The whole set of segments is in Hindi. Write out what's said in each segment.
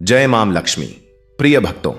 जय मां लक्ष्मी। प्रिय भक्तों,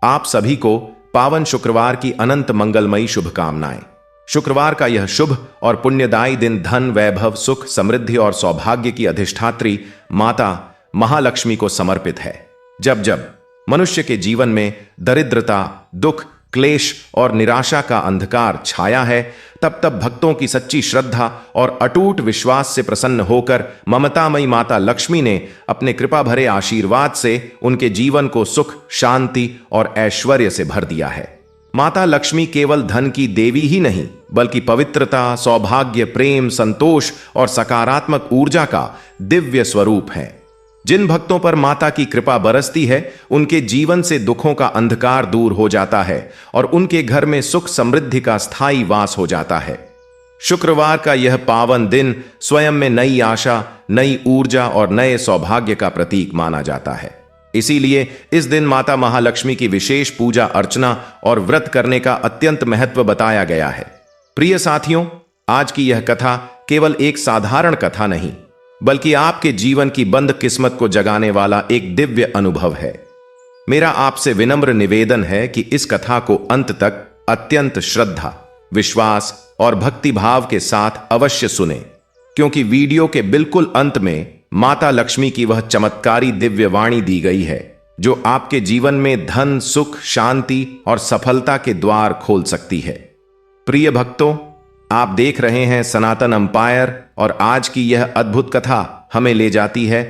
आप सभी को पावन शुक्रवार की अनंत मंगलमयी शुभकामनाएं। शुक्रवार का यह शुभ और पुण्यदायी दिन धन, वैभव, सुख, समृद्धि और सौभाग्य की अधिष्ठात्री माता महालक्ष्मी को समर्पित है। जब जब मनुष्य के जीवन में दरिद्रता, दुख, क्लेश और निराशा का अंधकार छाया है, तब तब भक्तों की सच्ची श्रद्धा और अटूट विश्वास से प्रसन्न होकर ममतामयी माता लक्ष्मी ने अपने कृपा भरे आशीर्वाद से उनके जीवन को सुख, शांति और ऐश्वर्य से भर दिया है। माता लक्ष्मी केवल धन की देवी ही नहीं, बल्कि पवित्रता, सौभाग्य, प्रेम, संतोष और सकारात्मक ऊर्जा का दिव्य स्वरूप है। जिन भक्तों पर माता की कृपा बरसती है, उनके जीवन से दुखों का अंधकार दूर हो जाता है और उनके घर में सुख समृद्धि का स्थायी वास हो जाता है। शुक्रवार का यह पावन दिन स्वयं में नई आशा, नई ऊर्जा और नए सौभाग्य का प्रतीक माना जाता है। इसीलिए इस दिन माता महालक्ष्मी की विशेष पूजा अर्चना और व्रत करने का अत्यंत महत्व बताया गया है। प्रिय साथियों, आज की यह कथा केवल एक साधारण कथा नहीं, बल्कि आपके जीवन की बंद किस्मत को जगाने वाला एक दिव्य अनुभव है। मेरा आपसे विनम्र निवेदन है कि इस कथा को अंत तक अत्यंत श्रद्धा, विश्वास और भक्ति भाव के साथ अवश्य सुने, क्योंकि वीडियो के बिल्कुल अंत में माता लक्ष्मी की वह चमत्कारी दिव्य वाणी दी गई है जो आपके जीवन में धन, सुख, शांति और सफलता के द्वार खोल सकती है। प्रिय भक्तों, आप देख रहे हैं सनातन अंपायर और आज की यह अद्भुत कथा हमें ले जाती है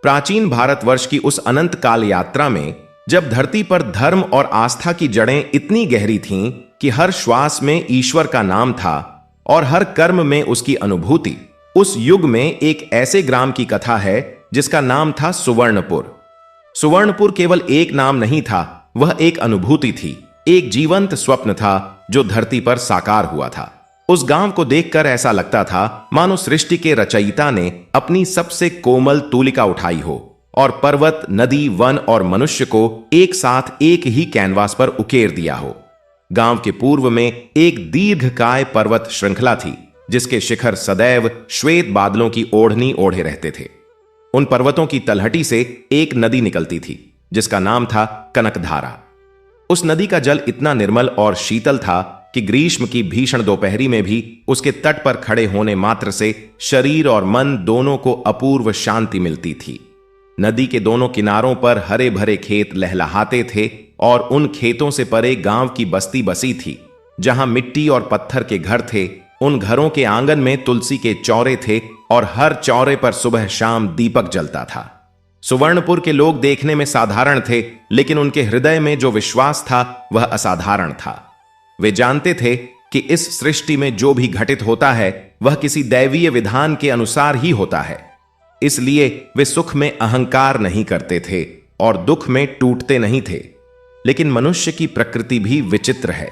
प्राचीन भारतवर्ष की उस अनंत काल यात्रा में, जब धरती पर धर्म और आस्था की जड़ें इतनी गहरी थीं कि हर श्वास में ईश्वर का नाम था और हर कर्म में उसकी अनुभूति। उस युग में एक ऐसे ग्राम की कथा है जिसका नाम था सुवर्णपुर। सुवर्णपुर केवल एक नाम नहीं था, वह एक अनुभूति थी, एक जीवंत स्वप्न था जो धरती पर साकार हुआ था। उस गांव को देखकर ऐसा लगता था मानो सृष्टि के रचयिता ने अपनी सबसे कोमल तूलिका उठाई हो और पर्वत, नदी, वन और मनुष्य को एक साथ एक ही कैनवास पर उकेर दिया हो। गांव के पूर्व में एक दीर्घकाय पर्वत श्रृंखला थी जिसके शिखर सदैव श्वेत बादलों की ओढ़नी ओढ़े रहते थे। उन पर्वतों की तलहटी से एक नदी निकलती थी जिसका नाम था कनकधारा। उस नदी का जल इतना निर्मल और शीतल था कि ग्रीष्म की भीषण दोपहरी में भी उसके तट पर खड़े होने मात्र से शरीर और मन दोनों को अपूर्व शांति मिलती थी। नदी के दोनों किनारों पर हरे भरे खेत लहलहाते थे और उन खेतों से परे गांव की बस्ती बसी थी, जहां मिट्टी और पत्थर के घर थे। उन घरों के आंगन में तुलसी के चौरे थे और हर चौरे पर सुबह शाम दीपक जलता था। सुवर्णपुर के लोग देखने में साधारण थे, लेकिन उनके हृदय में जो विश्वास था वह असाधारण था। वे जानते थे कि इस सृष्टि में जो भी घटित होता है वह किसी दैवीय विधान के अनुसार ही होता है। इसलिए वे सुख में अहंकार नहीं करते थे और दुख में टूटते नहीं थे। लेकिन मनुष्य की प्रकृति भी विचित्र है।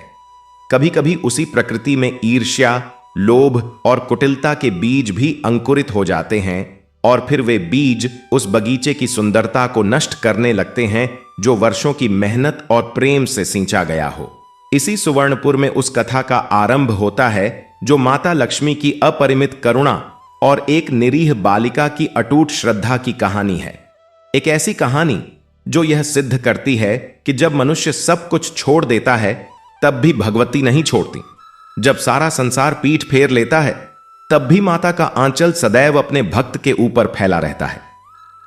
कभी कभी उसी प्रकृति में ईर्ष्या, लोभ और कुटिलता के बीज भी अंकुरित हो जाते हैं और फिर वे बीज उस बगीचे की सुंदरता को नष्ट करने लगते हैं जो वर्षों की मेहनत और प्रेम से सींचा गया हो। इसी सुवर्णपुर में उस कथा का आरंभ होता है जो माता लक्ष्मी की अपरिमित करुणा और एक निरीह बालिका की अटूट श्रद्धा की कहानी है। एक ऐसी कहानी जो यह सिद्ध करती है कि जब मनुष्य सब कुछ छोड़ देता है तब भी भगवती नहीं छोड़ती। जब सारा संसार पीठ फेर लेता है तब भी माता का आंचल सदैव अपने भक्त के ऊपर फैला रहता है।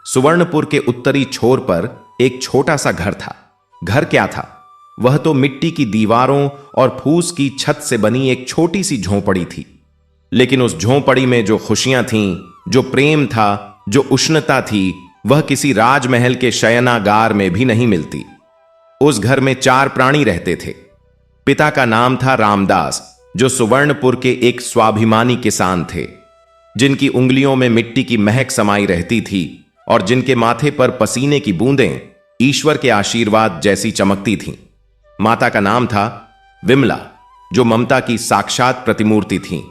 सुवर्णपुर के उत्तरी छोर पर एक छोटा सा घर था। घर क्या था? वह तो मिट्टी की दीवारों और फूस की छत से बनी एक छोटी सी झोंपड़ी थी। लेकिन उस झोंपड़ी में जो खुशियां थीं, जो प्रेम था, जो उष्णता थी, वह किसी राजमहल के शयनागार में भी नहीं मिलती। उस घर में 4 प्राणी रहते थे। पिता का नाम था रामदास, जो सुवर्णपुर के एक स्वाभिमानी किसान थे, जिनकी उंगलियों में मिट्टी की महक समाई रहती थी और जिनके माथे पर पसीने की बूंदें ईश्वर के आशीर्वाद जैसी चमकती थीं। माता का नाम था विमला, जो ममता की साक्षात प्रतिमूर्ति थीं।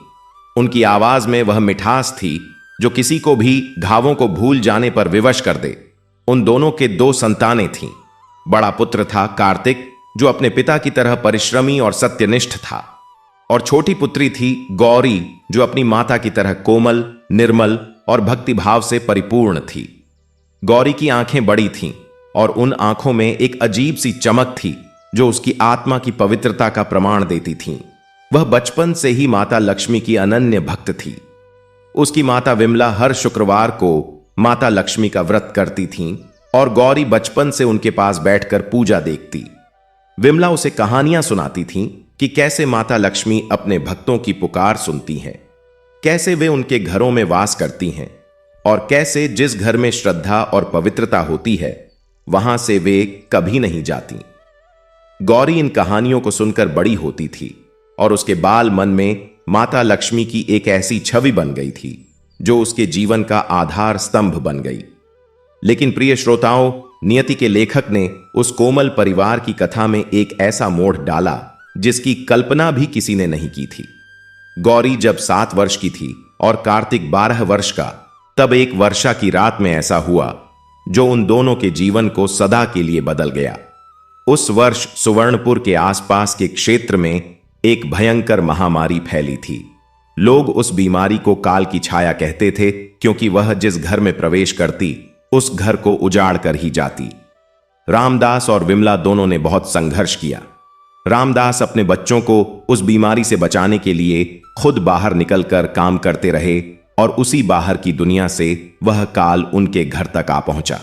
उनकी आवाज में वह मिठास थी जो किसी को भी घावों को भूल जाने पर विवश कर दे। उन दोनों के 2 संतानें थीं। बड़ा पुत्र था कार्तिक, जो अपने पिता की तरह परिश्रमी और सत्यनिष्ठ था, और छोटी पुत्री थी गौरी, जो अपनी माता की तरह कोमल, निर्मल और भक्तिभाव से परिपूर्ण थी। गौरी की आंखें बड़ी थीं, और उन आंखों में एक अजीब सी चमक थी जो उसकी आत्मा की पवित्रता का प्रमाण देती थीं। वह बचपन से ही माता लक्ष्मी की अनन्य भक्त थी। उसकी माता विमला हर शुक्रवार को माता लक्ष्मी का व्रत करती थीं और गौरी बचपन से उनके पास बैठकर पूजा देखती। विमला उसे कहानियां सुनाती थीं कि कैसे माता लक्ष्मी अपने भक्तों की पुकार सुनती हैं, कैसे वे उनके घरों में वास करती हैं और कैसे जिस घर में श्रद्धा और पवित्रता होती है वहां से वे कभी नहीं जाती। गौरी इन कहानियों को सुनकर बड़ी होती थी और उसके बाल मन में माता लक्ष्मी की एक ऐसी छवि बन गई थी जो उसके जीवन का आधार स्तंभ बन गई। लेकिन प्रिय श्रोताओं, नियति के लेखक ने उस कोमल परिवार की कथा में एक ऐसा मोड़ डाला जिसकी कल्पना भी किसी ने नहीं की थी। गौरी जब 7 वर्ष की थी और कार्तिक 12 वर्ष का, तब एक वर्षा की रात में ऐसा हुआ जो उन दोनों के जीवन को सदा के लिए बदल गया। उस वर्ष सुवर्णपुर के आसपास के क्षेत्र में एक भयंकर महामारी फैली थी। लोग उस बीमारी को काल की छाया कहते थे क्योंकि वह जिस घर में प्रवेश करती उस घर को उजाड़ कर ही जाती। रामदास और विमला दोनों ने बहुत संघर्ष किया। रामदास अपने बच्चों को उस बीमारी से बचाने के लिए खुद बाहर निकलकर काम करते रहे और उसी बाहर की दुनिया से वह काल उनके घर तक आ पहुंचा।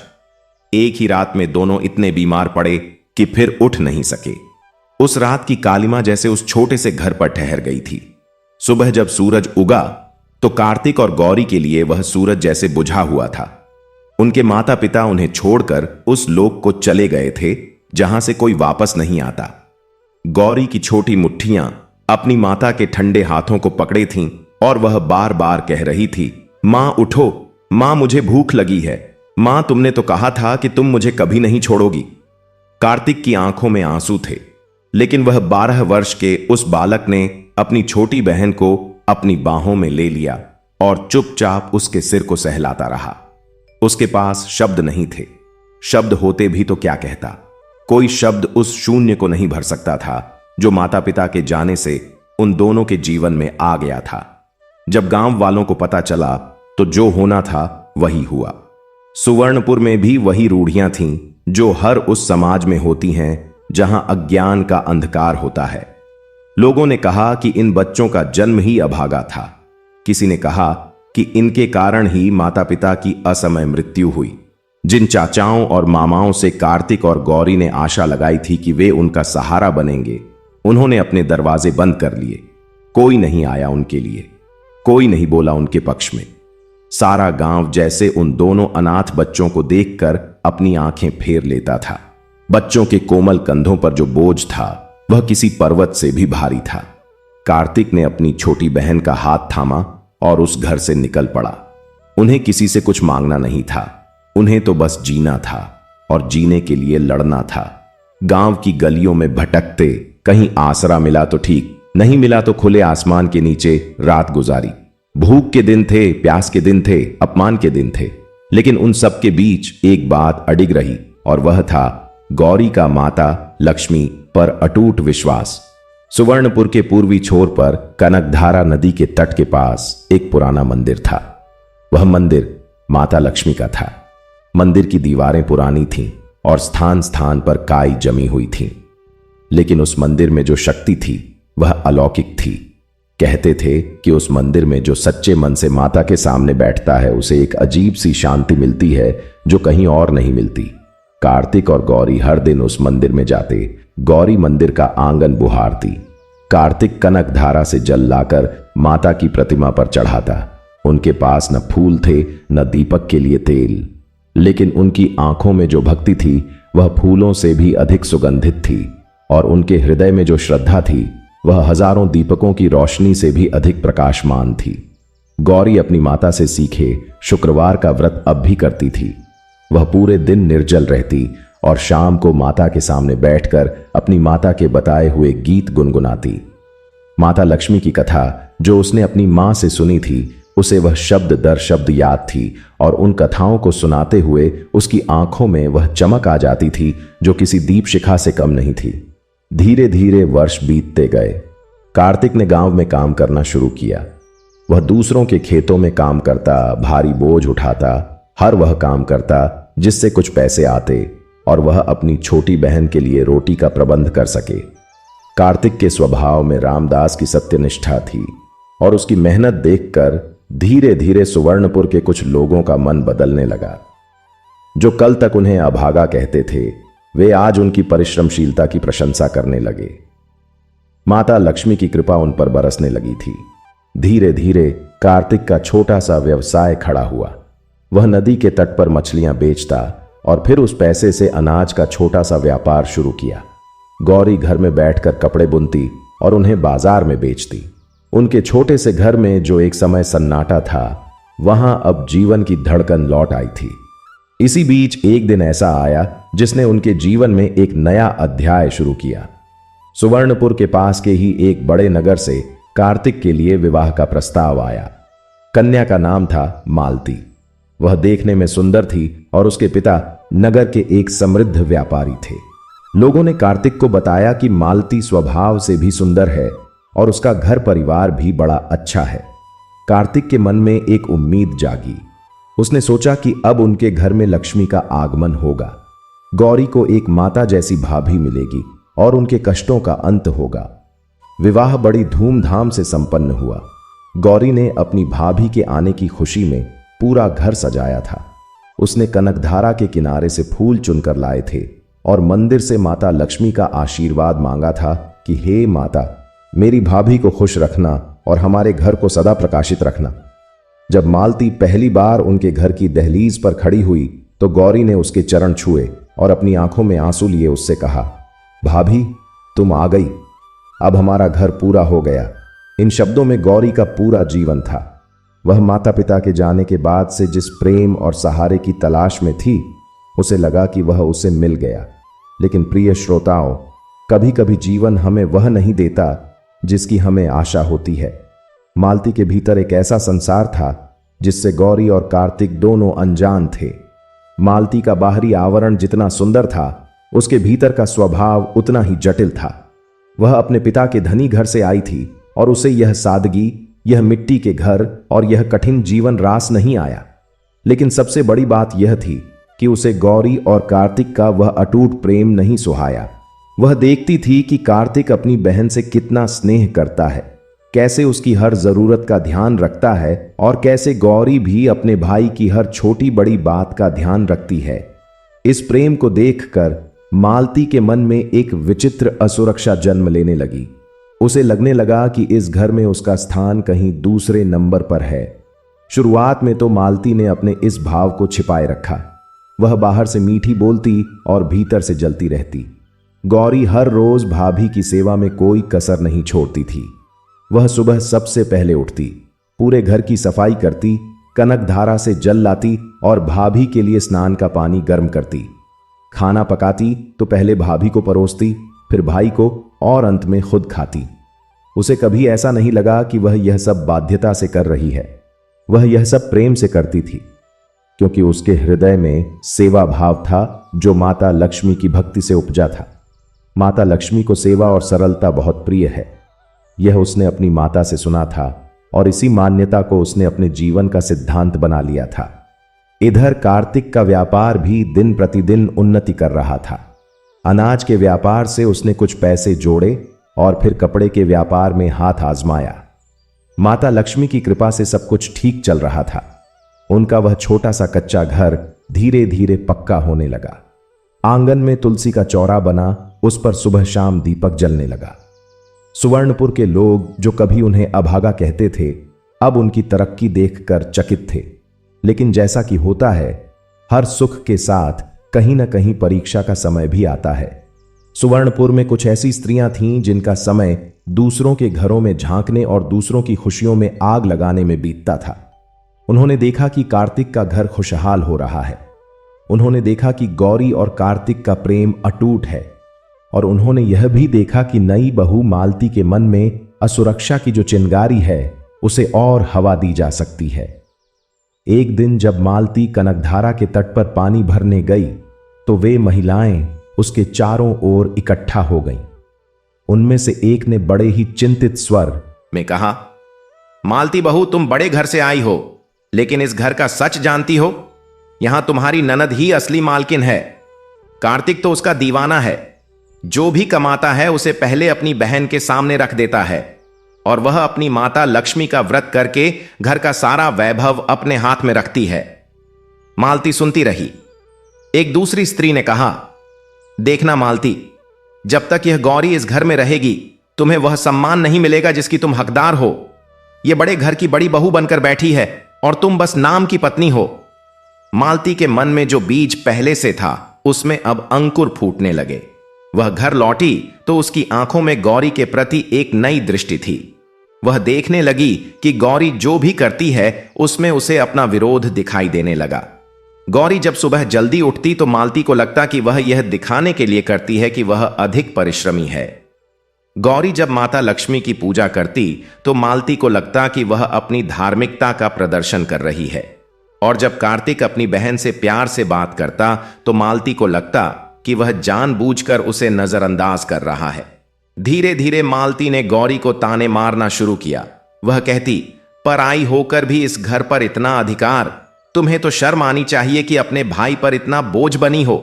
एक ही रात में दोनों इतने बीमार पड़े कि फिर उठ नहीं सके। उस रात की कालिमा जैसे उस छोटे से घर पर ठहर गई थी। सुबह जब सूरज उगा तो कार्तिक और गौरी के लिए वह सूरज जैसे बुझा हुआ था। उनके माता पिता उन्हें छोड़कर उस लोक को चले गए थे जहां से कोई वापस नहीं आता। गौरी की छोटी मुट्ठियां अपनी माता के ठंडे हाथों को पकड़े थीं और वह बार बार कह रही थी, मां उठो, मां मुझे भूख लगी है, मां तुमने तो कहा था कि तुम मुझे कभी नहीं छोड़ोगी। कार्तिक की आंखों में आंसू थे, लेकिन वह 12 वर्ष के उस बालक ने अपनी छोटी बहन को अपनी बाहों में ले लिया और चुपचाप उसके सिर को सहलाता रहा। उसके पास शब्द नहीं थे। शब्द होते भी तो क्या कहता। कोई शब्द उस शून्य को नहीं भर सकता था जो माता पिता के जाने से उन दोनों के जीवन में आ गया था। जब गांव वालों को पता चला तो जो होना था वही हुआ। सुवर्णपुर में भी वही रूढ़ियां थीं जो हर उस समाज में होती हैं जहां अज्ञान का अंधकार होता है। लोगों ने कहा कि इन बच्चों का जन्म ही अभागा था। किसी ने कहा कि इनके कारण ही माता पिता की असमय मृत्यु हुई। जिन चाचाओं और मामाओं से कार्तिक और गौरी ने आशा लगाई थी कि वे उनका सहारा बनेंगे, उन्होंने अपने दरवाजे बंद कर लिए। कोई नहीं आया उनके लिए, कोई नहीं बोला उनके पक्ष में। सारा गांव जैसे उन दोनों अनाथ बच्चों को देखकर अपनी आंखें फेर लेता था। बच्चों के कोमल कंधों पर जो बोझ था वह किसी पर्वत से भी भारी था। कार्तिक ने अपनी छोटी बहन का हाथ थामा और उस घर से निकल पड़ा। उन्हें किसी से कुछ मांगना नहीं था, उन्हें तो बस जीना था और जीने के लिए लड़ना था। गांव की गलियों में भटकते, कहीं आसरा मिला तो ठीक, नहीं मिला तो खुले आसमान के नीचे रात गुजारी। भूख के दिन थे, प्यास के दिन थे, अपमान के दिन थे, लेकिन उन सब के बीच एक बात अडिग रही और वह था गौरी का माता लक्ष्मी पर अटूट विश्वास। सुवर्णपुर के पूर्वी छोर पर कनकधारा नदी के तट के पास एक पुराना मंदिर था। वह मंदिर माता लक्ष्मी का था। मंदिर की दीवारें पुरानी थीं और स्थान स्थान पर काई जमी हुई थी, लेकिन उस मंदिर में जो शक्ति थी वह अलौकिक थी। कहते थे कि उस मंदिर में जो सच्चे मन से माता के सामने बैठता है उसे एक अजीब सी शांति मिलती है जो कहीं और नहीं मिलती। कार्तिक और गौरी हर दिन उस मंदिर में जाते। गौरी मंदिर का आंगन बुहारती, कार्तिक कनक धारा से जल लाकर माता की प्रतिमा पर चढ़ाता। उनके पास न फूल थे न दीपक के लिए तेल, लेकिन उनकी आंखों में जो भक्ति थी वह फूलों से भी अधिक सुगंधित थी और उनके हृदय में जो श्रद्धा थी वह हजारों दीपकों की रोशनी से भी अधिक प्रकाशमान थी। गौरी अपनी माता से सीखे शुक्रवार का व्रत अब भी करती थी। वह पूरे दिन निर्जल रहती और शाम को माता के सामने बैठकर अपनी माता के बताए हुए गीत गुनगुनाती। माता लक्ष्मी की कथा जो उसने अपनी मां से सुनी थी उसे वह शब्द दर शब्द याद थी और उन कथाओं को सुनाते हुए उसकी आंखों में वह चमक आ जाती थी जो किसी दीप शिखा से कम नहीं थी। धीरे धीरे वर्ष बीतते गए। कार्तिक ने गांव में काम करना शुरू किया। वह दूसरों के खेतों में काम करता, भारी बोझ उठाता, हर वह काम करता जिससे कुछ पैसे आते। और वह अपनी छोटी बहन के लिए रोटी का प्रबंध कर सके। कार्तिक के स्वभाव में रामदास की सत्यनिष्ठा थी और उसकी मेहनत देखकर धीरे धीरे सुवर्णपुर के कुछ लोगों का मन बदलने लगा। जो कल तक उन्हें अभागा कहते थे, वे आज उनकी परिश्रमशीलता की प्रशंसा करने लगे। माता लक्ष्मी की कृपा उन पर बरसने लगी थी। धीरे धीरे कार्तिक का छोटा सा व्यवसाय खड़ा हुआ। वह नदी के तट पर मछलियां बेचता और फिर उस पैसे से अनाज का छोटा सा व्यापार शुरू किया। गौरी घर में बैठकर कपड़े बुनती और उन्हें बाजार में बेचती। उनके छोटे से घर में जो एक समय सन्नाटा था, वहां अब जीवन की धड़कन लौट आई थी। इसी बीच एक दिन ऐसा आया जिसने उनके जीवन में एक नया अध्याय शुरू किया। सुवर्णपुर के पास के ही एक बड़े नगर से कार्तिक के लिए विवाह का प्रस्ताव आया। कन्या का नाम था मालती। वह देखने में सुंदर थी और उसके पिता नगर के एक समृद्ध व्यापारी थे। लोगों ने कार्तिक को बताया कि मालती स्वभाव से भी सुंदर है और उसका घर परिवार भी बड़ा अच्छा है। कार्तिक के मन में एक उम्मीद जागी। उसने सोचा कि अब उनके घर में लक्ष्मी का आगमन होगा। गौरी को एक माता जैसी भाभी मिलेगी और उनके कष्टों का अंत होगा। विवाह बड़ी धूमधाम से संपन्न हुआ। गौरी ने अपनी भाभी के आने की खुशी में पूरा घर सजाया था। उसने कनकधारा के किनारे से फूल चुनकर लाए थे और मंदिर से माता लक्ष्मी का आशीर्वाद मांगा था कि हे माता, मेरी भाभी को खुश रखना और हमारे घर को सदा प्रकाशित रखना। जब मालती पहली बार उनके घर की दहलीज पर खड़ी हुई तो गौरी ने उसके चरण छुए और अपनी आंखों में आंसू लिए उससे कहा, भाभी तुम आ गई, अब हमारा घर पूरा हो गया। इन शब्दों में गौरी का पूरा जीवन था। वह माता पिता के जाने के बाद से जिस प्रेम और सहारे की तलाश में थी, उसे लगा कि वह उसे मिल गया। लेकिन प्रिय श्रोताओं, कभी कभी जीवन हमें वह नहीं देता जिसकी हमें आशा होती है। मालती के भीतर एक ऐसा संसार था जिससे गौरी और कार्तिक दोनों अनजान थे। मालती का बाहरी आवरण जितना सुंदर था, उसके भीतर का स्वभाव उतना ही जटिल था। वह अपने पिता के धनी घर से आई थी और उसे यह सादगी, यह मिट्टी के घर और यह कठिन जीवन रास नहीं आया। लेकिन सबसे बड़ी बात यह थी कि उसे गौरी और कार्तिक का वह अटूट प्रेम नहीं सुहाया। वह देखती थी कि कार्तिक अपनी बहन से कितना स्नेह करता है, कैसे उसकी हर जरूरत का ध्यान रखता है और कैसे गौरी भी अपने भाई की हर छोटी बड़ी बात का ध्यान रखती है। इस प्रेम को देखकर मालती के मन में एक विचित्र असुरक्षा जन्म लेने लगी। उसे लगने लगा कि इस घर में उसका स्थान कहीं दूसरे नंबर पर है। शुरुआत में तो मालती ने अपने इस भाव को छिपाए रखा। वह बाहर से मीठी बोलती और भीतर से जलती रहती। गौरी हर रोज भाभी की सेवा में कोई कसर नहीं छोड़ती थी। वह सुबह सबसे पहले उठती, पूरे घर की सफाई करती, कनकधारा से जल लाती और भाभी के लिए स्नान का पानी गर्म करती। खाना पकाती तो पहले भाभी को परोसती, फिर भाई को और अंत में खुद खाती। उसे कभी ऐसा नहीं लगा कि वह यह सब बाध्यता से कर रही है। वह यह सब प्रेम से करती थी, क्योंकि उसके हृदय में सेवा भाव था जो माता लक्ष्मी की भक्ति से उपजा था। माता लक्ष्मी को सेवा और सरलता बहुत प्रिय है। यह उसने अपनी माता से सुना था और इसी मान्यता को उसने अपने जीवन का सिद्धांत बना लिया था। इधर कार्तिक का व्यापार भी दिन प्रतिदिन उन्नति कर रहा था। अनाज के व्यापार से उसने कुछ पैसे जोड़े और फिर कपड़े के व्यापार में हाथ आजमाया। माता लक्ष्मी की कृपा से सब कुछ ठीक चल रहा था। उनका वह छोटा सा कच्चा घर धीरे धीरे पक्का होने लगा। आंगन में तुलसी का चौरा बना, उस पर सुबह शाम दीपक जलने लगा। सुवर्णपुर के लोग जो कभी उन्हें अभागा कहते थे, अब उनकी तरक्की देखकर चकित थे। लेकिन जैसा कि होता है, हर सुख के साथ कहीं न कहीं परीक्षा का समय भी आता है। सुवर्णपुर में कुछ ऐसी स्त्रियां थीं जिनका समय दूसरों के घरों में झांकने और दूसरों की खुशियों में आग लगाने में बीतता था। उन्होंने देखा कि कार्तिक का घर खुशहाल हो रहा है। उन्होंने देखा कि गौरी और कार्तिक का प्रेम अटूट है और उन्होंने यह भी देखा कि नई बहू मालती के मन में असुरक्षा की जो चिंगारी है, उसे और हवा दी जा सकती है। एक दिन जब मालती कनकधारा के तट पर पानी भरने गई तो वे महिलाएं उसके चारों ओर इकट्ठा हो गईं। उनमें से एक ने बड़े ही चिंतित स्वर में कहा, मालती बहू, तुम बड़े घर से आई हो, लेकिन इस घर का सच जानती हो? यहां तुम्हारी ननद ही असली मालकिन है। कार्तिक तो उसका दीवाना है। जो भी कमाता है उसे पहले अपनी बहन के सामने रख देता है और वह अपनी माता लक्ष्मी का व्रत करके घर का सारा वैभव अपने हाथ में रखती है। मालती सुनती रही। एक दूसरी स्त्री ने कहा, देखना मालती, जब तक यह गौरी इस घर में रहेगी तुम्हें वह सम्मान नहीं मिलेगा जिसकी तुम हकदार हो। यह बड़े घर की बड़ी बहू बनकर बैठी है और तुम बस नाम की पत्नी हो। मालती के मन में जो बीज पहले से था उसमें अब अंकुर फूटने लगे। वह घर लौटी तो उसकी आंखों में गौरी के प्रति एक नई दृष्टि थी। वह देखने लगी कि गौरी जो भी करती है उसमें उसे अपना विरोध दिखाई देने लगा। गौरी जब सुबह जल्दी उठती तो मालती को लगता कि वह यह दिखाने के लिए करती है कि वह अधिक परिश्रमी है। गौरी जब माता लक्ष्मी की पूजा करती तो मालती को लगता कि वह अपनी धार्मिकता का प्रदर्शन कर रही है, और जब कार्तिक अपनी बहन से प्यार से बात करता तो मालती को लगता कि वह जानबूझकर उसे नजरअंदाज कर रहा है। धीरे धीरे मालती ने गौरी को ताने मारना शुरू किया। वह कहती, पराई होकर भी इस घर पर इतना अधिकार, तुम्हें तो शर्म आनी चाहिए कि अपने भाई पर इतना बोझ बनी हो।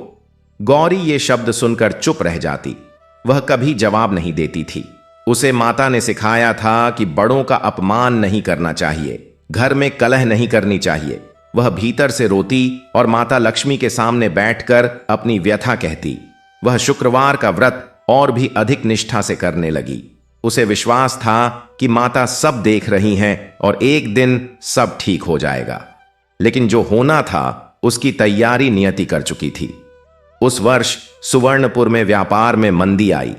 गौरी ये शब्द सुनकर चुप रह जाती। वह कभी जवाब नहीं देती थी। उसे माता ने सिखाया था कि बड़ों का अपमान नहीं करना चाहिए, घर में कलह नहीं करनी चाहिए। वह भीतर से रोती और माता लक्ष्मी के सामने बैठकर अपनी व्यथा कहती। वह शुक्रवार का व्रत और भी अधिक निष्ठा से करने लगी। उसे विश्वास था कि माता सब देख रही हैं और एक दिन सब ठीक हो जाएगा। लेकिन जो होना था उसकी तैयारी नियति कर चुकी थी। उस वर्ष सुवर्णपुर में व्यापार में मंदी आई।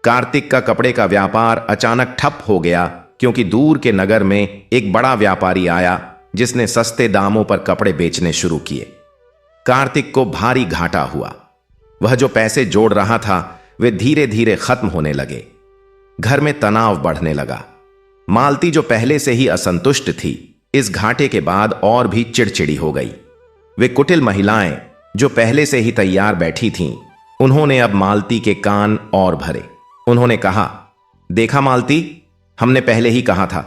कार्तिक का कपड़े का व्यापार अचानक ठप हो गया क्योंकि दूर के नगर में एक बड़ा व्यापारी आया जिसने सस्ते दामों पर कपड़े बेचने शुरू किए। कार्तिक को भारी घाटा हुआ। वह जो पैसे जोड़ रहा था वे धीरे धीरे खत्म होने लगे। घर में तनाव बढ़ने लगा। मालती जो पहले से ही असंतुष्ट थी, इस घाटे के बाद और भी चिड़चिड़ी हो गई। वे कुटिल महिलाएं जो पहले से ही तैयार बैठी थीं, उन्होंने अब मालती के कान और भरे। उन्होंने कहा, देखा मालती, हमने पहले ही कहा था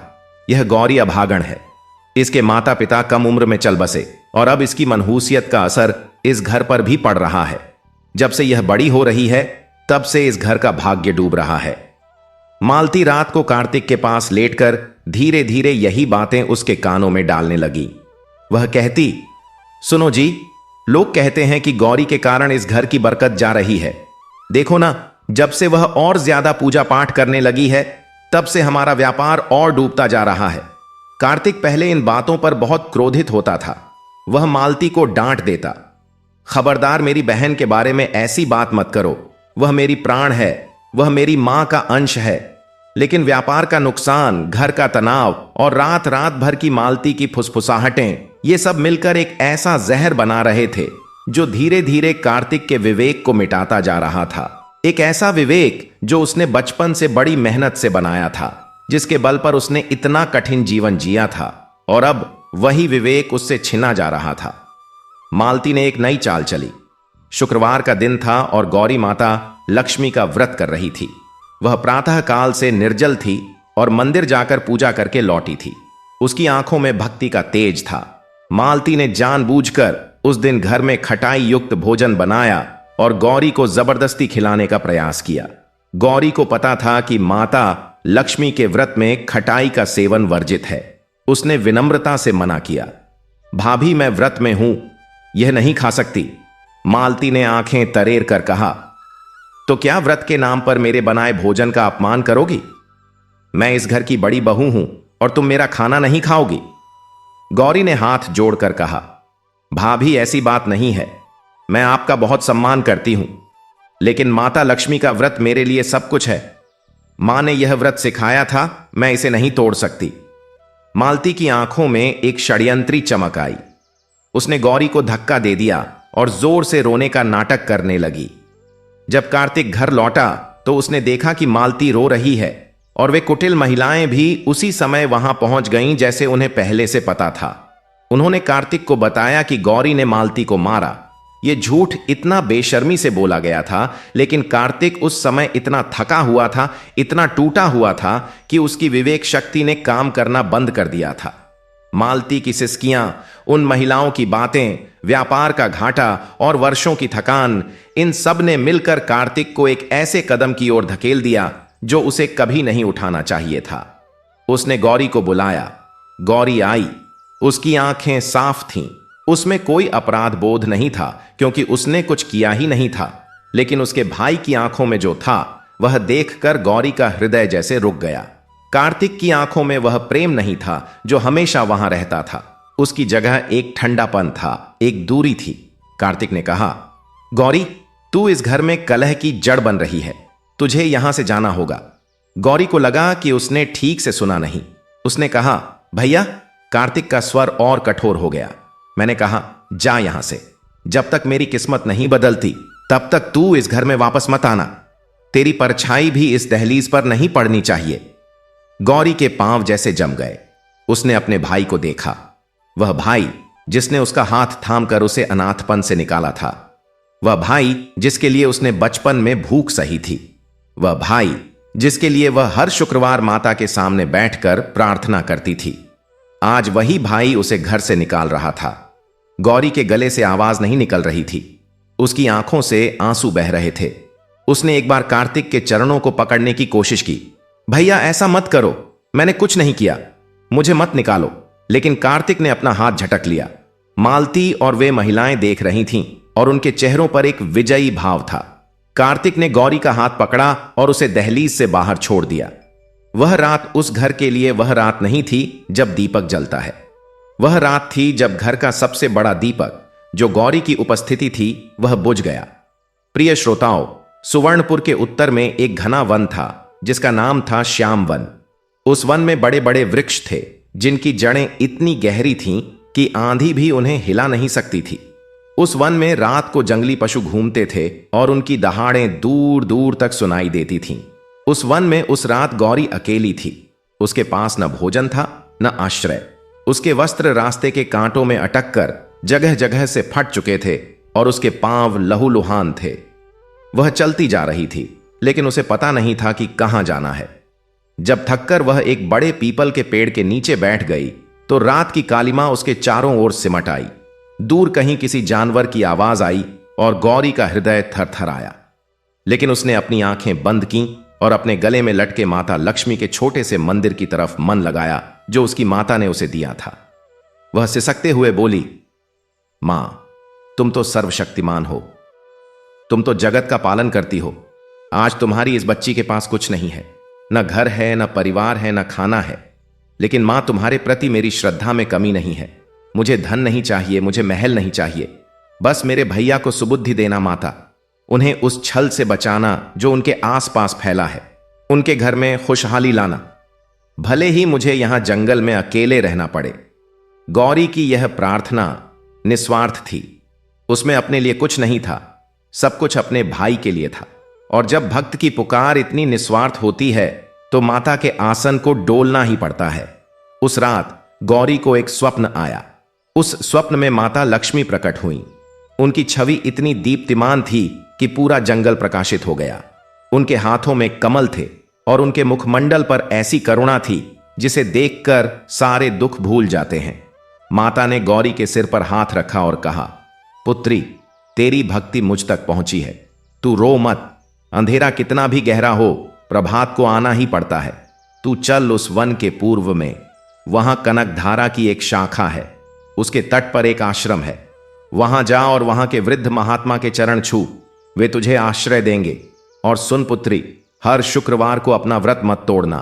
यह गौरी अभागन है। इसके माता पिता कम उम्र में चल बसे और अब इसकी मनहूसियत का असर इस घर पर भी पड़ रहा है। जब से यह बड़ी हो रही है तब से इस घर का भाग्य डूब रहा है। मालती रात को कार्तिक के पास लेटकर धीरे धीरे यही बातें उसके कानों में डालने लगी। वह कहती, सुनो जी, लोग कहते हैं कि गौरी के कारण इस घर की बरकत जा रही है। देखो ना, जब से वह और ज्यादा पूजा पाठ करने लगी है तब से हमारा व्यापार और डूबता जा रहा है। कार्तिक पहले इन बातों पर बहुत क्रोधित होता था। वह मालती को डांट देता, खबरदार मेरी बहन के बारे में ऐसी बात मत करो, वह मेरी प्राण है, वह मेरी मां का अंश है। लेकिन व्यापार का नुकसान, घर का तनाव और रात रात भर की मालती की फुसफुसाहटें, ये सब मिलकर एक ऐसा जहर बना रहे थे जो धीरे धीरे कार्तिक के विवेक को मिटाता जा रहा था। एक ऐसा विवेक जो उसने बचपन से बड़ी मेहनत से बनाया था, जिसके बल पर उसने इतना कठिन जीवन जिया था, और अब वही विवेक उससे छिना जा रहा था। मालती ने एक नई चाल चली। शुक्रवार का दिन था और गौरी माता लक्ष्मी का व्रत कर रही थी। वह प्रातः काल से निर्जल थी और मंदिर जाकर पूजा करके लौटी थी। उसकी आंखों में भक्ति का तेज था। मालती ने जानबूझकर उस दिन घर में खटाई युक्त भोजन बनाया और गौरी को जबरदस्ती खिलाने का प्रयास किया। गौरी को पता था कि माता लक्ष्मी के व्रत में खटाई का सेवन वर्जित है। उसने विनम्रता से मना किया, भाभी मैं व्रत में हूं, यह नहीं खा सकती। मालती ने आंखें तरेर कर कहा, तो क्या व्रत के नाम पर मेरे बनाए भोजन का अपमान करोगी? मैं इस घर की बड़ी बहू हूं और तुम मेरा खाना नहीं खाओगी। गौरी ने हाथ जोड़कर कहा, भाभी ऐसी बात नहीं है, मैं आपका बहुत सम्मान करती हूं, लेकिन माता लक्ष्मी का व्रत मेरे लिए सब कुछ है। मां ने यह व्रत सिखाया था, मैं इसे नहीं तोड़ सकती। मालती की आंखों में एक षड्यंत्री चमक आई। उसने गौरी को धक्का दे दिया और जोर से रोने का नाटक करने लगी। जब कार्तिक घर लौटा तो उसने देखा कि मालती रो रही है और वे कुटिल महिलाएं भी उसी समय वहां पहुंच गईं जैसे उन्हें पहले से पता था। उन्होंने कार्तिक को बताया कि गौरी ने मालती को मारा। यह झूठ इतना बेशर्मी से बोला गया था, लेकिन कार्तिक उस समय इतना थका हुआ था, इतना टूटा हुआ था कि उसकी विवेक शक्ति ने काम करना बंद कर दिया था। मालती की सिसकियां, उन महिलाओं की बातें, व्यापार का घाटा और वर्षों की थकान, इन सब ने मिलकर कार्तिक को एक ऐसे कदम की ओर धकेल दिया जो उसे कभी नहीं उठाना चाहिए था। उसने गौरी को बुलाया। गौरी आई। उसकी आंखें साफ थीं। उसमें कोई अपराध बोध नहीं था क्योंकि उसने कुछ किया ही नहीं था, लेकिन उसके भाई की आंखों में जो था वह देखकर गौरी का हृदय जैसे रुक गया। कार्तिक की आंखों में वह प्रेम नहीं था जो हमेशा वहां रहता था। उसकी जगह एक ठंडापन था, एक दूरी थी। कार्तिक ने कहा, गौरी, तू इस घर में कलह की जड़ बन रही है। तुझे यहां से जाना होगा। गौरी को लगा कि उसने ठीक से सुना नहीं। उसने कहा, भैया। कार्तिक का स्वर और कठोर हो गया। मैंने कहा, जा यहां से। जब तक मेरी किस्मत नहीं बदलती तब तक तू इस घर में वापस मत आना। तेरी परछाई भी इस दहलीज पर नहीं पड़नी चाहिए। गौरी के पांव जैसे जम गए। उसने अपने भाई को देखा। वह भाई जिसने उसका हाथ थामकर उसे अनाथपन से निकाला था। वह भाई जिसके लिए उसने बचपन में भूख सही थी। वह भाई जिसके लिए वह हर शुक्रवार माता के सामने बैठकर प्रार्थना करती थी। आज वही भाई उसे घर से निकाल रहा था। गौरी के गले से आवाज नहीं निकल रही थी। उसकी आंखों से आंसू बह रहे थे। उसने एक बार कार्तिक के चरणों को पकड़ने की कोशिश की। भैया, ऐसा मत करो, मैंने कुछ नहीं किया, मुझे मत निकालो। लेकिन कार्तिक ने अपना हाथ झटक लिया। मालती और वे महिलाएं देख रही थीं और उनके चेहरों पर एक विजयी भाव था। कार्तिक ने गौरी का हाथ पकड़ा और उसे दहलीज से बाहर छोड़ दिया। वह रात उस घर के लिए वह रात नहीं थी जब दीपक जलता है। वह रात थी जब घर का सबसे बड़ा दीपक, जो गौरी की उपस्थिति थी, वह बुझ गया। प्रिय श्रोताओं, सुवर्णपुर के उत्तर में एक घना वन था जिसका नाम था श्याम वन। उस वन में बड़े बड़े वृक्ष थे जिनकी जड़ें इतनी गहरी थीं कि आंधी भी उन्हें हिला नहीं सकती थी। उस वन में रात को जंगली पशु घूमते थे और उनकी दहाड़ें दूर दूर तक सुनाई देती थीं। उस वन में उस रात गौरी अकेली थी। उसके पास न भोजन था न आश्रय। उसके वस्त्र रास्ते के कांटों में अटक कर जगह जगह से फट चुके थे और उसके पांव लहूलुहान थे। वह चलती जा रही थी, लेकिन उसे पता नहीं था कि कहां जाना है। जब थककर वह एक बड़े पीपल के पेड़ के नीचे बैठ गई तो रात की कालिमा उसके चारों ओर सिमट आई। दूर कहीं किसी जानवर की आवाज आई और गौरी का हृदय थरथराया। लेकिन उसने अपनी आंखें बंद कीं और अपने गले में लटके माता लक्ष्मी के छोटे से मंदिर की तरफ मन लगाया जो उसकी माता ने उसे दिया था। वह सिसकते हुए बोली, मां, तुम तो सर्वशक्तिमान हो, तुम तो जगत का पालन करती हो। आज तुम्हारी इस बच्ची के पास कुछ नहीं है, न घर है, न परिवार है, न खाना है। लेकिन मां, तुम्हारे प्रति मेरी श्रद्धा में कमी नहीं है। मुझे धन नहीं चाहिए, मुझे महल नहीं चाहिए। बस मेरे भैया को सुबुद्धि देना माता, उन्हें उस छल से बचाना जो उनके आसपास फैला है। उनके घर में खुशहाली लाना, भले ही मुझे यहां जंगल में अकेले रहना पड़े। गौरी की यह प्रार्थना निस्वार्थ थी। उसमें अपने लिए कुछ नहीं था, सब कुछ अपने भाई के लिए था। और जब भक्त की पुकार इतनी निस्वार्थ होती है तो माता के आसन को डोलना ही पड़ता है। उस रात गौरी को एक स्वप्न आया। उस स्वप्न में माता लक्ष्मी प्रकट हुई। उनकी छवि इतनी दीप्तिमान थी कि पूरा जंगल प्रकाशित हो गया। उनके हाथों में कमल थे और उनके मुखमंडल पर ऐसी करुणा थी जिसे देखकर सारे दुख भूल जाते हैं। माता ने गौरी के सिर पर हाथ रखा और कहा, पुत्री, तेरी भक्ति मुझ तक पहुंची है, तू रो मत। अंधेरा कितना भी गहरा हो, प्रभात को आना ही पड़ता है। तू चल उस वन के पूर्व में, वहां कनकधारा की एक शाखा है, उसके तट पर एक आश्रम है। वहां जा और वहां के वृद्ध महात्मा के चरण छू, वे तुझे आश्रय देंगे। और सुन पुत्री, हर शुक्रवार को अपना व्रत मत तोड़ना,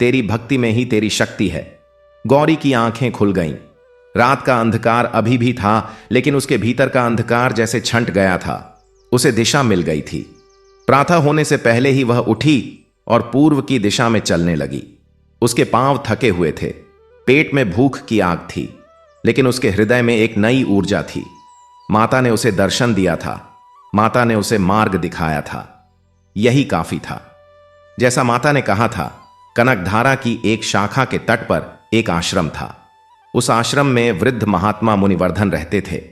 तेरी भक्ति में ही तेरी शक्ति है। गौरी की आंखें खुल गईं। रात का अंधकार अभी भी था, लेकिन उसके भीतर का अंधकार जैसे छंट गया था। उसे दिशा मिल गई थी। प्रातः होने से पहले ही वह उठी और पूर्व की दिशा में चलने लगी। उसके पांव थके हुए थे, पेट में भूख की आग थी, लेकिन उसके हृदय में एक नई ऊर्जा थी। माता ने उसे दर्शन दिया था, माता ने उसे मार्ग दिखाया था। यही काफी था। जैसा माता ने कहा था, कनकधारा की एक शाखा के तट पर एक आश्रम था। उस आश्रम में वृद्ध महात्मा मुनिवर्धन रहते थे।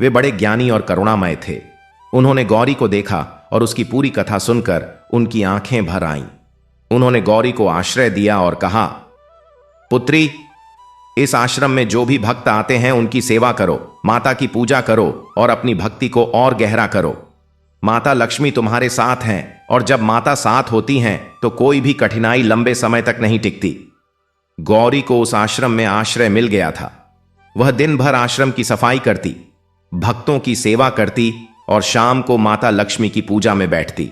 वे बड़े ज्ञानी और करुणामय थे। उन्होंने गौरी को देखा और उसकी पूरी कथा सुनकर उनकी आंखें भर आईं। उन्होंने गौरी को आश्रय दिया और कहा, पुत्री, इस आश्रम में जो भी भक्त आते हैं उनकी सेवा करो, माता की पूजा करो और अपनी भक्ति को और गहरा करो। माता लक्ष्मी तुम्हारे साथ हैं और जब माता साथ होती हैं तो कोई भी कठिनाई लंबे समय तक नहीं टिकती। गौरी को उस आश्रम में आश्रय मिल गया था। वह दिन भर आश्रम की सफाई करती, भक्तों की सेवा करती और शाम को माता लक्ष्मी की पूजा में बैठती।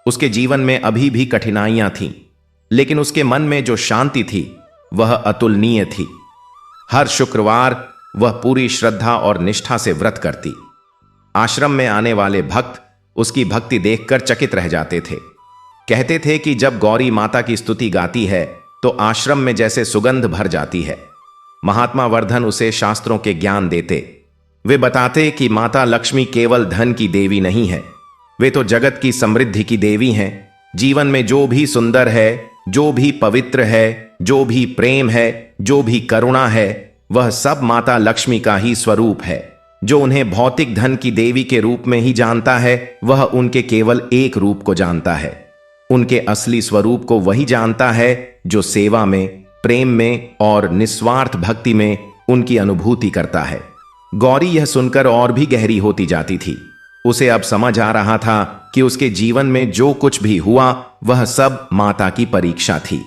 उसके जीवन में अभी भी कठिनाइयां थीं, लेकिन उसके मन में जो शांति थी वह अतुलनीय थी। हर शुक्रवार वह पूरी श्रद्धा और निष्ठा से व्रत करती। आश्रम में आने वाले भक्त उसकी भक्ति देखकर चकित रह जाते थे। कहते थे कि जब गौरी माता की स्तुति गाती है तो आश्रम में जैसे सुगंध भर जाती है। महात्मा वर्धन उसे शास्त्रों के ज्ञान देते। वे बताते कि माता लक्ष्मी केवल धन की देवी नहीं है, वे तो जगत की समृद्धि की देवी हैं। जीवन में जो भी सुंदर है, जो भी पवित्र है, जो भी प्रेम है, जो भी करुणा है, वह सब माता लक्ष्मी का ही स्वरूप है। जो उन्हें भौतिक धन की देवी के रूप में ही जानता है, वह उनके केवल एक रूप को जानता है। उनके असली स्वरूप को वही जानता है जो सेवा में, प्रेम में और निस्वार्थ भक्ति में उनकी अनुभूति करता है। गौरी यह सुनकर और भी गहरी होती जाती थी। उसे अब समझ आ रहा था कि उसके जीवन में जो कुछ भी हुआ वह सब माता की परीक्षा थी।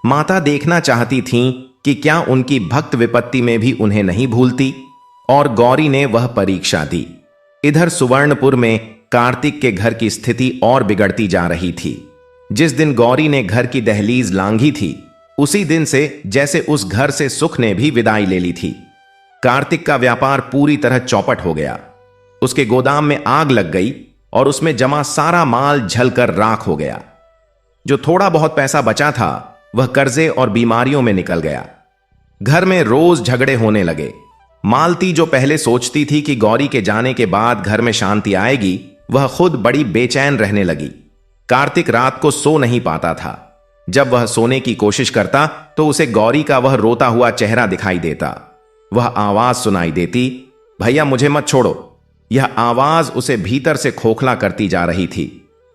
माता देखना चाहती थीं कि क्या उनकी भक्त विपत्ति में भी उन्हें नहीं भूलती, और गौरी ने वह परीक्षा दी। इधर सुवर्णपुर में कार्तिक के घर की स्थिति और बिगड़ती जा रही थी। जिस दिन गौरी ने घर की दहलीज लांघी थी, उसी दिन से जैसे उस घर से सुख ने भी विदाई ले ली थी। कार्तिक का व्यापार पूरी तरह चौपट हो गया। उसके गोदाम में आग लग गई और उसमें जमा सारा माल जलकर राख हो गया। जो थोड़ा बहुत पैसा बचा था वह कर्जे और बीमारियों में निकल गया। घर में रोज झगड़े होने लगे। मालती जो पहले सोचती थी कि गौरी के जाने के बाद घर में शांति आएगी, वह खुद बड़ी बेचैन रहने लगी। कार्तिक रात को सो नहीं पाता था। जब वह सोने की कोशिश करता तो उसे गौरी का वह रोता हुआ चेहरा दिखाई देता। वह आवाज सुनाई देती, भैया मुझे मत छोड़ो। यह आवाज उसे भीतर से खोखला करती जा रही थी।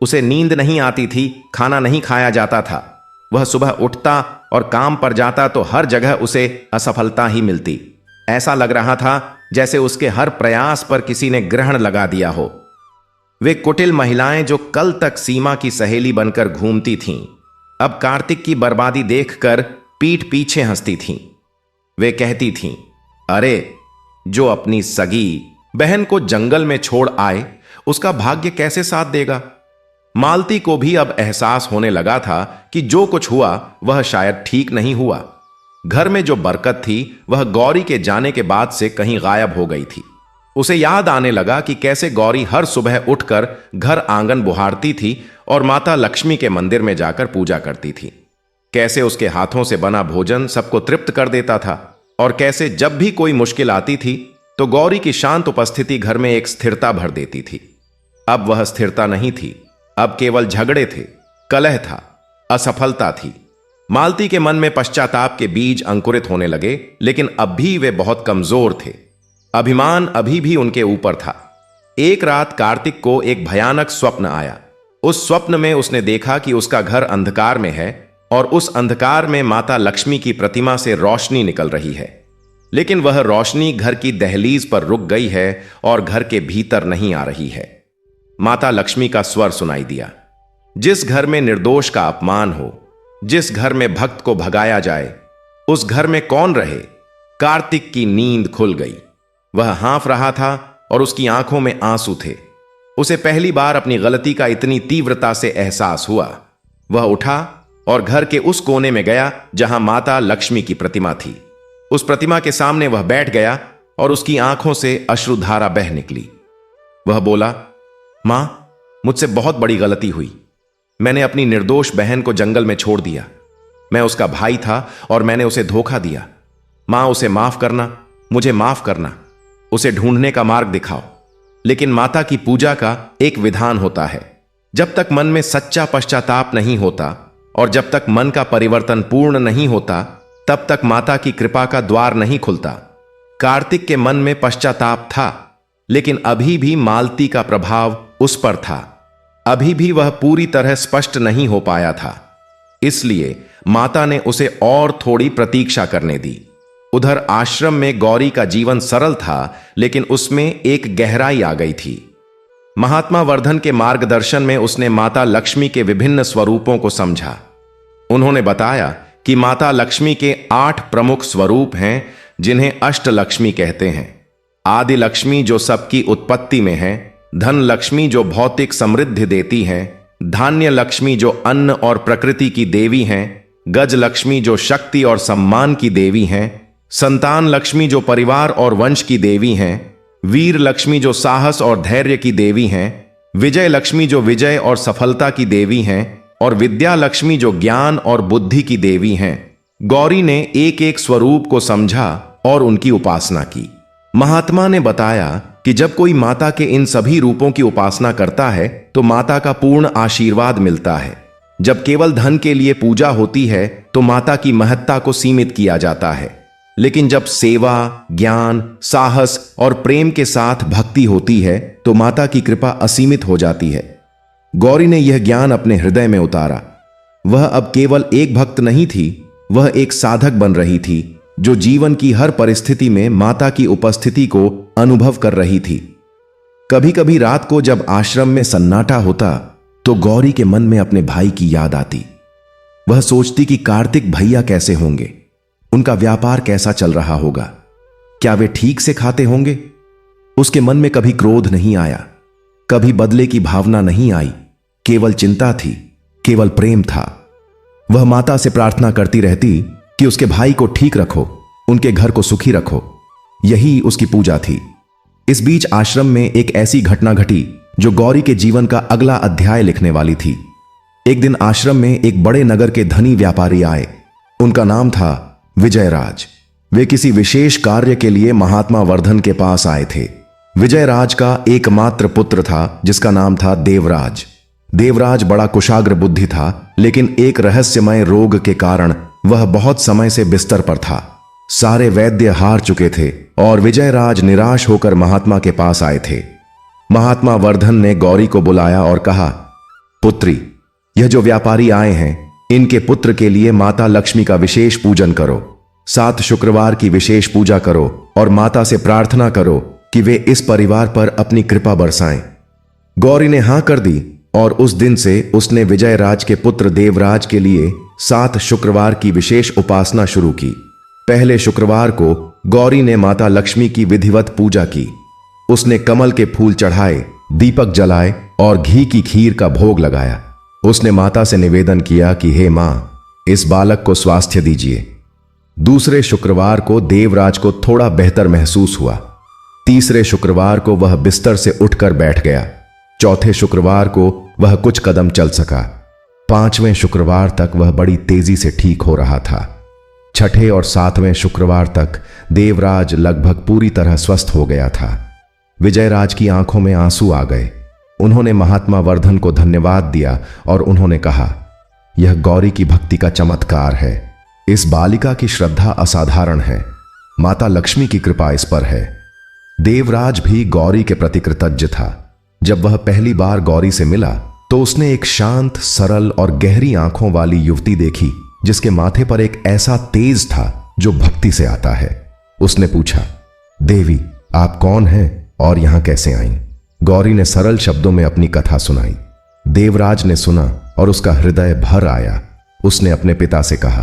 उसे नींद नहीं आती थी, खाना नहीं खाया जाता था। वह सुबह उठता और काम पर जाता तो हर जगह उसे असफलता ही मिलती। ऐसा लग रहा था जैसे उसके हर प्रयास पर किसी ने ग्रहण लगा दिया हो। वे कुटिल महिलाएं जो कल तक सीमा की सहेली बनकर घूमती थीं, अब कार्तिक की बर्बादी देखकर पीठ पीछे हंसती थीं। वे कहती थीं, अरे जो अपनी सगी बहन को जंगल में छोड़ आए, उसका भाग्य कैसे साथ देगा। मालती को भी अब एहसास होने लगा था कि जो कुछ हुआ वह शायद ठीक नहीं हुआ। घर में जो बरकत थी वह गौरी के जाने के बाद से कहीं गायब हो गई थी। उसे याद आने लगा कि कैसे गौरी हर सुबह उठकर घर आंगन बुहारती थी और माता लक्ष्मी के मंदिर में जाकर पूजा करती थी। कैसे उसके हाथों से बना भोजन सबको तृप्त कर देता था, और कैसे जब भी कोई मुश्किल आती थी तो गौरी की शांत उपस्थिति घर में एक स्थिरता भर देती थी। अब वह स्थिरता नहीं थी, अब केवल झगड़े थे, कलह था, असफलता थी। मालती के मन में पश्चाताप के बीज अंकुरित होने लगे, लेकिन अब भी वे बहुत कमजोर थे। अभिमान अभी भी उनके ऊपर था। एक रात कार्तिक को एक भयानक स्वप्न आया। उस स्वप्न में उसने देखा कि उसका घर अंधकार में है और उस अंधकार में माता लक्ष्मी की प्रतिमा से रोशनी निकल रही है, लेकिन वह रोशनी घर की दहलीज पर रुक गई है और घर के भीतर नहीं आ रही है। माता लक्ष्मी का स्वर सुनाई दिया, जिस घर में निर्दोष का अपमान हो, जिस घर में भक्त को भगाया जाए, उस घर में कौन रहे। कार्तिक की नींद खुल गई। वह हाँफ रहा था और उसकी आंखों में आंसू थे। उसे पहली बार अपनी गलती का इतनी तीव्रता से एहसास हुआ। वह उठा और घर के उस कोने में गया जहां माता लक्ष्मी की प्रतिमा थी। उस प्रतिमा के सामने वह बैठ गया और उसकी आंखों से अश्रुधारा बह निकली। वह बोला, मां, मुझसे बहुत बड़ी गलती हुई। मैंने अपनी निर्दोष बहन को जंगल में छोड़ दिया। मैं उसका भाई था और मैंने उसे धोखा दिया। मां, उसे माफ करना, मुझे माफ करना। उसे ढूंढने का मार्ग दिखाओ। लेकिन माता की पूजा का एक विधान होता है। जब तक मन में सच्चा पश्चाताप नहीं होता और जब तक मन का परिवर्तन पूर्ण नहीं होता, तब तक माता की कृपा का द्वार नहीं खुलता। कार्तिक के मन में पश्चाताप था, लेकिन अभी भी मालती का प्रभाव उस पर था। अभी भी वह पूरी तरह स्पष्ट नहीं हो पाया था। इसलिए माता ने उसे और थोड़ी प्रतीक्षा करने दी। उधर आश्रम में गौरी का जीवन सरल था, लेकिन उसमें एक गहराई आ गई थी। महात्मा वर्धन के मार्गदर्शन में उसने माता लक्ष्मी के विभिन्न स्वरूपों को समझा। उन्होंने बताया कि माता लक्ष्मी के 8 प्रमुख स्वरूप हैं, जिन्हें अष्टलक्ष्मी कहते हैं। आदि लक्ष्मी जो सबकी उत्पत्ति में है, धन लक्ष्मी जो भौतिक समृद्धि देती है, धान्य लक्ष्मी जो अन्न और प्रकृति की देवी हैं, गज लक्ष्मी जो शक्ति और सम्मान की देवी हैं, संतान लक्ष्मी जो परिवार और वंश की देवी हैं, वीर लक्ष्मी जो साहस और धैर्य की देवी हैं, विजय लक्ष्मी जो विजय और सफलता की देवी हैं, और विद्या लक्ष्मी जो ज्ञान और बुद्धि की देवी हैं। गौरी ने एक एक स्वरूप को समझा और उनकी उपासना की। महात्मा ने बताया कि जब कोई माता के इन सभी रूपों की उपासना करता है तो माता का पूर्ण आशीर्वाद मिलता है। जब केवल धन के लिए पूजा होती है तो माता की महत्ता को सीमित किया जाता है, लेकिन जब सेवा, ज्ञान, साहस और प्रेम के साथ भक्ति होती है तो माता की कृपा असीमित हो जाती है। गौरी ने यह ज्ञान अपने हृदय में उतारा। वह अब केवल एक भक्त नहीं थी, वह एक साधक बन रही थी, जो जीवन की हर परिस्थिति में माता की उपस्थिति को अनुभव कर रही थी। कभी कभी रात को जब आश्रम में सन्नाटा होता तो गौरी के मन में अपने भाई की याद आती। वह सोचती कि कार्तिक भैया कैसे होंगे, उनका व्यापार कैसा चल रहा होगा, क्या वे ठीक से खाते होंगे। उसके मन में कभी क्रोध नहीं आया, कभी बदले की भावना नहीं आई, केवल चिंता थी, केवल प्रेम था। वह माता से प्रार्थना करती रहती कि उसके भाई को ठीक रखो, उनके घर को सुखी रखो। यही उसकी पूजा थी। इस बीच आश्रम में एक ऐसी घटना घटी जो गौरी के जीवन का अगला अध्याय लिखने वाली थी। एक दिन आश्रम में एक बड़े नगर के धनी व्यापारी आए। उनका नाम था विजयराज। वे किसी विशेष कार्य के लिए महात्मा वर्धन के पास आए थे। विजयराज का एकमात्र पुत्र था जिसका नाम था देवराज। देवराज बड़ा कुशाग्र बुद्धि था, लेकिन एक रहस्यमय रोग के कारण वह बहुत समय से बिस्तर पर था। सारे वैद्य हार चुके थे और विजयराज निराश होकर महात्मा के पास आए थे। महात्मा वर्धन ने गौरी को बुलाया और कहा, पुत्री, यह जो व्यापारी आए हैं, इनके पुत्र के लिए माता लक्ष्मी का विशेष पूजन करो। 7 शुक्रवार की विशेष पूजा करो और माता से प्रार्थना करो कि वे इस परिवार पर अपनी कृपा बरसाएं। गौरी ने हां कर दी और उस दिन से उसने विजयराज के पुत्र देवराज के लिए 7 शुक्रवार की विशेष उपासना शुरू की। पहले शुक्रवार को गौरी ने माता लक्ष्मी की विधिवत पूजा की। उसने कमल के फूल चढ़ाए, दीपक जलाए और घी की खीर का भोग लगाया। उसने माता से निवेदन किया कि हे मां, इस बालक को स्वास्थ्य दीजिए। दूसरे शुक्रवार को देवराज को थोड़ा बेहतर महसूस हुआ। तीसरे शुक्रवार को वह बिस्तर से उठकर बैठ गया। चौथे शुक्रवार को वह कुछ कदम चल सका। 5वें शुक्रवार तक वह बड़ी तेजी से ठीक हो रहा था। छठे और 7वें शुक्रवार तक देवराज लगभग पूरी तरह स्वस्थ हो गया था। विजयराज की आंखों में आंसू आ गए। उन्होंने महात्मा वर्धन को धन्यवाद दिया और उन्होंने कहा, यह गौरी की भक्ति का चमत्कार है। इस बालिका की श्रद्धा असाधारण है। माता लक्ष्मी की कृपा इस पर है। देवराज भी गौरी के प्रति कृतज्ञ था। जब वह पहली बार गौरी से मिला तो उसने एक शांत, सरल और गहरी आंखों वाली युवती देखी, जिसके माथे पर एक ऐसा तेज था जो भक्ति से आता है। उसने पूछा, देवी, आप कौन हैं और यहां कैसे आईं? गौरी ने सरल शब्दों में अपनी कथा सुनाई। देवराज ने सुना और उसका हृदय भर आया। उसने अपने पिता से कहा,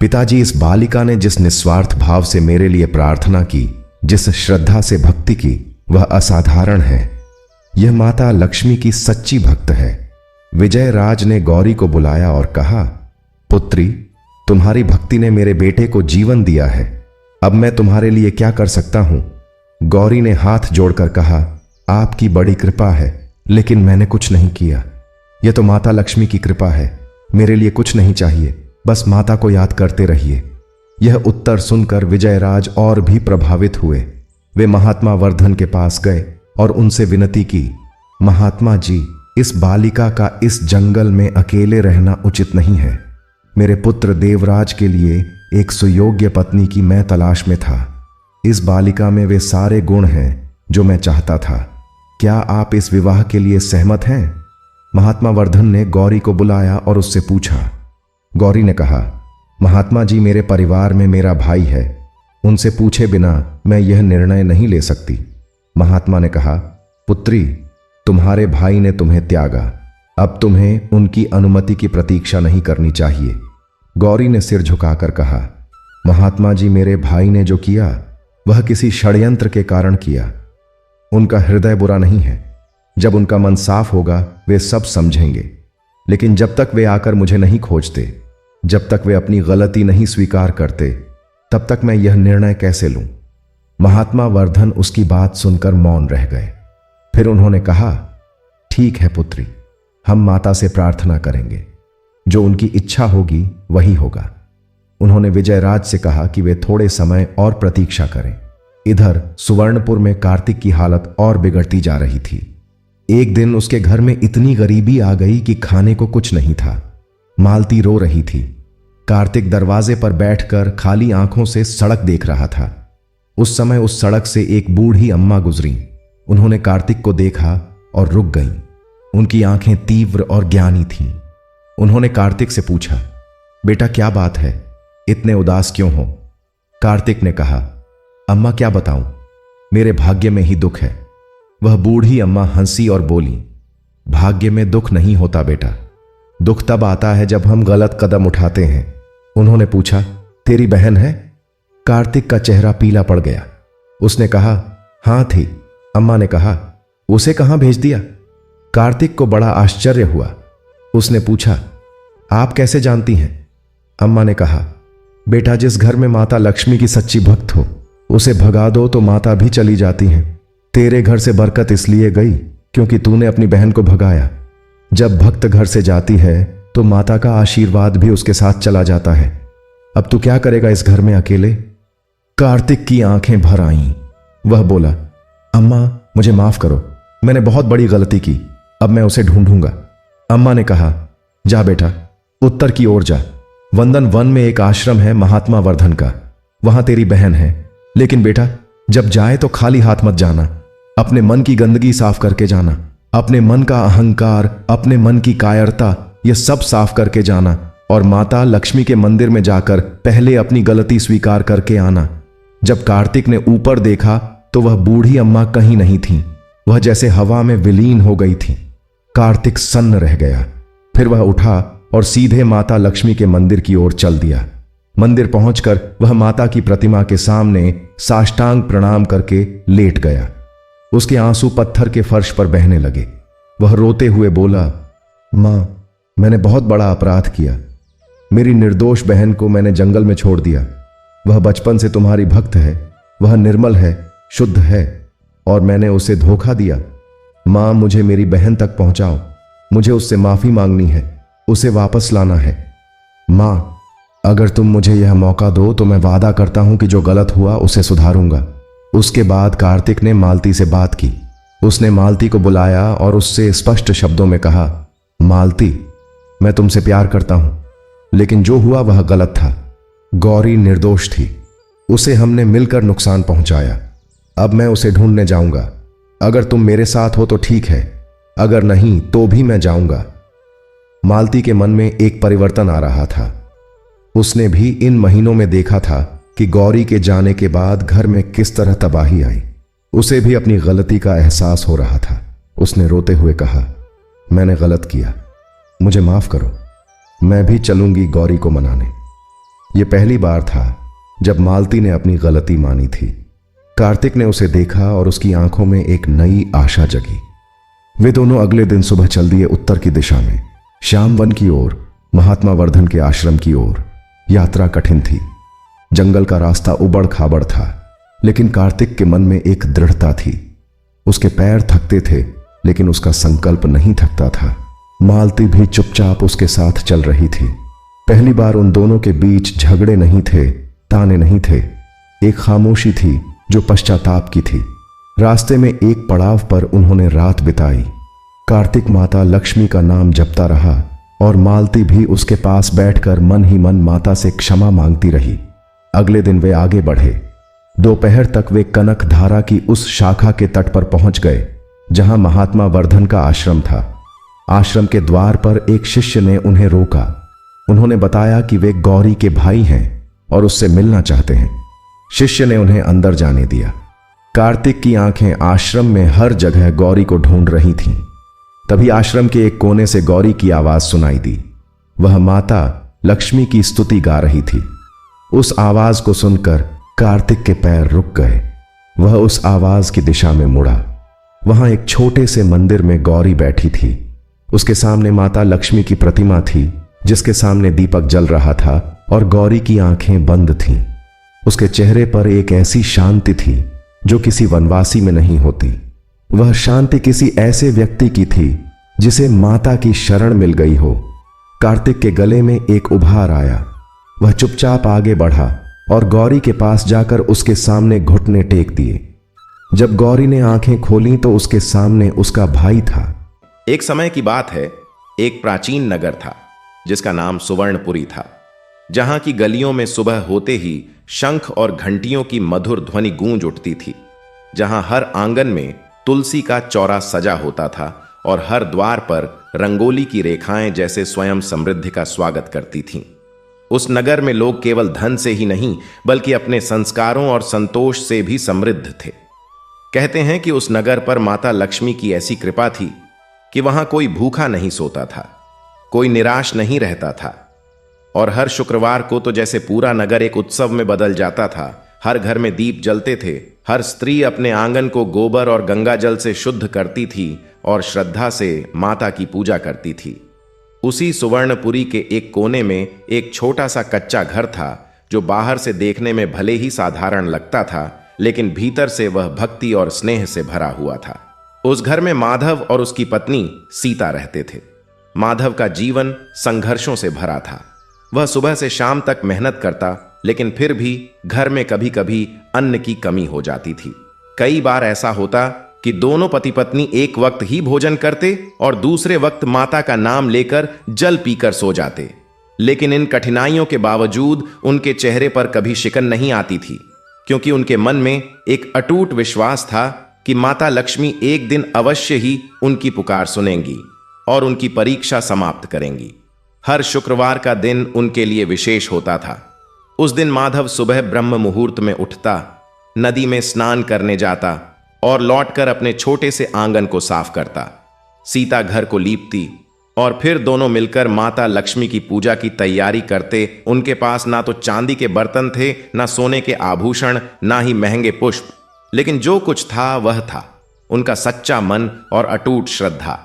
पिताजी, इस बालिका ने जिस निस्वार्थ भाव से मेरे लिए प्रार्थना की, जिस श्रद्धा से भक्ति की, वह असाधारण है। यह माता लक्ष्मी की सच्ची भक्त है। विजयराज ने गौरी को बुलाया और कहा, पुत्री, तुम्हारी भक्ति ने मेरे बेटे को जीवन दिया है। अब मैं तुम्हारे लिए क्या कर सकता हूं? गौरी ने हाथ जोड़कर कहा, आपकी बड़ी कृपा है, लेकिन मैंने कुछ नहीं किया। यह तो माता लक्ष्मी की कृपा है। मेरे लिए कुछ नहीं चाहिए, बस माता को याद करते रहिए। यह उत्तर सुनकर विजयराज और भी प्रभावित हुए। वे महात्मा वर्धन के पास गए और उनसे विनती की, महात्मा जी, इस बालिका का इस जंगल में अकेले रहना उचित नहीं है। मेरे पुत्र देवराज के लिए एक सुयोग्य पत्नी की मैं तलाश में था। इस बालिका में वे सारे गुण हैं जो मैं चाहता था। क्या आप इस विवाह के लिए सहमत हैं? महात्मा वर्धन ने गौरी को बुलाया और उससे पूछा। गौरी ने कहा, महात्मा जी, मेरे परिवार में मेरा भाई है। उनसे पूछे बिना मैं यह निर्णय नहीं ले सकती। महात्मा ने कहा, पुत्री, तुम्हारे भाई ने तुम्हें त्यागा, अब तुम्हें उनकी अनुमति की प्रतीक्षा नहीं करनी चाहिए। गौरी ने सिर झुकाकर कहा, महात्मा जी, मेरे भाई ने जो किया वह किसी षड्यंत्र के कारण किया। उनका हृदय बुरा नहीं है। जब उनका मन साफ होगा वे सब समझेंगे। लेकिन जब तक वे आकर मुझे नहीं खोजते, जब तक वे अपनी गलती नहीं स्वीकार करते, तब तक मैं यह निर्णय कैसे लूं? महात्मा वर्धन उसकी बात सुनकर मौन रह गए। फिर उन्होंने कहा, ठीक है पुत्री, हम माता से प्रार्थना करेंगे, जो उनकी इच्छा होगी वही होगा। उन्होंने विजयराज से कहा कि वे थोड़े समय और प्रतीक्षा करें। इधर सुवर्णपुर में कार्तिक की हालत और बिगड़ती जा रही थी। एक दिन उसके घर में इतनी गरीबी आ गई कि खाने को कुछ नहीं था। मालती रो रही थी। कार्तिक दरवाजे पर बैठकर खाली आंखों से सड़क देख रहा था। उस समय उस सड़क से एक बूढ़ी अम्मा गुजरी। उन्होंने कार्तिक को देखा और रुक गईं। उनकी आंखें तीव्र और ज्ञानी थीं। उन्होंने कार्तिक से पूछा, बेटा क्या बात है, इतने उदास क्यों हो? कार्तिक ने कहा, अम्मा क्या बताऊं, मेरे भाग्य में ही दुख है। वह बूढ़ी अम्मा हंसी और बोली, भाग्य में दुख नहीं होता बेटा, दुख तब आता है जब हम गलत कदम उठाते हैं। उन्होंने पूछा, तेरी बहन है? कार्तिक का चेहरा पीला पड़ गया। उसने कहा, हां थी। अम्मा ने कहा, उसे कहां भेज दिया? कार्तिक को बड़ा आश्चर्य हुआ। उसने पूछा, आप कैसे जानती हैं? अम्मा ने कहा, बेटा जिस घर में माता लक्ष्मी की सच्ची भक्त हो उसे भगा दो तो माता भी चली जाती हैं। तेरे घर से बरकत इसलिए गई क्योंकि तूने अपनी बहन को भगाया। जब भक्त घर से जाती है तो माता का आशीर्वाद भी उसके साथ चला जाता है। अब तू क्या करेगा इस घर में अकेले? कार्तिक की आंखें भर आईं। वह बोला, अम्मा मुझे माफ करो, मैंने बहुत बड़ी गलती की, अब मैं उसे ढूंढूंगा। अम्मा ने कहा, जा बेटा, उत्तर की ओर जा। वंदन वन में एक आश्रम है महात्मा वर्धन का, वहां तेरी बहन है। लेकिन बेटा जब जाए तो खाली हाथ मत जाना, अपने मन की गंदगी साफ करके जाना। अपने मन का अहंकार, अपने मन की कायरता, यह सब साफ करके जाना और माता लक्ष्मी के मंदिर में जाकर पहले अपनी गलती स्वीकार करके आना। जब कार्तिक ने ऊपर देखा तो वह बूढ़ी अम्मा कहीं नहीं थी, वह जैसे हवा में विलीन हो गई थी। कार्तिक सन्न रह गया। फिर वह उठा और सीधे माता लक्ष्मी के मंदिर की ओर चल दिया। मंदिर पहुंचकर वह माता की प्रतिमा के सामने साष्टांग प्रणाम करके लेट गया। उसके आंसू पत्थर के फर्श पर बहने लगे। वह रोते हुए बोला, मां, मैंने बहुत बड़ा अपराध किया। मेरी निर्दोष बहन को मैंने जंगल में छोड़ दिया। वह बचपन से तुम्हारी भक्त है, वह निर्मल है, शुद्ध है, और मैंने उसे धोखा दिया। मां, मुझे मेरी बहन तक पहुंचाओ, मुझे उससे माफी मांगनी है, उसे वापस लाना है। मां, अगर तुम मुझे यह मौका दो तो मैं वादा करता हूं कि जो गलत हुआ उसे सुधारूंगा। उसके बाद कार्तिक ने मालती से बात की। उसने मालती को बुलाया और उससे स्पष्ट शब्दों में कहा, मालती, मैं तुमसे प्यार करता हूं, लेकिन जो हुआ वह गलत था। गौरी निर्दोष थी, उसे हमने मिलकर नुकसान पहुंचाया। अब मैं उसे ढूंढने जाऊंगा। अगर तुम मेरे साथ हो तो ठीक है, अगर नहीं तो भी मैं जाऊंगा। मालती के मन में एक परिवर्तन आ रहा था। उसने भी इन महीनों में देखा था कि गौरी के जाने के बाद घर में किस तरह तबाही आई। उसे भी अपनी गलती का एहसास हो रहा था। उसने रोते हुए कहा, मैंने गलत किया, मुझे माफ करो, मैं भी चलूंगी गौरी को मनाने। यह पहली बार था जब मालती ने अपनी गलती मानी थी। कार्तिक ने उसे देखा और उसकी आंखों में एक नई आशा जगी। वे दोनों अगले दिन सुबह चल दिए उत्तर की दिशा में, श्याम वन की ओर, महात्मा वर्धन के आश्रम की ओर। यात्रा कठिन थी। जंगल का रास्ता उबड़ खाबड़ था, लेकिन कार्तिक के मन में एक दृढ़ता थी। उसके पैर थकते थे, लेकिन उसका संकल्प नहीं थकता था। मालती भी चुपचाप उसके साथ चल रही थी। पहली बार उन दोनों के बीच झगड़े नहीं थे, ताने नहीं थे। एक खामोशी थी जो पश्चाताप की थी। रास्ते में एक पड़ाव पर उन्होंने रात बिताई। कार्तिक माता लक्ष्मी का नाम जपता रहा और मालती भी उसके पास बैठकर मन ही मन माता से क्षमा मांगती रही। अगले दिन वे आगे बढ़े। दोपहर तक वे कनक धारा की उस शाखा के तट पर पहुंच गए जहां महात्मा वर्धन का आश्रम था। आश्रम के द्वार पर एक शिष्य ने उन्हें रोका। उन्होंने बताया कि वे गौरी के भाई हैं और उससे मिलना चाहते हैं। शिष्य ने उन्हें अंदर जाने दिया। कार्तिक की आंखें आश्रम में हर जगह गौरी को ढूंढ रही थीं। तभी आश्रम के एक कोने से गौरी की आवाज सुनाई दी। वह माता लक्ष्मी की स्तुति गा रही थी। उस आवाज को सुनकर कार्तिक के पैर रुक गए। वह उस आवाज की दिशा में मुड़ा। वहां एक छोटे से मंदिर में गौरी बैठी थी। उसके सामने माता लक्ष्मी की प्रतिमा थी, जिसके सामने दीपक जल रहा था और गौरी की आंखें बंद थीं। उसके चेहरे पर एक ऐसी शांति थी जो किसी वनवासी में नहीं होती। वह शांति किसी ऐसे व्यक्ति की थी जिसे माता की शरण मिल गई हो। कार्तिक के गले में एक उभार आया। वह चुपचाप आगे बढ़ा और गौरी के पास जाकर उसके सामने घुटने टेक दिए। जब गौरी ने आंखें खोली तो उसके सामने उसका भाई था। एक समय की बात है, एक प्राचीन नगर था जिसका नाम सुवर्णपुरी था, जहां की गलियों में सुबह होते ही शंख और घंटियों की मधुर ध्वनि गूंज उठती थी, जहां हर आंगन में तुलसी का चौरा सजा होता था और हर द्वार पर रंगोली की रेखाएं जैसे स्वयं समृद्धि का स्वागत करती थीं। उस नगर में लोग केवल धन से ही नहीं बल्कि अपने संस्कारों और संतोष से भी समृद्ध थे। कहते हैं कि उस नगर पर माता लक्ष्मी की ऐसी कृपा थी कि वहां कोई भूखा नहीं सोता था, कोई निराश नहीं रहता था, और हर शुक्रवार को तो जैसे पूरा नगर एक उत्सव में बदल जाता था। हर घर में दीप जलते थे, हर स्त्री अपने आंगन को गोबर और गंगा जल से शुद्ध करती थी और श्रद्धा से माता की पूजा करती थी। उसी सुवर्णपुरी के एक कोने में एक छोटा सा कच्चा घर था, जो बाहर से देखने में भले ही साधारण लगता था, लेकिन भीतर से वह भक्ति और स्नेह से भरा हुआ था। उस घर में माधव और उसकी पत्नी सीता रहते थे। माधव का जीवन संघर्षों से भरा था। वह सुबह से शाम तक मेहनत करता, लेकिन फिर भी घर में कभी कभी अन्न की कमी हो जाती थी। कई बार ऐसा होता कि दोनों पति पत्नी एक वक्त ही भोजन करते और दूसरे वक्त माता का नाम लेकर जल पीकर सो जाते। लेकिन इन कठिनाइयों के बावजूद उनके चेहरे पर कभी शिकन नहीं आती थी, क्योंकि उनके मन में एक अटूट विश्वास था कि माता लक्ष्मी एक दिन अवश्य ही उनकी पुकार सुनेंगी और उनकी परीक्षा समाप्त करेंगी। हर शुक्रवार का दिन उनके लिए विशेष होता था। उस दिन माधव सुबह ब्रह्म मुहूर्त में उठता, नदी में स्नान करने जाता और लौटकर अपने छोटे से आंगन को साफ करता। सीता घर को लीपती और फिर दोनों मिलकर माता लक्ष्मी की पूजा की तैयारी करते। उनके पास ना तो चांदी के बर्तन थे, ना सोने के आभूषण, ना ही महंगे पुष्प, लेकिन जो कुछ था वह था उनका सच्चा मन और अटूट श्रद्धा।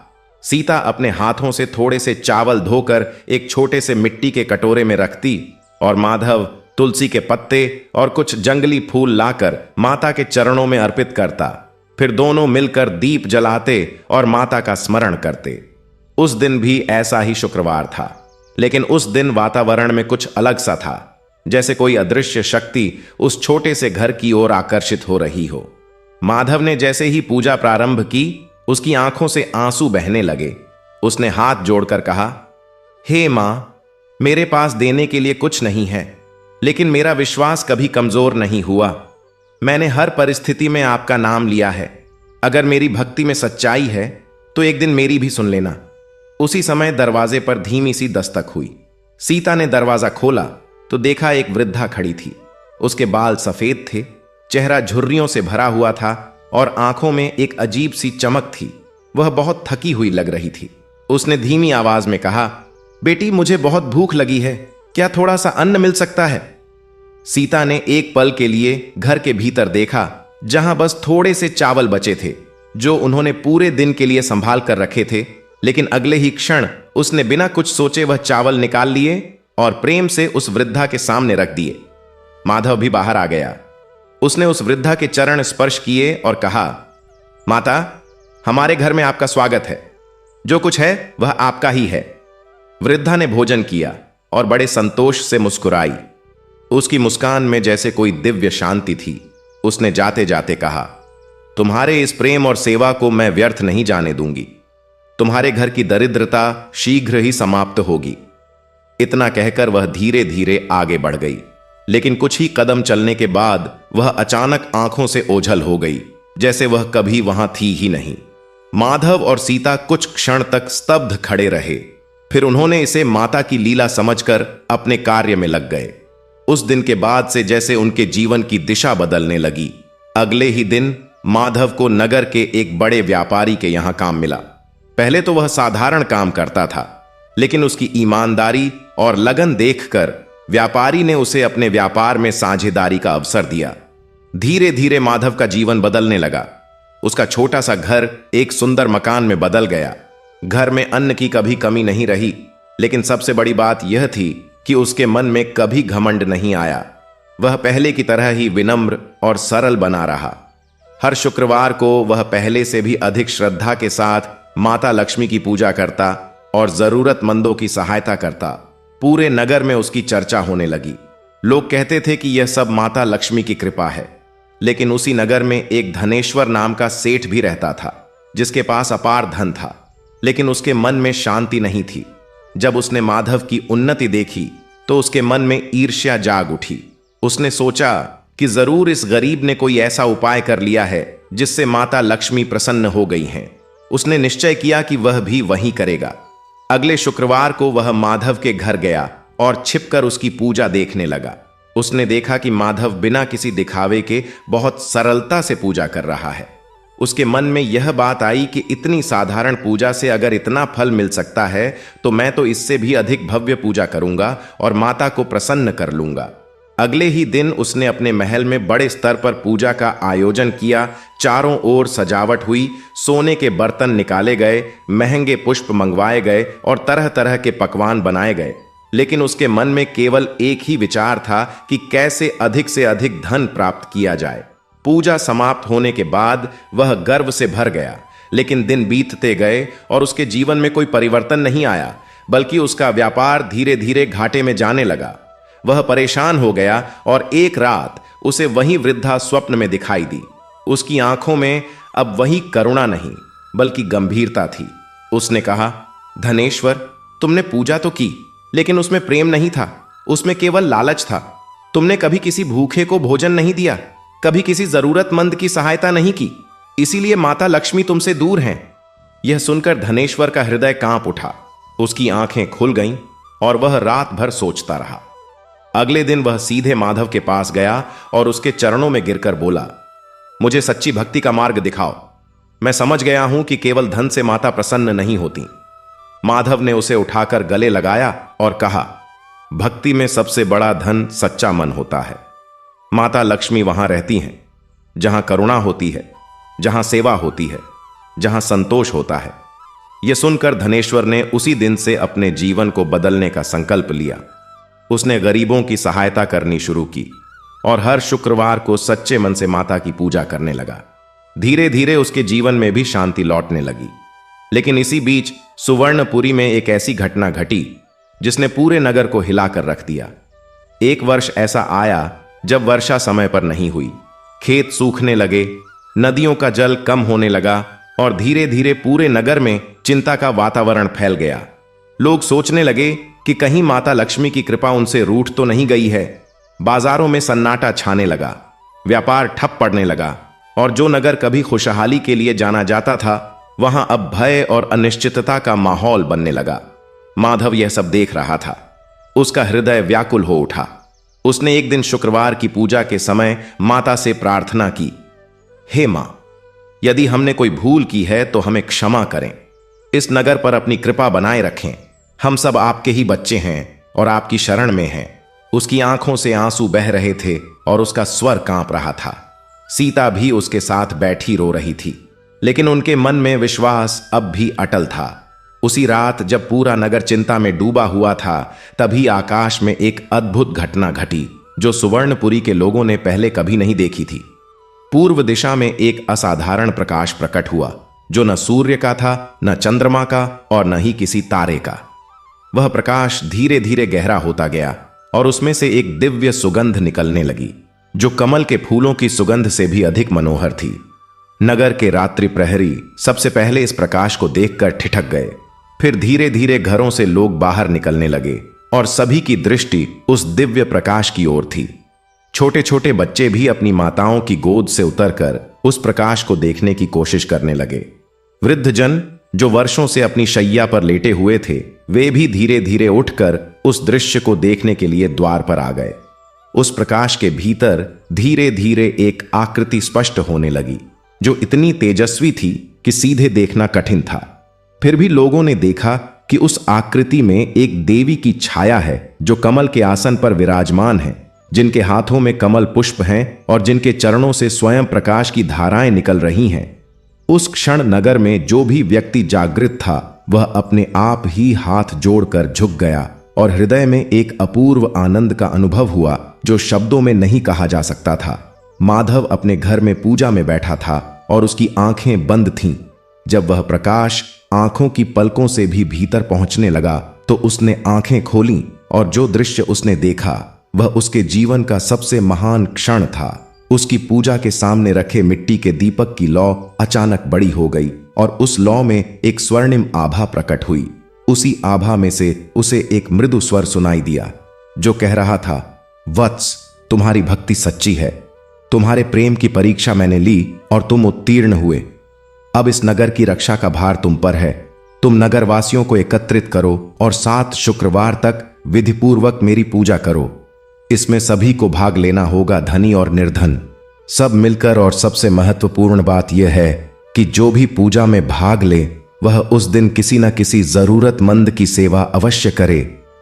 सीता अपने हाथों से थोड़े से चावल धोकर एक छोटे से मिट्टी के कटोरे में रखती और माधव तुलसी के पत्ते और कुछ जंगली फूल लाकर माता के चरणों में अर्पित करता। फिर दोनों मिलकर दीप जलाते और माता का स्मरण करते। उस दिन भी ऐसा ही शुक्रवार था, लेकिन उस दिन वातावरण में कुछ अलग सा था, जैसे कोई अदृश्य शक्ति उस छोटे से घर की ओर आकर्षित हो रही हो। माधव ने जैसे ही पूजा प्रारंभ की, उसकी आंखों से आंसू बहने लगे। उसने हाथ जोड़कर कहा, हे मां, मेरे पास देने के लिए कुछ नहीं है, लेकिन मेरा विश्वास कभी कमजोर नहीं हुआ। मैंने हर परिस्थिति में आपका नाम लिया है। अगर मेरी भक्ति में सच्चाई है तो एक दिन मेरी भी सुन लेना। उसी समय दरवाजे पर धीमी सी दस्तक हुई। सीता ने दरवाजा खोला तो देखा एक वृद्धा खड़ी थी। उसके बाल सफेद थे, चेहरा झुर्रियों से भरा हुआ था और आंखों में एक अजीब सी चमक थी। वह बहुत थकी हुई लग रही थी। उसने धीमी आवाज में कहा, बेटी, मुझे बहुत भूख लगी है, क्या थोड़ा सा अन्न मिल सकता है? सीता ने एक पल के लिए घर के भीतर देखा, जहां बस थोड़े से चावल बचे थे जो उन्होंने पूरे दिन के लिए संभाल कर रखे थे। लेकिन अगले ही क्षण उसने बिना कुछ सोचे वह चावल निकाल लिए और प्रेम से उस वृद्धा के सामने रख दिए। माधव भी बाहर आ गया। उसने उस वृद्धा के चरण स्पर्श किए और कहा, माता, हमारे घर में आपका स्वागत है। जो कुछ है वह आपका ही है। वृद्धा ने भोजन किया और बड़े संतोष से मुस्कुराई। उसकी मुस्कान में जैसे कोई दिव्य शांति थी। उसने जाते जाते कहा, तुम्हारे इस प्रेम और सेवा को मैं व्यर्थ नहीं जाने दूंगी। तुम्हारे घर की दरिद्रता शीघ्र ही समाप्त होगी। इतना कहकर वह धीरे धीरे आगे बढ़ गई, लेकिन कुछ ही कदम चलने के बाद वह अचानक आंखों से ओझल हो गई, जैसे वह कभी वहां थी ही नहीं। माधव और सीता कुछ क्षण तक स्तब्ध खड़े रहे। फिर उन्होंने इसे माता की लीला समझकर अपने कार्य में लग गए। उस दिन के बाद से जैसे उनके जीवन की दिशा बदलने लगी। अगले ही दिन माधव को नगर के एक बड़े व्यापारी के यहां काम मिला। पहले तो वह साधारण काम करता था, लेकिन उसकी ईमानदारी और लगन देखकर व्यापारी ने उसे अपने व्यापार में साझेदारी का अवसर दिया। धीरे धीरे माधव का जीवन बदलने लगा। उसका छोटा सा घर एक सुंदर मकान में बदल गया। घर में अन्न की कभी कमी नहीं रही, लेकिन सबसे बड़ी बात यह थी कि उसके मन में कभी घमंड नहीं आया। वह पहले की तरह ही विनम्र और सरल बना रहा। हर शुक्रवार को वह पहले से भी अधिक श्रद्धा के साथ माता लक्ष्मी की पूजा करता और जरूरतमंदों की सहायता करता। पूरे नगर में उसकी चर्चा होने लगी। लोग कहते थे कि यह सब माता लक्ष्मी की कृपा है। लेकिन उसी नगर में एक धनेश्वर नाम का सेठ भी रहता था, जिसके पास अपार धन था, लेकिन उसके मन में शांति नहीं थी। जब उसने माधव की उन्नति देखी तो उसके मन में ईर्ष्या जाग उठी। उसने सोचा कि जरूर इस गरीब ने कोई ऐसा उपाय कर लिया है जिससे माता लक्ष्मी प्रसन्न हो गई हैं। उसने निश्चय किया कि वह भी वही करेगा। अगले शुक्रवार को वह माधव के घर गया और छिपकर उसकी पूजा देखने लगा। उसने देखा कि माधव बिना किसी दिखावे के बहुत सरलता से पूजा कर रहा है। उसके मन में यह बात आई कि इतनी साधारण पूजा से अगर इतना फल मिल सकता है तो मैं तो इससे भी अधिक भव्य पूजा करूंगा और माता को प्रसन्न कर लूंगा। अगले ही दिन उसने अपने महल में बड़े स्तर पर पूजा का आयोजन किया। चारों ओर सजावट हुई, सोने के बर्तन निकाले गए, महंगे पुष्प मंगवाए गए और तरह तरह के पकवान बनाए गए। लेकिन उसके मन में केवल एक ही विचार था कि कैसे अधिक से अधिक धन प्राप्त किया जाए। पूजा समाप्त होने के बाद वह गर्व से भर गया, लेकिन दिन बीतते गए और उसके जीवन में कोई परिवर्तन नहीं आया, बल्कि उसका व्यापार धीरे धीरे घाटे में जाने लगा। वह परेशान हो गया और एक रात उसे वही वृद्धा स्वप्न में दिखाई दी। उसकी आंखों में अब वही करुणा नहीं बल्कि गंभीरता थी। उसने कहा, धनेश्वर, तुमने पूजा तो की, लेकिन उसमें प्रेम नहीं था, उसमें केवल लालच था। तुमने कभी किसी भूखे को भोजन नहीं दिया, कभी किसी जरूरतमंद की सहायता नहीं की, इसीलिए माता लक्ष्मी तुमसे दूर हैं। यह सुनकर धनेश्वर का हृदय कांप उठा। उसकी आंखें खुल गईं और वह रात भर सोचता रहा। अगले दिन वह सीधे माधव के पास गया और उसके चरणों में गिरकर बोला, मुझे सच्ची भक्ति का मार्ग दिखाओ। मैं समझ गया हूं कि केवल धन से माता प्रसन्न नहीं होती। माधव ने उसे उठाकर गले लगाया और कहा, भक्ति में सबसे बड़ा धन सच्चा मन होता है। माता लक्ष्मी वहां रहती हैं जहां करुणा होती है, जहां सेवा होती है, जहां संतोष होता है। यह सुनकर धनेश्वर ने उसी दिन से अपने जीवन को बदलने का संकल्प लिया। उसने गरीबों की सहायता करनी शुरू की और हर शुक्रवार को सच्चे मन से माता की पूजा करने लगा। धीरे धीरे उसके जीवन में भी शांति लौटने लगी। लेकिन इसी बीच सुवर्णपुरी में एक ऐसी घटना घटी जिसने पूरे नगर को हिलाकर रख दिया। एक वर्ष ऐसा आया जब वर्षा समय पर नहीं हुई। खेत सूखने लगे, नदियों का जल कम होने लगा और धीरे धीरे पूरे नगर में चिंता का वातावरण फैल गया। लोग सोचने लगे कि कहीं माता लक्ष्मी की कृपा उनसे रूठ तो नहीं गई है। बाजारों में सन्नाटा छाने लगा, व्यापार ठप पड़ने लगा और जो नगर कभी खुशहाली के लिए जाना जाता था, वहां अब भय और अनिश्चितता का माहौल बनने लगा। माधव यह सब देख रहा था। उसका हृदय व्याकुल हो उठा। उसने एक दिन शुक्रवार की पूजा के समय माता से प्रार्थना की, हे मां, यदि हमने कोई भूल की है तो हमें क्षमा करें। इस नगर पर अपनी कृपा बनाए रखें। हम सब आपके ही बच्चे हैं और आपकी शरण में हैं। उसकी आंखों से आंसू बह रहे थे और उसका स्वर कांप रहा था। सीता भी उसके साथ बैठी रो रही थी, लेकिन उनके मन में विश्वास अब भी अटल था। उसी रात जब पूरा नगर चिंता में डूबा हुआ था, तभी आकाश में एक अद्भुत घटना घटी जो सुवर्णपुरी के लोगों ने पहले कभी नहीं देखी थी। पूर्व दिशा में एक असाधारण प्रकाश प्रकट हुआ जो न सूर्य का था, न चंद्रमा का और न ही किसी तारे का। वह प्रकाश धीरे धीरे गहरा होता गया और उसमें से एक दिव्य सुगंध निकलने लगी जो कमल के फूलों की सुगंध से भी अधिक मनोहर थी। नगर के रात्रि प्रहरी सबसे पहले इस प्रकाश को देखकर ठिठक गए। फिर धीरे धीरे घरों से लोग बाहर निकलने लगे और सभी की दृष्टि उस दिव्य प्रकाश की ओर थी। छोटे छोटे बच्चे भी अपनी माताओं की गोद से उतरकर उस प्रकाश को देखने की कोशिश करने लगे। वृद्धजन जो वर्षों से अपनी शैया पर लेटे हुए थे, वे भी धीरे धीरे उठकर उस दृश्य को देखने के लिए द्वार पर आ गए। उस प्रकाश के भीतर धीरे धीरे एक आकृति स्पष्ट होने लगी, जो इतनी तेजस्वी थी कि सीधे देखना कठिन था। फिर भी लोगों ने देखा कि उस आकृति में एक देवी की छाया है, जो कमल के आसन पर विराजमान है, जिनके हाथों में कमल पुष्प हैं और जिनके चरणों से स्वयं प्रकाश की धाराएं निकल रही हैं। उस क्षण नगर में जो भी व्यक्ति जागृत था, वह अपने आप ही हाथ जोड़कर झुक गया और हृदय में एक अपूर्व आनंद का अनुभव हुआ, जो शब्दों में नहीं कहा जा सकता था। माधव अपने घर में पूजा में बैठा था और उसकी आंखें बंद थीं। जब वह प्रकाश आंखों की पलकों से भी भीतर पहुंचने लगा, तो उसने आंखें खोलीं और जो दृश्य उसने देखा वह उसके जीवन का सबसे महान क्षण था। उसकी पूजा के सामने रखे मिट्टी के दीपक की लौ अचानक बड़ी हो गई और उस लौ में एक स्वर्णिम आभा प्रकट हुई। उसी आभा में से उसे एक मृदु स्वर सुनाई दिया, जो कह रहा था, वत्स, तुम्हारी भक्ति सच्ची है। तुम्हारे प्रेम की परीक्षा मैंने ली और तुम उत्तीर्ण हुए। अब इस नगर की रक्षा का भार तुम पर है। तुम नगरवासियों को एकत्रित करो और 7 शुक्रवार तक विधिपूर्वक मेरी पूजा करो। इसमें सभी को भाग लेना होगा, धनी और निर्धन, सब मिलकर। और सबसे महत्वपूर्ण बात यह है कि जो भी पूजा में भाग ले, वह उस दिन किसी न किसी जरूरतमंद की सेवा अवश्य करे,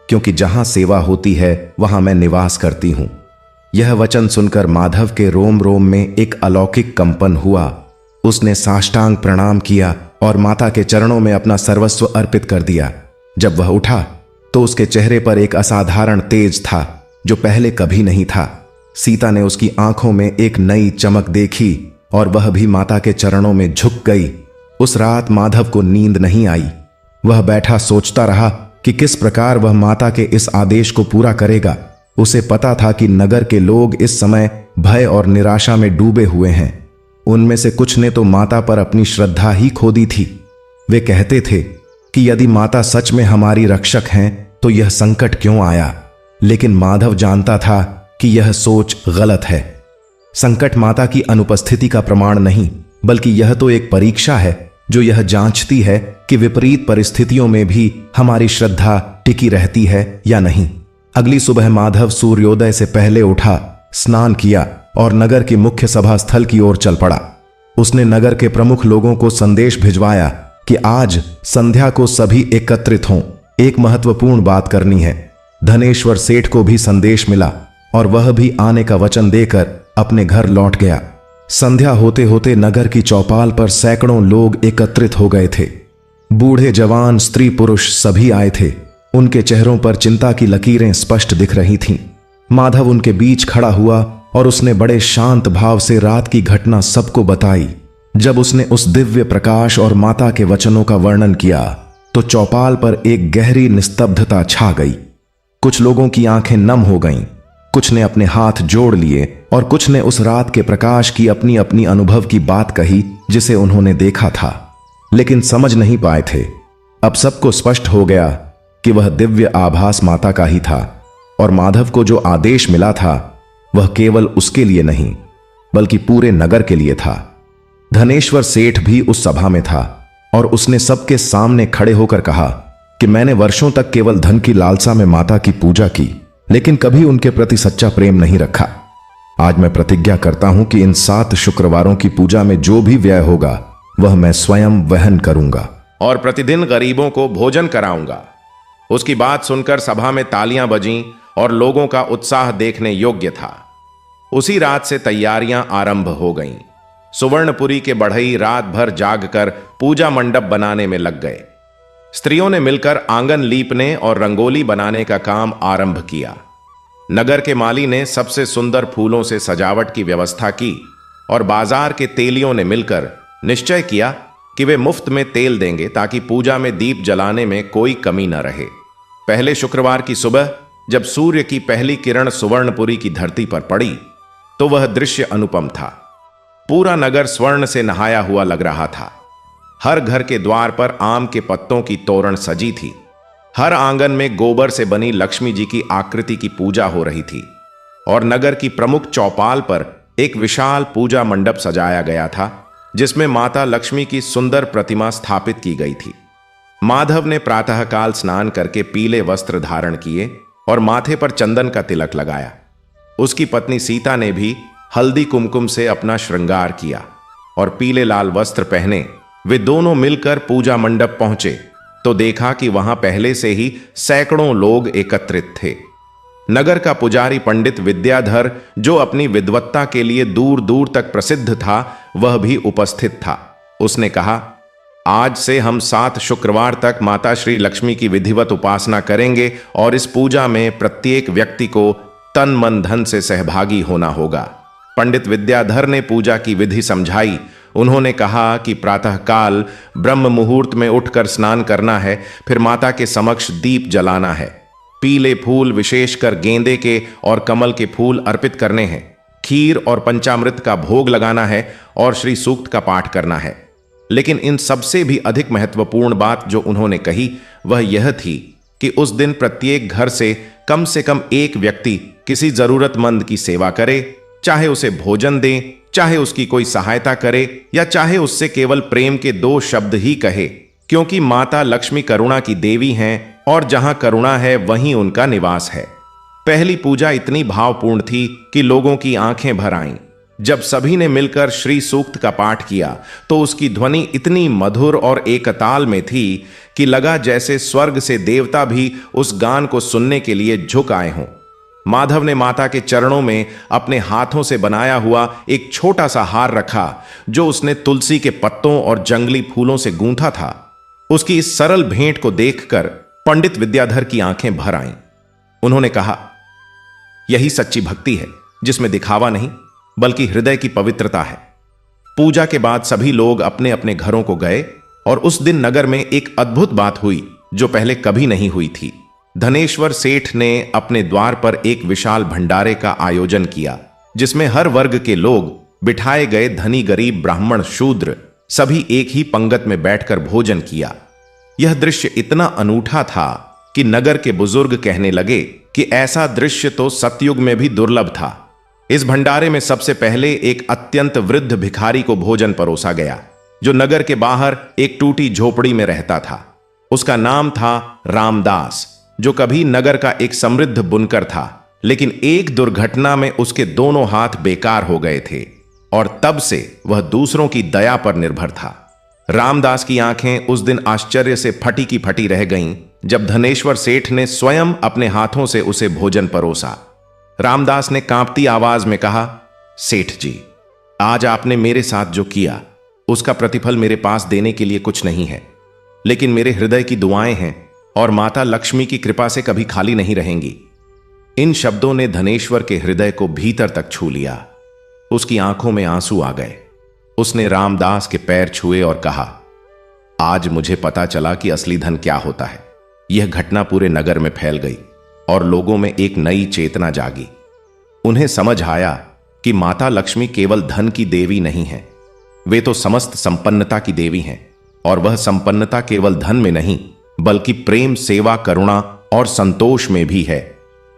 क्योंकि जहां सेवा होती है वहां मैं निवास करती हूं। यह वचन सुनकर माधव के रोम रोम में एक अलौकिक कंपन हुआ। उसने साष्टांग प्रणाम किया और माता के चरणों में अपना सर्वस्व अर्पित कर दिया। जब वह उठा तो उसके चेहरे पर एक असाधारण तेज था, जो पहले कभी नहीं था। सीता ने उसकी आंखों में एक नई चमक देखी और वह भी माता के चरणों में झुक गई। उस रात माधव को नींद नहीं आई। वह बैठा सोचता रहा कि किस प्रकार वह माता के इस आदेश को पूरा करेगा। उसे पता था कि नगर के लोग इस समय भय और निराशा में डूबे हुए हैं। उनमें से कुछ ने तो माता पर अपनी श्रद्धा ही खो दी थी। वे कहते थे कि यदि माता सच में हमारी रक्षक हैं, तो यह संकट क्यों आया। लेकिन माधव जानता था कि यह सोच गलत है। संकट माता की अनुपस्थिति का प्रमाण नहीं, बल्कि यह तो एक परीक्षा है, जो यह जांचती है कि विपरीत परिस्थितियों में भी हमारी श्रद्धा टिकी रहती है या नहीं। अगली सुबह माधव सूर्योदय से पहले उठा, स्नान किया और नगर की मुख्य सभा स्थल की ओर चल पड़ा। उसने नगर के प्रमुख लोगों को संदेश भिजवाया कि आज संध्या को सभी एकत्रित हों, एक महत्वपूर्ण बात करनी है। धनेश्वर सेठ को भी संदेश मिला और वह भी आने का वचन देकर अपने घर लौट गया। संध्या होते होते नगर की चौपाल पर सैकड़ों लोग एकत्रित हो गए थे। बूढ़े जवान स्त्री पुरुष सभी आए थे। उनके चेहरों पर चिंता की लकीरें स्पष्ट दिख रही थीं। माधव उनके बीच खड़ा हुआ और उसने बड़े शांत भाव से रात की घटना सबको बताई। जब उसने उस दिव्य प्रकाश और माता के वचनों का वर्णन किया, तो चौपाल पर एक गहरी निस्तब्धता छा गई। कुछ लोगों की आंखें नम हो गईं, कुछ ने अपने हाथ जोड़ लिए और कुछ ने उस रात के प्रकाश की अपनी अपनी अनुभव की बात कही, जिसे उन्होंने देखा था, लेकिन समझ नहीं पाए थे। अब सबको स्पष्ट हो गया कि वह दिव्य आभास माता का ही था और माधव को जो आदेश मिला था, वह केवल उसके लिए नहीं, बल्कि पूरे नगर के लिए था। धनेश्वर सेठ भी उस सभा में था और उसने सबके सामने खड़े होकर कहा कि मैंने वर्षों तक केवल धन की लालसा में माता की पूजा की, लेकिन कभी उनके प्रति सच्चा प्रेम नहीं रखा। आज मैं प्रतिज्ञा करता हूं कि इन 7 शुक्रवारों की पूजा में जो भी व्यय होगा, वह मैं स्वयं वहन करूंगा और प्रतिदिन गरीबों को भोजन कराऊंगा। उसकी बात सुनकर सभा में तालियां बजीं और लोगों का उत्साह देखने योग्य था। उसी रात से तैयारियां आरंभ हो गईं। सुवर्णपुरी के बढ़ई रात भर जागकर पूजा मंडप बनाने में लग गए। स्त्रियों ने मिलकर आंगन लीपने और रंगोली बनाने का काम आरंभ किया। नगर के माली ने सबसे सुंदर फूलों से सजावट की व्यवस्था की और बाजार के तेलियों ने मिलकर निश्चय किया कि वे मुफ्त में तेल देंगे, ताकि पूजा में दीप जलाने में कोई कमी न रहे। पहले शुक्रवार की सुबह जब सूर्य की पहली किरण सुवर्णपुरी की धरती पर पड़ी, तो वह दृश्य अनुपम था। पूरा नगर स्वर्ण से नहाया हुआ लग रहा था। हर घर के द्वार पर आम के पत्तों की तोरण सजी थी। हर आंगन में गोबर से बनी लक्ष्मी जी की आकृति की पूजा हो रही थी और नगर की प्रमुख चौपाल पर एक विशाल पूजा मंडप सजाया गया था, जिसमें माता लक्ष्मी की सुंदर प्रतिमा स्थापित की गई थी। माधव ने प्रातःकाल स्नान करके पीले वस्त्र धारण किए और माथे पर चंदन का तिलक लगाया। उसकी पत्नी सीता ने भी हल्दी कुमकुम से अपना श्रृंगार किया और पीले लाल वस्त्र पहने वे दोनों मिलकर पूजा मंडप पहुंचे तो देखा कि वहां पहले से ही सैकड़ों लोग एकत्रित थे। नगर का पुजारी पंडित विद्याधर, जो अपनी विद्वत्ता के लिए दूर दूर तक प्रसिद्ध था, वह भी उपस्थित था। उसने कहा, आज से हम 7 शुक्रवार तक माता श्री लक्ष्मी की विधिवत उपासना करेंगे और इस पूजा में प्रत्येक व्यक्ति को तन मन धन से सहभागी होना होगा। पंडित विद्याधर ने पूजा की विधि समझाई। उन्होंने कहा कि प्रातःकाल ब्रह्म मुहूर्त में उठकर स्नान करना है, फिर माता के समक्ष दीप जलाना है, पीले फूल विशेषकर गेंदे के और कमल के फूल अर्पित करने हैं, खीर और पंचामृत का भोग लगाना है और श्री सूक्त का पाठ करना है। लेकिन इन सबसे भी अधिक महत्वपूर्ण बात जो उन्होंने कही वह यह थी कि उस दिन प्रत्येक घर से कम एक व्यक्ति किसी जरूरतमंद की सेवा करे, चाहे उसे भोजन दे, चाहे उसकी कोई सहायता करे या चाहे उससे केवल प्रेम के 2 शब्द ही कहे, क्योंकि माता लक्ष्मी करुणा की देवी हैं और जहां करुणा है वहीं उनका निवास है। पहली पूजा इतनी भावपूर्ण थी कि लोगों की आंखें भर आईं। जब सभी ने मिलकर श्री सूक्त का पाठ किया तो उसकी ध्वनि इतनी मधुर और एकताल में थी कि लगा जैसे स्वर्ग से देवता भी उस गान को सुनने के लिए झुक आए हों। माधव ने माता के चरणों में अपने हाथों से बनाया हुआ एक छोटा सा हार रखा जो उसने तुलसी के पत्तों और जंगली फूलों से गूंथा था। उसकी इस सरल भेंट को देखकर पंडित विद्याधर की आंखें भर आईं। उन्होंने कहा, यही सच्ची भक्ति है जिसमें दिखावा नहीं बल्कि हृदय की पवित्रता है। पूजा के बाद सभी लोग अपने अपने घरों को गए और उस दिन नगर में एक अद्भुत बात हुई जो पहले कभी नहीं हुई थी। धनेश्वर सेठ ने अपने द्वार पर एक विशाल भंडारे का आयोजन किया जिसमें हर वर्ग के लोग बिठाए गए, धनी गरीब ब्राह्मण शूद्र सभी एक ही पंगत में बैठकर भोजन किया। यह दृश्य इतना अनूठा था कि नगर के बुजुर्ग कहने लगे कि ऐसा दृश्य तो सतयुग में भी दुर्लभ था। इस भंडारे में सबसे पहले एक अत्यंत वृद्ध भिखारी को भोजन परोसा गया जो नगर के बाहर एक टूटी झोपड़ी में रहता था। उसका नाम था रामदास, जो कभी नगर का एक समृद्ध बुनकर था, लेकिन एक दुर्घटना में उसके दोनों हाथ बेकार हो गए थे और तब से वह दूसरों की दया पर निर्भर था। रामदास की आंखें उस दिन आश्चर्य से फटी की फटी रह गईं जब धनेश्वर सेठ ने स्वयं अपने हाथों से उसे भोजन परोसा। रामदास ने कांपती आवाज में कहा, सेठ जी, आज आपने मेरे साथ जो किया उसका प्रतिफल मेरे पास देने के लिए कुछ नहीं है, लेकिन मेरे हृदय की दुआएं हैं और माता लक्ष्मी की कृपा से कभी खाली नहीं रहेंगी। इन शब्दों ने धनेश्वर के हृदय को भीतर तक छू लिया। उसकी आंखों में आंसू आ गए। उसने रामदास के पैर छुए और कहा, आज मुझे पता चला कि असली धन क्या होता है। यह घटना पूरे नगर में फैल गई और लोगों में एक नई चेतना जागी। उन्हें समझ आया कि माता लक्ष्मी केवल धन की देवी नहीं है, वे तो समस्त संपन्नता की देवी हैं और वह संपन्नता केवल धन में नहीं बल्कि प्रेम, सेवा, करुणा और संतोष में भी है।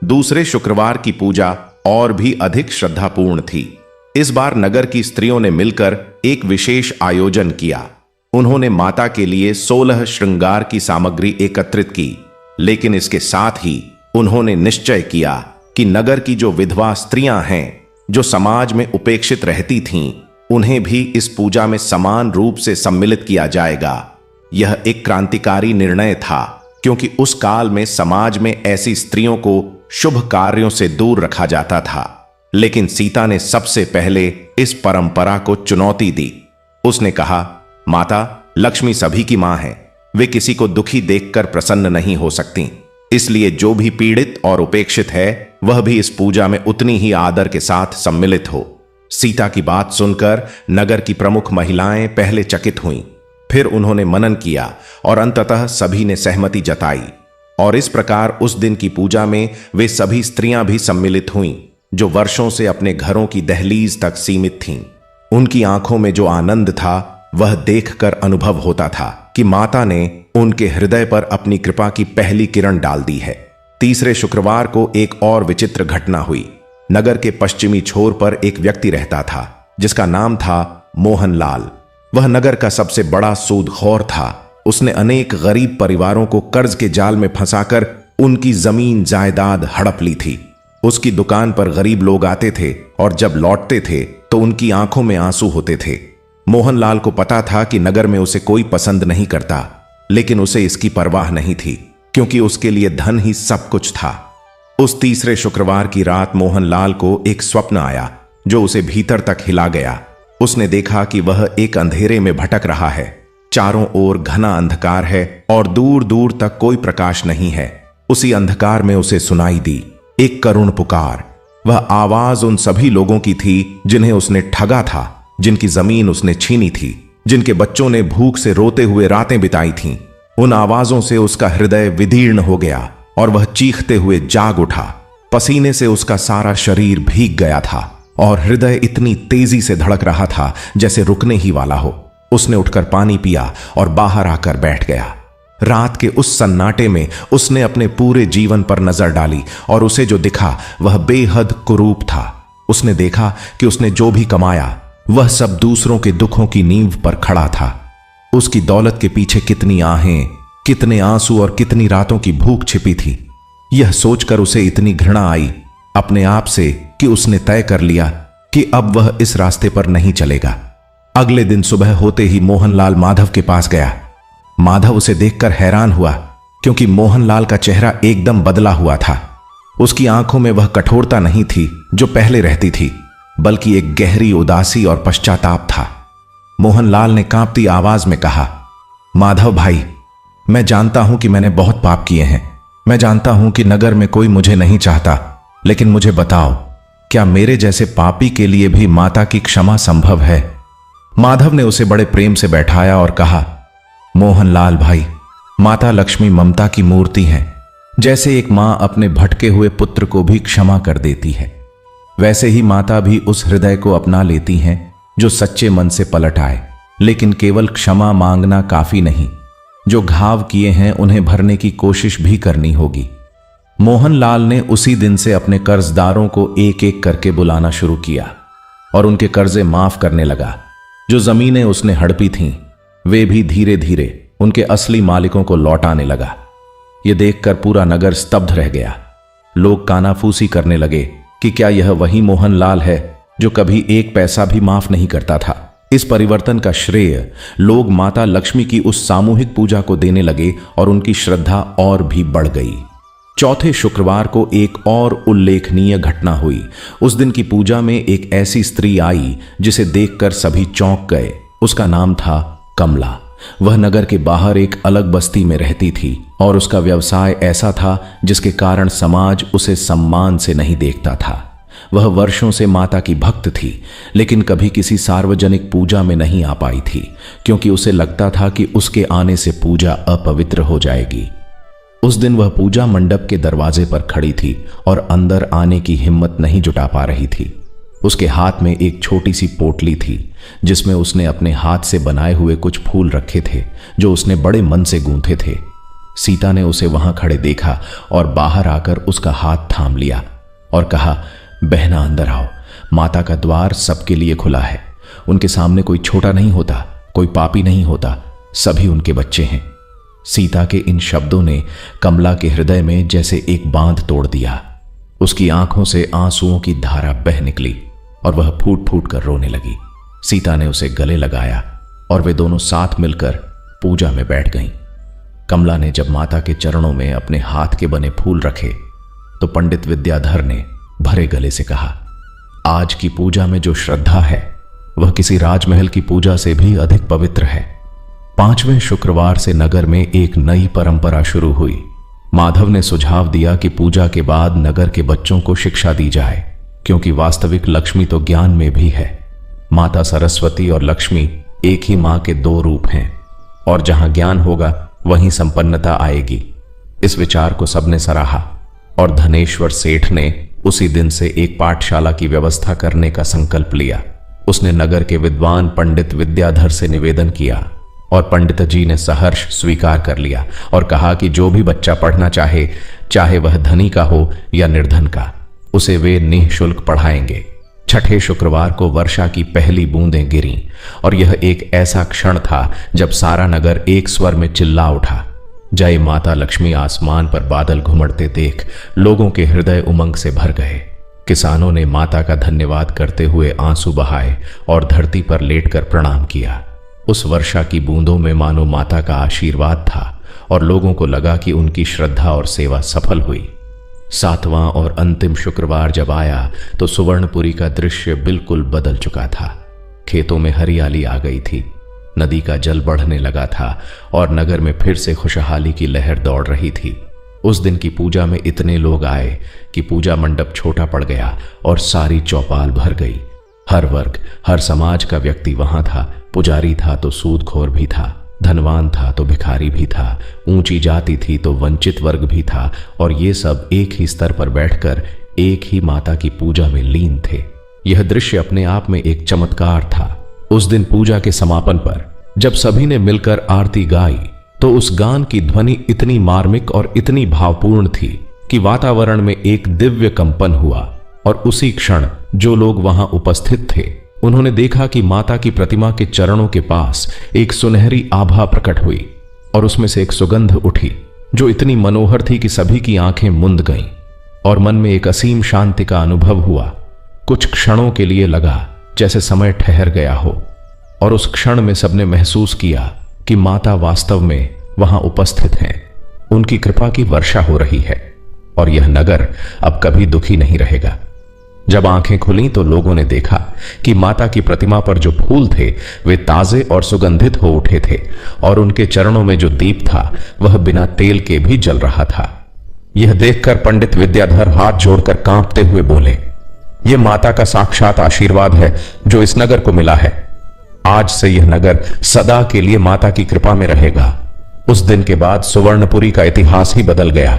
दूसरे शुक्रवार की पूजा और भी अधिक श्रद्धापूर्ण थी। इस बार नगर की स्त्रियों ने मिलकर एक विशेष आयोजन किया। उन्होंने माता के लिए 16 श्रृंगार की सामग्री एकत्रित की, लेकिन इसके साथ ही उन्होंने निश्चय किया कि नगर की जो विधवा स्त्रियां हैं, जो समाज में उपेक्षित रहती थीं, उन्हें भी इस पूजा में समान रूप से सम्मिलित किया जाएगा। यह एक क्रांतिकारी निर्णय था क्योंकि उस काल में समाज में ऐसी स्त्रियों को शुभ कार्यों से दूर रखा जाता था। लेकिन सीता ने सबसे पहले इस परंपरा को चुनौती दी। उसने कहा, माता लक्ष्मी सभी की मां है, वे किसी को दुखी देखकर प्रसन्न नहीं हो सकती, इसलिए जो भी पीड़ित और उपेक्षित है वह भी इस पूजा में उतनी ही आदर के साथ सम्मिलित हो। सीता की बात सुनकर नगर की प्रमुख महिलाएं पहले चकित हुईं, फिर उन्होंने मनन किया और अंततः सभी ने सहमति जताई। और इस प्रकार उस दिन की पूजा में वे सभी स्त्रियां भी सम्मिलित हुईं जो वर्षों से अपने घरों की दहलीज तक सीमित थीं। उनकी आंखों में जो आनंद था वह देखकर अनुभव होता था कि माता ने उनके हृदय पर अपनी कृपा की पहली किरण डाल दी है। तीसरे शुक्रवार को एक और विचित्र घटना हुई। नगर के पश्चिमी छोर पर एक व्यक्ति रहता था जिसका नाम था मोहनलाल। वह नगर का सबसे बड़ा सूदखोर था। उसने अनेक गरीब परिवारों को कर्ज के जाल में फंसाकर उनकी जमीन जायदाद हड़प ली थी। उसकी दुकान पर गरीब लोग आते थे और जब लौटते थे तो उनकी आंखों में आंसू होते थे। मोहनलाल को पता था कि नगर में उसे कोई पसंद नहीं करता, लेकिन उसे इसकी परवाह नहीं थी, क्योंकि उसके लिए धन ही सब कुछ था। उस तीसरे शुक्रवार की रात मोहनलाल को एक स्वप्न आया जो उसे भीतर तक हिला गया। उसने देखा कि वह एक अंधेरे में भटक रहा है। चारों ओर घना अंधकार है और दूर दूर तक कोई प्रकाश नहीं है। उसी अंधकार में उसे सुनाई दी एक करुण पुकार। वह आवाज उन सभी लोगों की थी जिन्हें उसने ठगा था, जिनकी जमीन उसने छीनी थी, जिनके बच्चों ने भूख से रोते हुए रातें बिताई थीं। उन आवाजों से उसका हृदय विदीर्ण हो गया और वह चीखते हुए जाग उठा। पसीने से उसका सारा शरीर भीग गया था और हृदय इतनी तेजी से धड़क रहा था जैसे रुकने ही वाला हो। उसने उठकर पानी पिया और बाहर आकर बैठ गया। रात के उस सन्नाटे में उसने अपने पूरे जीवन पर नजर डाली और उसे जो दिखा वह बेहद कुरूप था। उसने देखा कि उसने जो भी कमाया वह सब दूसरों के दुखों की नींव पर खड़ा था। उसकी दौलत के पीछे कितनी आहें, कितने आंसू और कितनी रातों की भूख छिपी थी। यह सोचकर उसे इतनी घृणा आई अपने आप से कि उसने तय कर लिया कि अब वह इस रास्ते पर नहीं चलेगा। अगले दिन सुबह होते ही मोहनलाल माधव के पास गया। माधव उसे देखकर हैरान हुआ, क्योंकि मोहनलाल का चेहरा एकदम बदला हुआ था। उसकी आंखों में वह कठोरता नहीं थी जो पहले रहती थी, बल्कि एक गहरी उदासी और पश्चाताप था। मोहनलाल ने कांपती आवाज में कहा, माधव भाई, मैं जानता हूं कि मैंने बहुत पाप किए हैं। मैं जानता हूं कि नगर में कोई मुझे नहीं चाहता, लेकिन मुझे बताओ, क्या मेरे जैसे पापी के लिए भी माता की क्षमा संभव है? माधव ने उसे बड़े प्रेम से बैठाया और कहा, मोहनलाल भाई, माता लक्ष्मी ममता की मूर्ति हैं। जैसे एक मां अपने भटके हुए पुत्र को भी क्षमा कर देती है, वैसे ही माता भी उस हृदय को अपना लेती हैं जो सच्चे मन से पलट आए। लेकिन केवल क्षमा मांगना काफी नहीं, जो घाव किए हैं उन्हें भरने की कोशिश भी करनी होगी। मोहनलाल ने उसी दिन से अपने कर्जदारों को एक एक करके बुलाना शुरू किया और उनके कर्जे माफ करने लगा। जो जमीनें उसने हड़पी थीं, वे भी धीरे धीरे उनके असली मालिकों को लौटाने लगा। यह देखकर पूरा नगर स्तब्ध रह गया। लोग कानाफूसी करने लगे कि क्या यह वही मोहनलाल है जो कभी एक पैसा भी माफ नहीं करता था। इस परिवर्तन का श्रेय लोग माता लक्ष्मी की उस सामूहिक पूजा को देने लगे और उनकी श्रद्धा और भी बढ़ गई। चौथे शुक्रवार को एक और उल्लेखनीय घटना हुई। उस दिन की पूजा में एक ऐसी स्त्री आई जिसे देखकर सभी चौंक गए। उसका नाम था कमला। वह नगर के बाहर एक अलग बस्ती में रहती थी और उसका व्यवसाय ऐसा था जिसके कारण समाज उसे सम्मान से नहीं देखता था। वह वर्षों से माता की भक्त थी, लेकिन कभी किसी सार्वजनिक पूजा में नहीं आ पाई थी, क्योंकि उसे लगता था कि उसके आने से पूजा अपवित्र हो जाएगी। उस दिन वह पूजा मंडप के दरवाजे पर खड़ी थी और अंदर आने की हिम्मत नहीं जुटा पा रही थी। उसके हाथ में एक छोटी सी पोटली थी जिसमें उसने अपने हाथ से बनाए हुए कुछ फूल रखे थे जो उसने बड़े मन से गूंथे थे। सीता ने उसे वहां खड़े देखा और बाहर आकर उसका हाथ थाम लिया और कहा, बहना अंदर आओ, माता का द्वार सबके लिए खुला है। उनके सामने कोई छोटा नहीं होता, कोई पापी नहीं होता, सभी उनके बच्चे हैं। सीता के इन शब्दों ने कमला के हृदय में जैसे एक बांध तोड़ दिया। उसकी आंखों से आंसुओं की धारा बह निकली और वह फूट फूट कर रोने लगी। सीता ने उसे गले लगाया और वे दोनों साथ मिलकर पूजा में बैठ गईं। कमला ने जब माता के चरणों में अपने हाथ के बने फूल रखे तो पंडित विद्याधर ने भरे गले से कहा, आज की पूजा में जो श्रद्धा है वह किसी राजमहल की पूजा से भी अधिक पवित्र है। 5वें शुक्रवार से नगर में एक नई परंपरा शुरू हुई। माधव ने सुझाव दिया कि पूजा के बाद नगर के बच्चों को शिक्षा दी जाए, क्योंकि वास्तविक लक्ष्मी तो ज्ञान में भी है। माता सरस्वती और लक्ष्मी एक ही मां के दो रूप हैं और जहां ज्ञान होगा वहीं संपन्नता आएगी। इस विचार को सबने सराहा और धनेश्वर सेठ ने उसी दिन से एक पाठशाला की व्यवस्था करने का संकल्प लिया। उसने नगर के विद्वान पंडित विद्याधर से निवेदन किया और पंडित जी ने सहर्ष स्वीकार कर लिया और कहा कि जो भी बच्चा पढ़ना चाहे, चाहे वह धनी का हो या निर्धन का, उसे वे निःशुल्क पढ़ाएंगे। छठे शुक्रवार को वर्षा की पहली बूंदें गिरीं और यह एक ऐसा क्षण था जब सारा नगर एक स्वर में चिल्ला उठा, जय माता लक्ष्मी आसमान पर बादल घुमड़ते देख लोगों के हृदय उमंग से भर गए। किसानों ने माता का धन्यवाद करते हुए आंसू बहाए और धरती पर लेटकर प्रणाम किया। उस वर्षा की बूंदों में मानो माता का आशीर्वाद था और लोगों को लगा कि उनकी श्रद्धा और सेवा सफल हुई। 7वां और अंतिम शुक्रवार जब आया तो सुवर्णपुरी का दृश्य बिल्कुल बदल चुका था। खेतों में हरियाली आ गई थी, नदी का जल बढ़ने लगा था और नगर में फिर से खुशहाली की लहर दौड़ रही थी। उस दिन की पूजा में इतने लोग आए कि पूजा मंडप छोटा पड़ गया और सारी चौपाल भर गई। हर वर्ग, हर समाज का व्यक्ति वहां था। पुजारी था तो सूदखोर भी था, धनवान था तो भिखारी भी था, ऊंची जाति थी तो वंचित वर्ग भी था, और ये सब एक ही स्तर पर बैठकर एक ही माता की पूजा में लीन थे। यह दृश्य अपने आप में एक चमत्कार था। उस दिन पूजा के समापन पर जब सभी ने मिलकर आरती गाई तो उस गान की ध्वनि इतनी मार्मिक और इतनी भावपूर्ण थी कि वातावरण में एक दिव्य कंपन हुआ। और उसी क्षण जो लोग वहां उपस्थित थे उन्होंने देखा कि माता की प्रतिमा के चरणों के पास एक सुनहरी आभा प्रकट हुई और उसमें से एक सुगंध उठी जो इतनी मनोहर थी कि सभी की आंखें मुंद गईं और मन में एक असीम शांति का अनुभव हुआ। कुछ क्षणों के लिए लगा जैसे समय ठहर गया हो और उस क्षण में सबने महसूस किया कि माता वास्तव में वहां उपस्थित हैं। उनकी कृपा की वर्षा हो रही है और यह नगर अब कभी दुखी नहीं रहेगा। जब आंखें खुलीं तो लोगों ने देखा कि माता की प्रतिमा पर जो फूल थे वे ताजे और सुगंधित हो उठे थे और उनके चरणों में जो दीप था वह बिना तेल के भी जल रहा था। यह देखकर पंडित विद्याधर हाथ जोड़कर कांपते हुए बोले, यह माता का साक्षात आशीर्वाद है जो इस नगर को मिला है। आज से यह नगर सदा के लिए माता की कृपा में रहेगा। उस दिन के बाद सुवर्णपुरी का इतिहास ही बदल गया।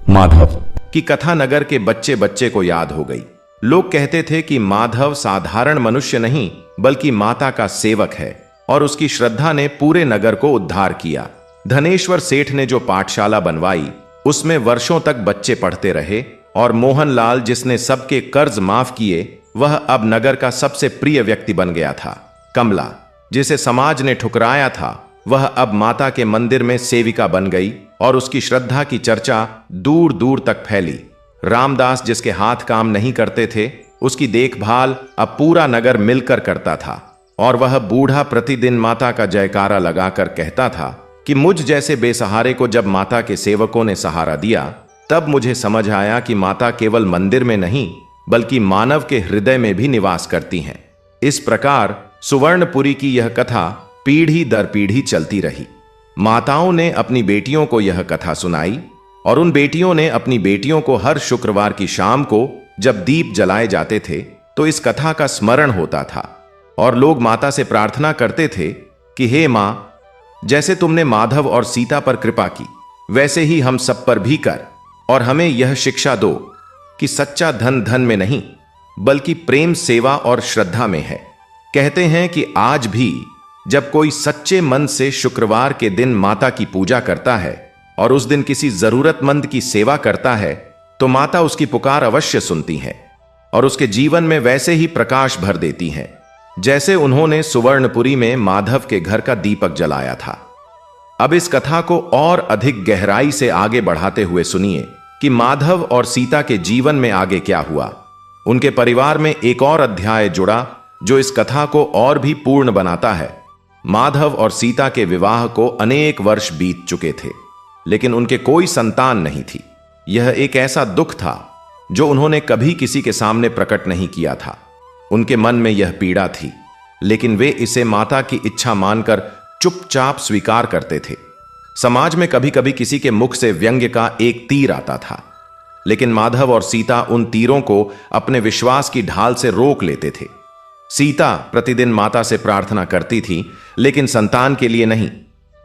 माधव की कथा नगर के बच्चे बच्चे को याद हो गई। लोग कहते थे कि माधव साधारण मनुष्य नहीं बल्कि माता का सेवक है और उसकी श्रद्धा ने पूरे नगर को उद्धार किया। धनेश्वर सेठ ने जो पाठशाला बनवाई उसमें वर्षों तक बच्चे पढ़ते रहे और मोहनलाल जिसने सबके कर्ज माफ किए वह अब नगर का सबसे प्रिय व्यक्ति बन गया था। कमला जिसे समाज ने ठुकराया था वह अब माता के मंदिर में सेविका बन गई और उसकी श्रद्धा की चर्चा दूर दूर तक फैली। रामदास जिसके हाथ काम नहीं करते थे उसकी देखभाल अब पूरा नगर मिलकर करता था और वह बूढ़ा प्रतिदिन माता का जयकारा लगाकर कहता था कि मुझ जैसे बेसहारे को जब माता के सेवकों ने सहारा दिया तब मुझे समझ आया कि माता केवल मंदिर में नहीं बल्कि मानव के हृदय में भी निवास करती हैं। इस प्रकार सुवर्णपुरी की यह कथा पीढ़ी दर पीढ़ी चलती रही। माताओं ने अपनी बेटियों को यह कथा सुनाई और उन बेटियों ने अपनी बेटियों को हर शुक्रवार की शाम को जब दीप जलाए जाते थे तो इस कथा का स्मरण होता था और लोग माता से प्रार्थना करते थे कि हे मां, जैसे तुमने माधव और सीता पर कृपा की वैसे ही हम सब पर भी कर और हमें यह शिक्षा दो कि सच्चा धन धन में नहीं बल्कि प्रेम, सेवा और श्रद्धा में है। कहते हैं कि आज भी जब कोई सच्चे मन से शुक्रवार के दिन माता की पूजा करता है और उस दिन किसी जरूरतमंद की सेवा करता है तो माता उसकी पुकार अवश्य सुनती है और उसके जीवन में वैसे ही प्रकाश भर देती हैं जैसे उन्होंने सुवर्णपुरी में माधव के घर का दीपक जलाया था। अब इस कथा को और अधिक गहराई से आगे बढ़ाते हुए सुनिए कि माधव और सीता के जीवन में आगे क्या हुआ। उनके परिवार में एक और अध्याय जुड़ा जो इस कथा को और भी पूर्ण बनाता है। माधव और सीता के विवाह को अनेक वर्ष बीत चुके थे लेकिन उनके कोई संतान नहीं थी। यह एक ऐसा दुख था जो उन्होंने कभी किसी के सामने प्रकट नहीं किया था। उनके मन में यह पीड़ा थी लेकिन वे इसे माता की इच्छा मानकर चुपचाप स्वीकार करते थे। समाज में कभी कभी किसी के मुख से व्यंग्य का एक तीर आता था लेकिन माधव और सीता उन तीरों को अपने विश्वास की ढाल से रोक लेते थे। सीता प्रतिदिन माता से प्रार्थना करती थी लेकिन संतान के लिए नहीं।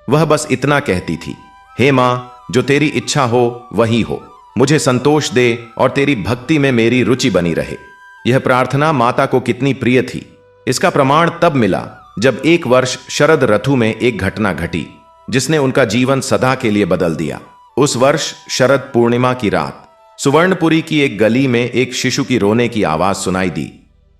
वह बस इतना कहती थी, हे मां, जो तेरी इच्छा हो वही हो, मुझे संतोष दे और तेरी भक्ति में मेरी रुचि बनी रहे। यह प्रार्थना माता को कितनी प्रिय थी इसका प्रमाण तब मिला जब एक वर्ष शरद ऋतु में एक घटना घटी जिसने उनका जीवन सदा के लिए बदल दिया। उस वर्ष शरद पूर्णिमा की रात सुवर्णपुरी की एक गली में एक शिशु की रोने की आवाज सुनाई दी।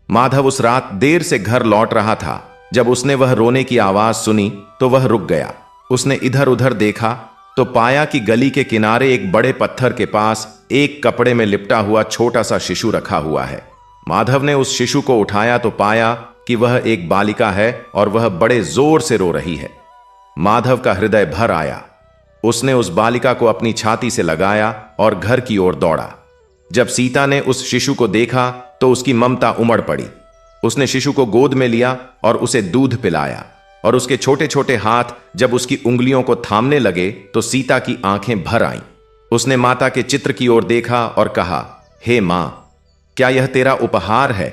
माधव उस रात देर से घर लौट रहा था। जब उसने वह रोने की आवाज सुनी तो वह रुक गया। उसने इधर उधर देखा तो पाया कि गली के किनारे एक बड़े पत्थर के पास एक कपड़े में लिपटा हुआ छोटा सा शिशु रखा हुआ है। माधव ने उस शिशु को उठाया तो पाया कि वह एक बालिका है और वह बड़े जोर से रो रही है। माधव का हृदय भर आया। उसने उस बालिका को अपनी छाती से लगाया और घर की ओर दौड़ा। जब सीता ने उस शिशु को देखा तो उसकी ममता उमड़ पड़ी। उसने शिशु को गोद में लिया और उसे दूध पिलाया, और उसके छोटे छोटे हाथ जब उसकी उंगलियों को थामने लगे तो सीता की आंखें भर आईं। उसने माता के चित्र की ओर देखा और कहा, हे मां, क्या यह तेरा उपहार है?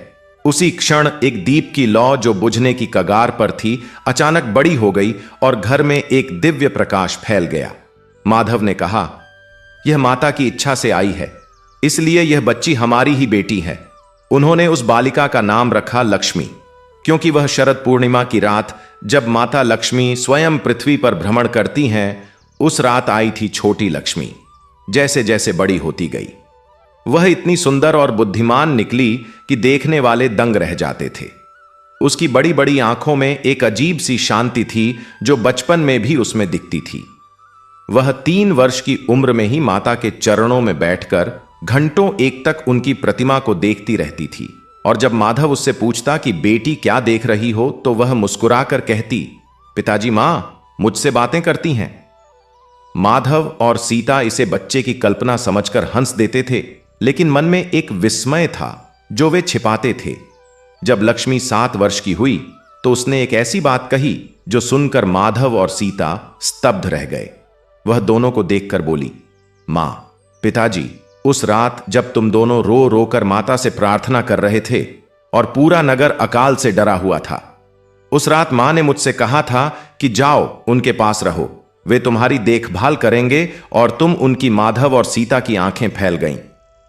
उसी क्षण एक दीप की लौ जो बुझने की कगार पर थी अचानक बड़ी हो गई और घर में एक दिव्य प्रकाश फैल गया। माधव ने कहा, यह माता की इच्छा से आई है, इसलिए यह बच्ची हमारी ही बेटी है। उन्होंने उस बालिका का नाम रखा लक्ष्मी, क्योंकि वह शरद पूर्णिमा की रात जब माता लक्ष्मी स्वयं पृथ्वी पर भ्रमण करती हैं, उस रात आई थी छोटी लक्ष्मी। जैसे जैसे बड़ी होती गई वह इतनी सुंदर और बुद्धिमान निकली कि देखने वाले दंग रह जाते थे। उसकी बड़ी बड़ी आंखों में एक अजीब सी शांति थी जो बचपन में भी उसमें दिखती थी। वह 3 वर्ष की उम्र में ही माता के चरणों में बैठकर घंटों एक तक उनकी प्रतिमा को देखती रहती थी, और जब माधव उससे पूछता कि बेटी क्या देख रही हो तो वह मुस्कुराकर कहती, पिताजी, मां मुझसे बातें करती हैं। माधव और सीता इसे बच्चे की कल्पना समझकर हंस देते थे, लेकिन मन में एक विस्मय था जो वे छिपाते थे। जब लक्ष्मी 7 वर्ष की हुई तो उसने एक ऐसी बात कही जो सुनकर माधव और सीता स्तब्ध रह गए। वह दोनों को देखकर बोली, मां, पिताजी, उस रात जब तुम दोनों रो रो कर माता से प्रार्थना कर रहे थे और पूरा नगर अकाल से डरा हुआ था, उस रात मां ने मुझसे कहा था कि जाओ उनके पास रहो, वे तुम्हारी देखभाल करेंगे, और तुम उनकी। माधव और सीता की आंखें फैल गईं।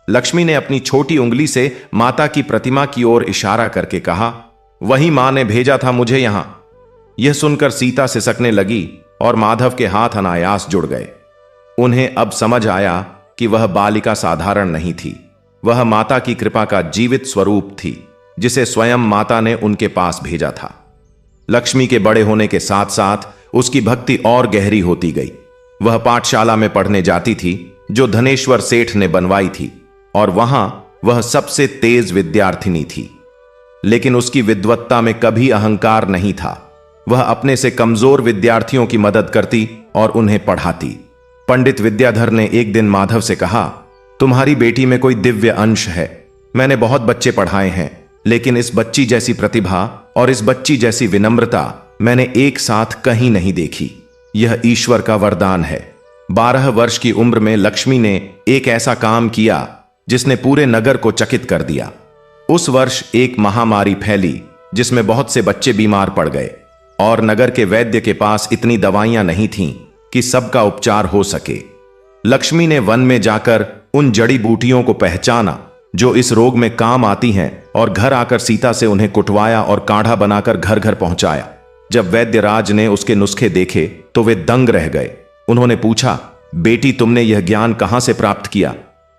लक्ष्मी ने अपनी छोटी उंगली से माता की प्रतिमा की ओर इशारा करके कहा, वही मां ने भेजा था मुझे यहां। यह सुनकर सीता सिसकने लगी और माधव के हाथ अनायास जुड़ गए। उन्हें अब समझ आया कि वह बालिका साधारण नहीं थी, वह माता की कृपा का जीवित स्वरूप थी जिसे स्वयं माता ने उनके पास भेजा था। लक्ष्मी के बड़े होने के साथ साथ उसकी भक्ति और गहरी होती गई। वह पाठशाला में पढ़ने जाती थी जो धनेश्वर सेठ ने बनवाई थी, और वहां वह सबसे तेज विद्यार्थिनी थी। लेकिन उसकी विद्वत्ता में कभी अहंकार नहीं था। वह अपने से कमजोर विद्यार्थियों की मदद करती और उन्हें पढ़ाती। पंडित विद्याधर ने एक दिन माधव से कहा, तुम्हारी बेटी में कोई दिव्य अंश है। मैंने बहुत बच्चे पढ़ाए हैं, लेकिन इस बच्ची जैसी प्रतिभा और इस बच्ची जैसी विनम्रता मैंने एक साथ कहीं नहीं देखी। यह ईश्वर का वरदान है। 12 वर्ष की उम्र में लक्ष्मी ने एक ऐसा काम किया जिसने पूरे नगर को चकित कर दिया। उस वर्ष एक महामारी फैली जिसमें बहुत से बच्चे बीमार पड़ गए, और नगर के वैद्य के पास इतनी दवाइयां नहीं थीं कि सबका उपचार हो सके। लक्ष्मी ने वन में जाकर उन जड़ी बूटियों को पहचाना जो इस रोग में काम आती हैं, और घर आकर सीता से उन्हें कुटवाया और काढ़ा बनाकर घर घर पहुंचाया। जब वैद्यराज ने उसके नुस्खे देखे तो वे दंग रह गए। उन्होंने पूछा, बेटी, तुमने यह ज्ञान कहां से प्राप्त किया?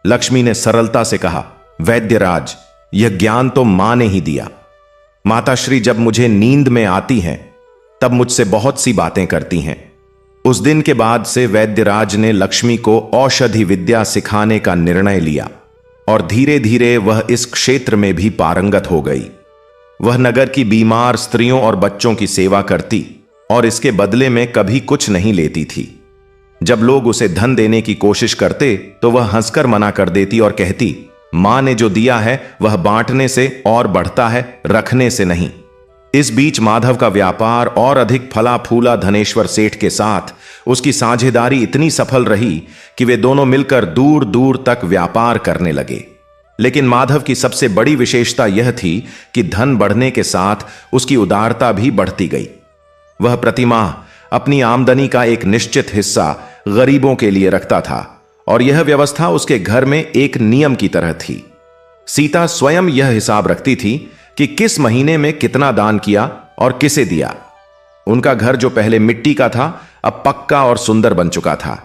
लक्ष्मी ने सरलता से कहा, वैद्यराज, यह ज्ञान तो मां ने ही दिया। माताश्री जब मुझे नींद में आती हैं तब मुझसे बहुत सी बातें करती हैं। उस दिन के बाद से वैद्यराज ने लक्ष्मी को औषधि विद्या सिखाने का निर्णय लिया, और धीरे धीरे वह इस क्षेत्र में भी पारंगत हो गई। वह नगर की बीमार स्त्रियों और बच्चों की सेवा करती और इसके बदले में कभी कुछ नहीं लेती थी। जब लोग उसे धन देने की कोशिश करते तो वह हंसकर मना कर देती और कहती, मां ने जो दिया है वह बांटने से और बढ़ता है, रखने से नहीं। इस बीच माधव का व्यापार और अधिक फला फूला। धनेश्वर सेठ के साथ उसकी साझेदारी इतनी सफल रही कि वे दोनों मिलकर दूर दूर तक व्यापार करने लगे। लेकिन माधव की सबसे बड़ी विशेषता यह थी कि धन बढ़ने के साथ उसकी उदारता भी बढ़ती गई। वह प्रतिमाह अपनी आमदनी का एक निश्चित हिस्सा गरीबों के लिए रखता था, और यह व्यवस्था उसके घर में एक नियम की तरह थी। सीता स्वयं यह हिसाब रखती थी कि किस महीने में कितना दान किया और किसे दिया। उनका घर जो पहले मिट्टी का था अब पक्का और सुंदर बन चुका था,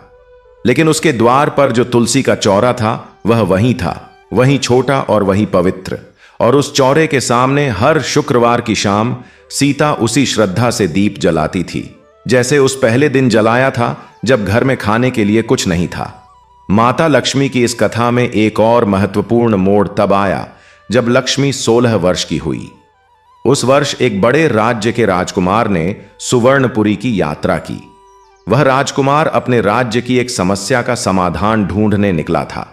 लेकिन उसके द्वार पर जो तुलसी का चौरा था वह वहीं था, वहीं छोटा और वहीं पवित्र। और उस चौरे के सामने हर शुक्रवार की शाम सीता उसी श्रद्धा से दीप जलाती थी जैसे उस पहले दिन जलाया था जब घर में खाने के लिए कुछ नहीं था। माता लक्ष्मी की इस कथा में एक और महत्वपूर्ण मोड़ तब आया जब लक्ष्मी 16 वर्ष की हुई। उस वर्ष एक बड़े राज्य के राजकुमार ने सुवर्णपुरी की यात्रा की। वह राजकुमार अपने राज्य की एक समस्या का समाधान ढूंढने निकला था।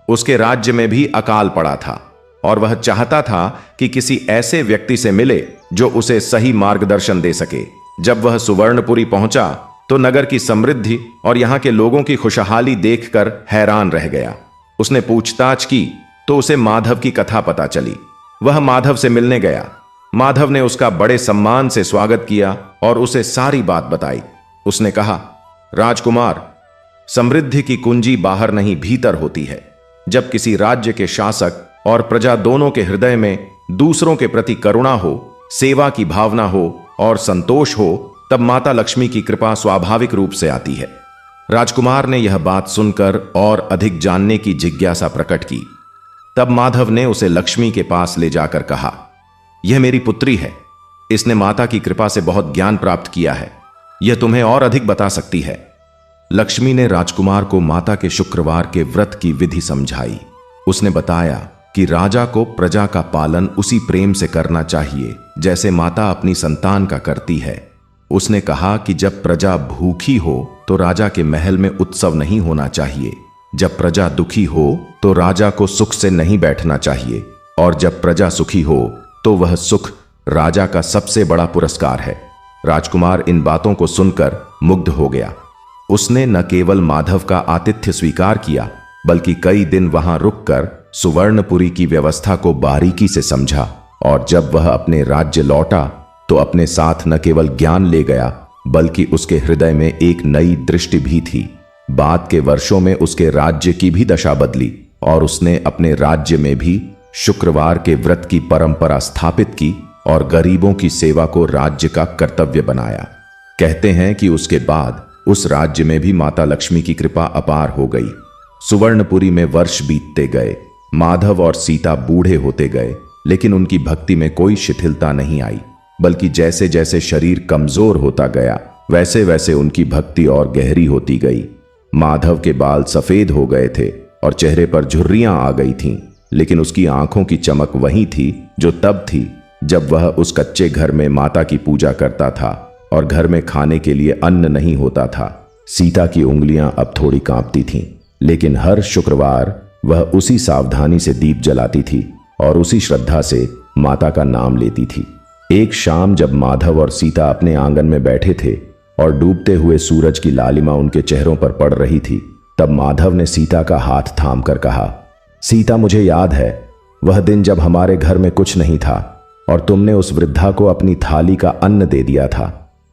उसके राज्य में भी अकाल पड़ा था और वह चाहता था कि किसी ऐसे व्यक्ति से मिले जो उसे सही मार्गदर्शन दे सके। जब वह सुवर्णपुरी पहुंचा तो नगर की समृद्धि और यहां के लोगों की खुशहाली देखकर हैरान रह गया। उसने पूछताछ की तो उसे माधव की कथा पता चली। वह माधव से मिलने गया। माधव ने उसका बड़े सम्मान से स्वागत किया और उसे सारी बात बताई। उसने कहा, राजकुमार, समृद्धि की कुंजी बाहर नहीं भीतर होती है। जब किसी राज्य के शासक और प्रजा दोनों के हृदय में दूसरों के प्रति करुणा हो, सेवा की भावना हो और संतोष हो, तब माता लक्ष्मी की कृपा स्वाभाविक रूप से आती है। राजकुमार ने यह बात सुनकर और अधिक जानने की जिज्ञासा प्रकट की। तब माधव ने उसे लक्ष्मी के पास ले जाकर कहा, यह मेरी पुत्री है। इसने माता की कृपा से बहुत ज्ञान प्राप्त किया है। यह तुम्हें और अधिक बता सकती है। लक्ष्मी ने राजकुमार को माता के शुक्रवार के व्रत की विधि समझाई। उसने बताया कि राजा को प्रजा का पालन उसी प्रेम से करना चाहिए जैसे माता अपनी संतान का करती है। उसने कहा कि जब प्रजा भूखी हो तो राजा के महल में उत्सव नहीं होना चाहिए। जब प्रजा दुखी हो तो राजा को सुख से नहीं बैठना चाहिए, और जब प्रजा सुखी हो तो वह सुख राजा का सबसे बड़ा पुरस्कार है। राजकुमार इन बातों को सुनकर मुग्ध हो गया। उसने न केवल माधव का आतिथ्य स्वीकार किया बल्कि कई दिन वहां रुककर सुवर्णपुरी की व्यवस्था को बारीकी से समझा, और जब वह अपने राज्य लौटा तो अपने साथ न केवल ज्ञान ले गया बल्कि उसके हृदय में एक नई दृष्टि भी थी। बाद के वर्षों में उसके राज्य की भी दशा बदली और उसने अपने राज्य में भी शुक्रवार के व्रत की परंपरा स्थापित की और गरीबों की सेवा को राज्य का कर्तव्य बनाया। कहते हैं कि उसके बाद उस राज्य में भी माता लक्ष्मी की कृपा अपार हो गई। सुवर्णपुरी में वर्ष बीतते गए। माधव और सीता बूढ़े होते गए, लेकिन उनकी भक्ति में कोई शिथिलता नहीं आई, बल्कि जैसे जैसे शरीर कमजोर होता गया वैसे वैसे उनकी भक्ति और गहरी होती गई। माधव के बाल सफेद हो गए थे और चेहरे पर झुर्रियां आ गई थीं, लेकिन उसकी आंखों की चमक वही थी जो तब थी जब वह उस कच्चे घर में माता की पूजा करता था और घर में खाने के लिए अन्न नहीं होता था। सीता की उंगलियां अब थोड़ी कांपती थीं, लेकिन हर शुक्रवार वह उसी सावधानी से दीप जलाती थी और उसी श्रद्धा से माता का नाम लेती थी। एक शाम जब माधव और सीता अपने आंगन में बैठे थे और डूबते हुए सूरज की लालिमा उनके चेहरों पर पड़ रही थी, तब माधव ने सीता का हाथ थामकर कहा, सीता, मुझे याद है वह दिन जब हमारे घर में कुछ नहीं था और तुमने उस वृद्धा को अपनी थाली का अन्न दे दिया था।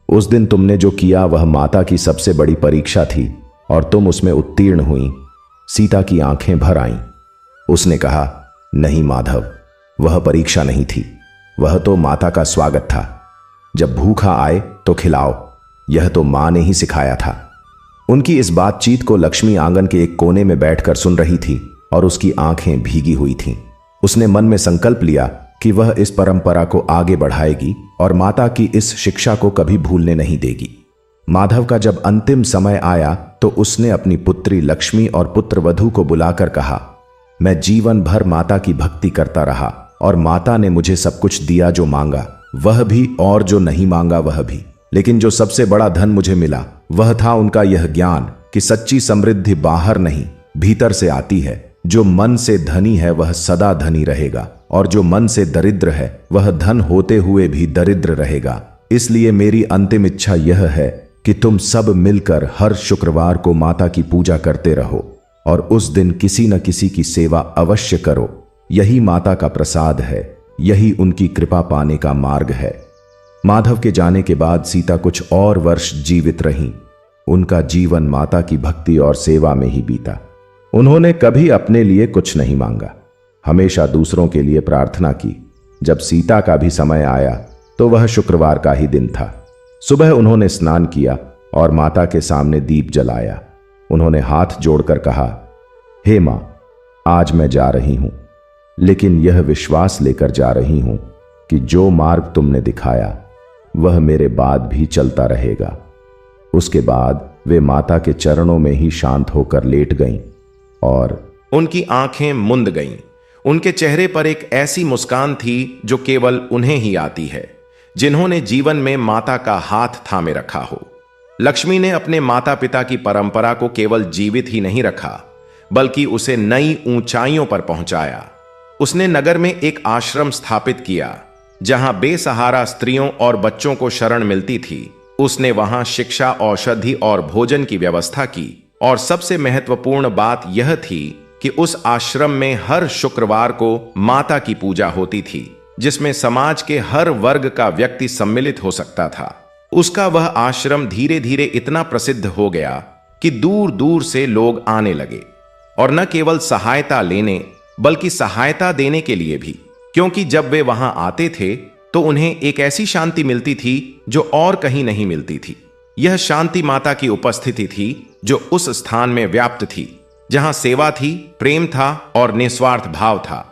उस दिन तुमने जो किया वह माता की सबसे बड़ी परीक्षा थी और तुम उसमें उत्तीर्ण हुई। सीता की आंखें भर आईं। उसने कहा, नहीं माधव, वह परीक्षा नहीं थी, वह तो माता का स्वागत था। जब भूखा आए तो खिलाओ, यह तो मां ने ही सिखाया था। उनकी इस बातचीत को लक्ष्मी आंगन के एक कोने में बैठकर सुन रही थी और उसकी आंखें भीगी हुई थीं। उसने मन में संकल्प लिया कि वह इस परंपरा को आगे बढ़ाएगी और माता की इस शिक्षा को कभी भूलने नहीं देगी। माधव का जब अंतिम समय आया तो उसने अपनी पुत्री लक्ष्मी और पुत्रवधू को बुलाकर कहा, मैं जीवन भर माता की भक्ति करता रहा और माता ने मुझे सब कुछ दिया, जो मांगा वह भी और जो नहीं मांगा वह भी। लेकिन जो सबसे बड़ा धन मुझे मिला वह था उनका यह ज्ञान कि सच्ची समृद्धि बाहर नहीं भीतर से आती है। जो मन से धनी है वह सदा धनी रहेगा और जो मन से दरिद्र है वह धन होते हुए भी दरिद्र रहेगा। इसलिए मेरी अंतिम इच्छा यह है कि तुम सब मिलकर हर शुक्रवार को माता की पूजा करते रहो और उस दिन किसी न किसी की सेवा अवश्य करो। यही माता का प्रसाद है, यही उनकी कृपा पाने का मार्ग है। माधव के जाने के बाद सीता कुछ और वर्ष जीवित रहीं। उनका जीवन माता की भक्ति और सेवा में ही बीता। उन्होंने कभी अपने लिए कुछ नहीं मांगा, हमेशा दूसरों के लिए प्रार्थना की। जब सीता का भी समय आया तो वह शुक्रवार का ही दिन था। सुबह उन्होंने स्नान किया और माता के सामने दीप जलाया। उन्होंने हाथ जोड़कर कहा, हे मां, आज मैं जा रही हूं, लेकिन यह विश्वास लेकर जा रही हूं कि जो मार्ग तुमने दिखाया वह मेरे बाद भी चलता रहेगा। उसके बाद वे माता के चरणों में ही शांत होकर लेट गईं और उनकी आंखें मुंद गईं। उनके चेहरे पर एक ऐसी मुस्कान थी जो केवल उन्हें ही आती है, जिन्होंने जीवन में माता का हाथ थामे रखा हो। लक्ष्मी ने अपने माता पिता की परंपरा को केवल जीवित ही नहीं रखा, बल्कि उसे नई ऊंचाइयों पर पहुंचाया। उसने नगर में एक आश्रम स्थापित किया, जहां बेसहारा स्त्रियों और बच्चों को शरण मिलती थी। उसने वहां शिक्षा, औषधि और भोजन की व्यवस्था की, और सबसे महत्वपूर्ण बात यह थी कि उस आश्रम में हर शुक्रवार को माता की पूजा होती थी, जिसमें समाज के हर वर्ग का व्यक्ति सम्मिलित हो सकता था। उसका वह आश्रम धीरे धीरे इतना प्रसिद्ध हो गया कि दूर दूर से लोग आने लगे, और न केवल सहायता लेने बल्कि सहायता देने के लिए भी, क्योंकि जब वे वहां आते थे तो उन्हें एक ऐसी शांति मिलती थी जो और कहीं नहीं मिलती थी। यह शांति माता की उपस्थिति थी, जो उस स्थान में व्याप्त थी जहां सेवा थी, प्रेम था और निस्वार्थ भाव था।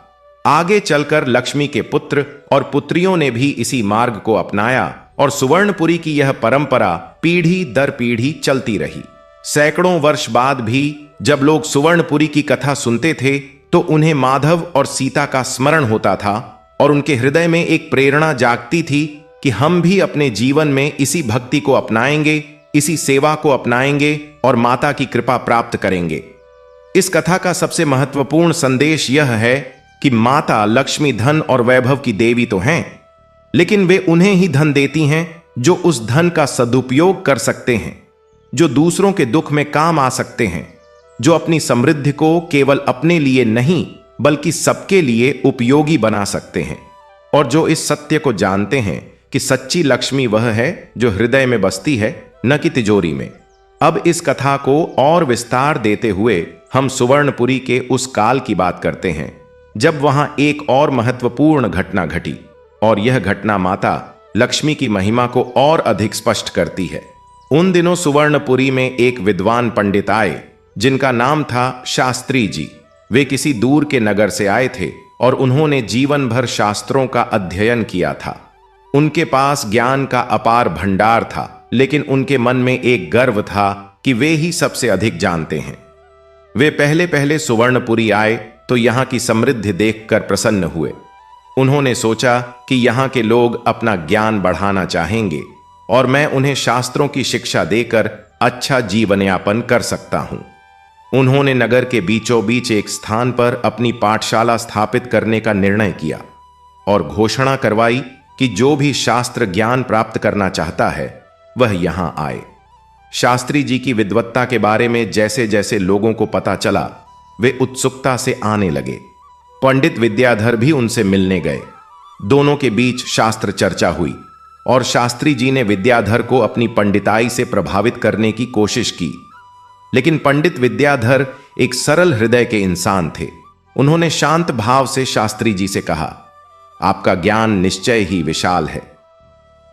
आगे चलकर लक्ष्मी के पुत्र और पुत्रियों ने भी इसी मार्ग को अपनाया, और सुवर्णपुरी की यह परंपरा पीढ़ी दर पीढ़ी चलती रही। सैकड़ों वर्ष बाद भी जब लोग सुवर्णपुरी की कथा सुनते थे तो उन्हें माधव और सीता का स्मरण होता था, और उनके हृदय में एक प्रेरणा जागती थी कि हम भी अपने जीवन में इसी भक्ति को अपनाएंगे, इसी सेवा को अपनाएंगे और माता की कृपा प्राप्त करेंगे। इस कथा का सबसे महत्वपूर्ण संदेश यह है कि माता लक्ष्मी धन और वैभव की देवी तो हैं, लेकिन वे उन्हें ही धन देती हैं जो उस धन का सदुपयोग कर सकते हैं, जो दूसरों के दुख में काम आ सकते हैं, जो अपनी समृद्धि को केवल अपने लिए नहीं बल्कि सबके लिए उपयोगी बना सकते हैं, और जो इस सत्य को जानते हैं कि सच्ची लक्ष्मी वह है जो हृदय में बसती है, न कि तिजोरी में। अब इस कथा को और विस्तार देते हुए हम सुवर्णपुरी के उस काल की बात करते हैं जब वहां एक और महत्वपूर्ण घटना घटी, और यह घटना माता लक्ष्मी की महिमा को और अधिक स्पष्ट करती है। उन दिनों सुवर्णपुरी में एक विद्वान पंडित आए जिनका नाम था शास्त्री जी। वे किसी दूर के नगर से आए थे और उन्होंने जीवन भर शास्त्रों का अध्ययन किया था। उनके पास ज्ञान का अपार भंडार था, लेकिन उनके मन में एक गर्व था कि वे ही सबसे अधिक जानते हैं। वे पहले पहले सुवर्णपुरी आए तो यहाँ की समृद्धि देखकर प्रसन्न हुए। उन्होंने सोचा कि यहाँ के लोग अपना ज्ञान बढ़ाना चाहेंगे और मैं उन्हें शास्त्रों की शिक्षा देकर अच्छा जीवन यापन कर सकता हूं। उन्होंने नगर के बीचों बीच एक स्थान पर अपनी पाठशाला स्थापित करने का निर्णय किया और घोषणा करवाई कि जो भी शास्त्र ज्ञान प्राप्त करना चाहता है वह यहां आए। शास्त्री जी की विद्वत्ता के बारे में जैसे जैसे लोगों को पता चला, वे उत्सुकता से आने लगे। पंडित विद्याधर भी उनसे मिलने गए। दोनों के बीच शास्त्र चर्चा हुई और शास्त्री जी ने विद्याधर को अपनी पंडिताई से प्रभावित करने की कोशिश की, लेकिन पंडित विद्याधर एक सरल हृदय के इंसान थे। उन्होंने शांत भाव से शास्त्री जी से कहा, आपका ज्ञान निश्चय ही विशाल है,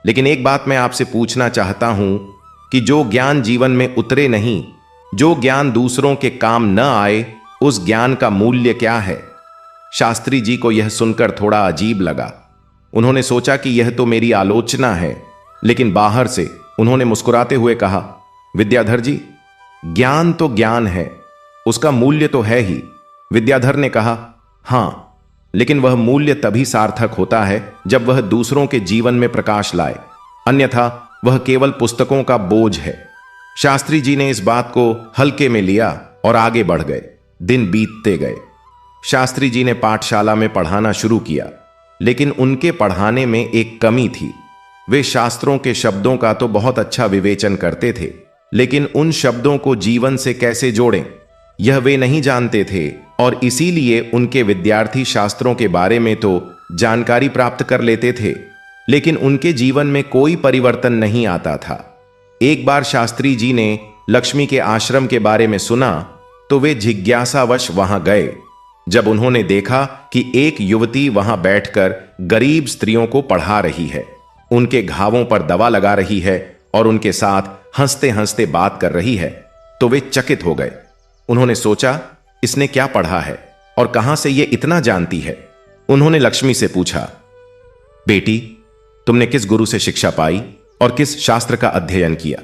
लेकिन एक बात मैं आपसे पूछना चाहता हूं कि जो ज्ञान जीवन में उतरे नहीं, जो ज्ञान दूसरों के काम न आए, उस ज्ञान का मूल्य क्या है? शास्त्री जी को यह सुनकर थोड़ा अजीब लगा। उन्होंने सोचा कि यह तो मेरी आलोचना है, लेकिन बाहर से उन्होंने मुस्कुराते हुए कहा, विद्याधर जी, ज्ञान तो ज्ञान है, उसका मूल्य तो है ही। विद्याधर ने कहा, हां, लेकिन वह मूल्य तभी सार्थक होता है जब वह दूसरों के जीवन में प्रकाश लाए, अन्यथा वह केवल पुस्तकों का बोझ है। शास्त्री जी ने इस बात को हल्के में लिया और आगे बढ़ गए। दिन बीतते गए। शास्त्री जी ने पाठशाला में पढ़ाना शुरू किया, लेकिन उनके पढ़ाने में एक कमी थी। वे शास्त्रों के शब्दों का तो बहुत अच्छा विवेचन करते थे, लेकिन उन शब्दों को जीवन से कैसे जोड़ें, यह वे नहीं जानते थे, और इसीलिए उनके विद्यार्थी शास्त्रों के बारे में तो जानकारी प्राप्त कर लेते थे, लेकिन उनके जीवन में कोई परिवर्तन नहीं आता था। एक बार शास्त्री जी ने लक्ष्मी के आश्रम के बारे में सुना तो वे जिज्ञासावश वहां गए। जब उन्होंने देखा कि एक युवती वहां बैठकर गरीब स्त्रियों को पढ़ा रही है, उनके घावों पर दवा लगा रही है और उनके साथ हंसते हंसते बात कर रही है, तो वे चकित हो गए। उन्होंने सोचा, इसने क्या पढ़ा है और कहां से ये इतना जानती है? उन्होंने लक्ष्मी से पूछा, बेटी, तुमने किस गुरु से शिक्षा पाई और किस शास्त्र का अध्ययन किया?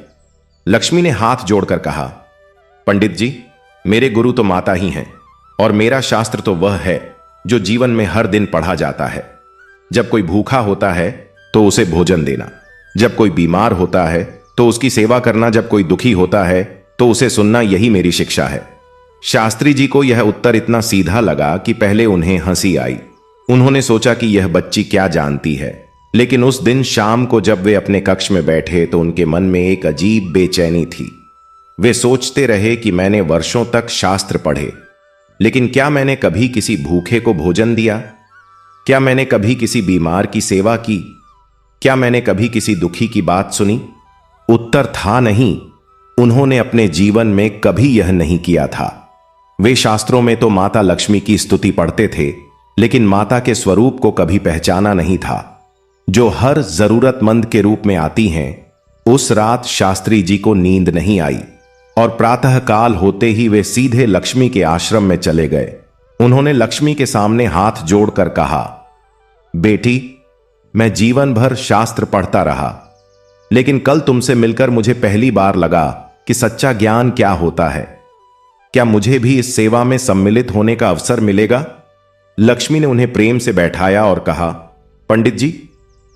लक्ष्मी ने हाथ जोड़कर कहा, पंडित जी, मेरे गुरु तो माता ही हैं और मेरा शास्त्र तो वह है जो जीवन में हर दिन पढ़ा जाता है। जब कोई भूखा होता है तो उसे भोजन देना, जब कोई बीमार होता है तो उसकी सेवा करना, जब कोई दुखी होता है तो उसे सुनना, यही मेरी शिक्षा है। शास्त्री जी को यह उत्तर इतना सीधा लगा कि पहले उन्हें हंसी आई। उन्होंने सोचा कि यह बच्ची क्या जानती है, लेकिन उस दिन शाम को जब वे अपने कक्ष में बैठे तो उनके मन में एक अजीब बेचैनी थी। वे सोचते रहे कि मैंने वर्षों तक शास्त्र पढ़े, लेकिन क्या मैंने कभी किसी भूखे को भोजन दिया? क्या मैंने कभी किसी बीमार की सेवा की? क्या मैंने कभी किसी दुखी की बात सुनी? उत्तर था नहीं। उन्होंने अपने जीवन में कभी यह नहीं किया था। वे शास्त्रों में तो माता लक्ष्मी की स्तुति पढ़ते थे, लेकिन माता के स्वरूप को कभी पहचाना नहीं था, जो हर जरूरतमंद के रूप में आती हैं। उस रात शास्त्री जी को नींद नहीं आई और प्रातः काल होते ही वे सीधे लक्ष्मी के आश्रम में चले गए। उन्होंने लक्ष्मी के सामने हाथ जोड़कर कहा, बेटी, मैं जीवन भर शास्त्र पढ़ता रहा, लेकिन कल तुमसे मिलकर मुझे पहली बार लगा कि सच्चा ज्ञान क्या होता है। क्या मुझे भी इस सेवा में सम्मिलित होने का अवसर मिलेगा? लक्ष्मी ने उन्हें प्रेम से बैठाया और कहा, पंडित जी,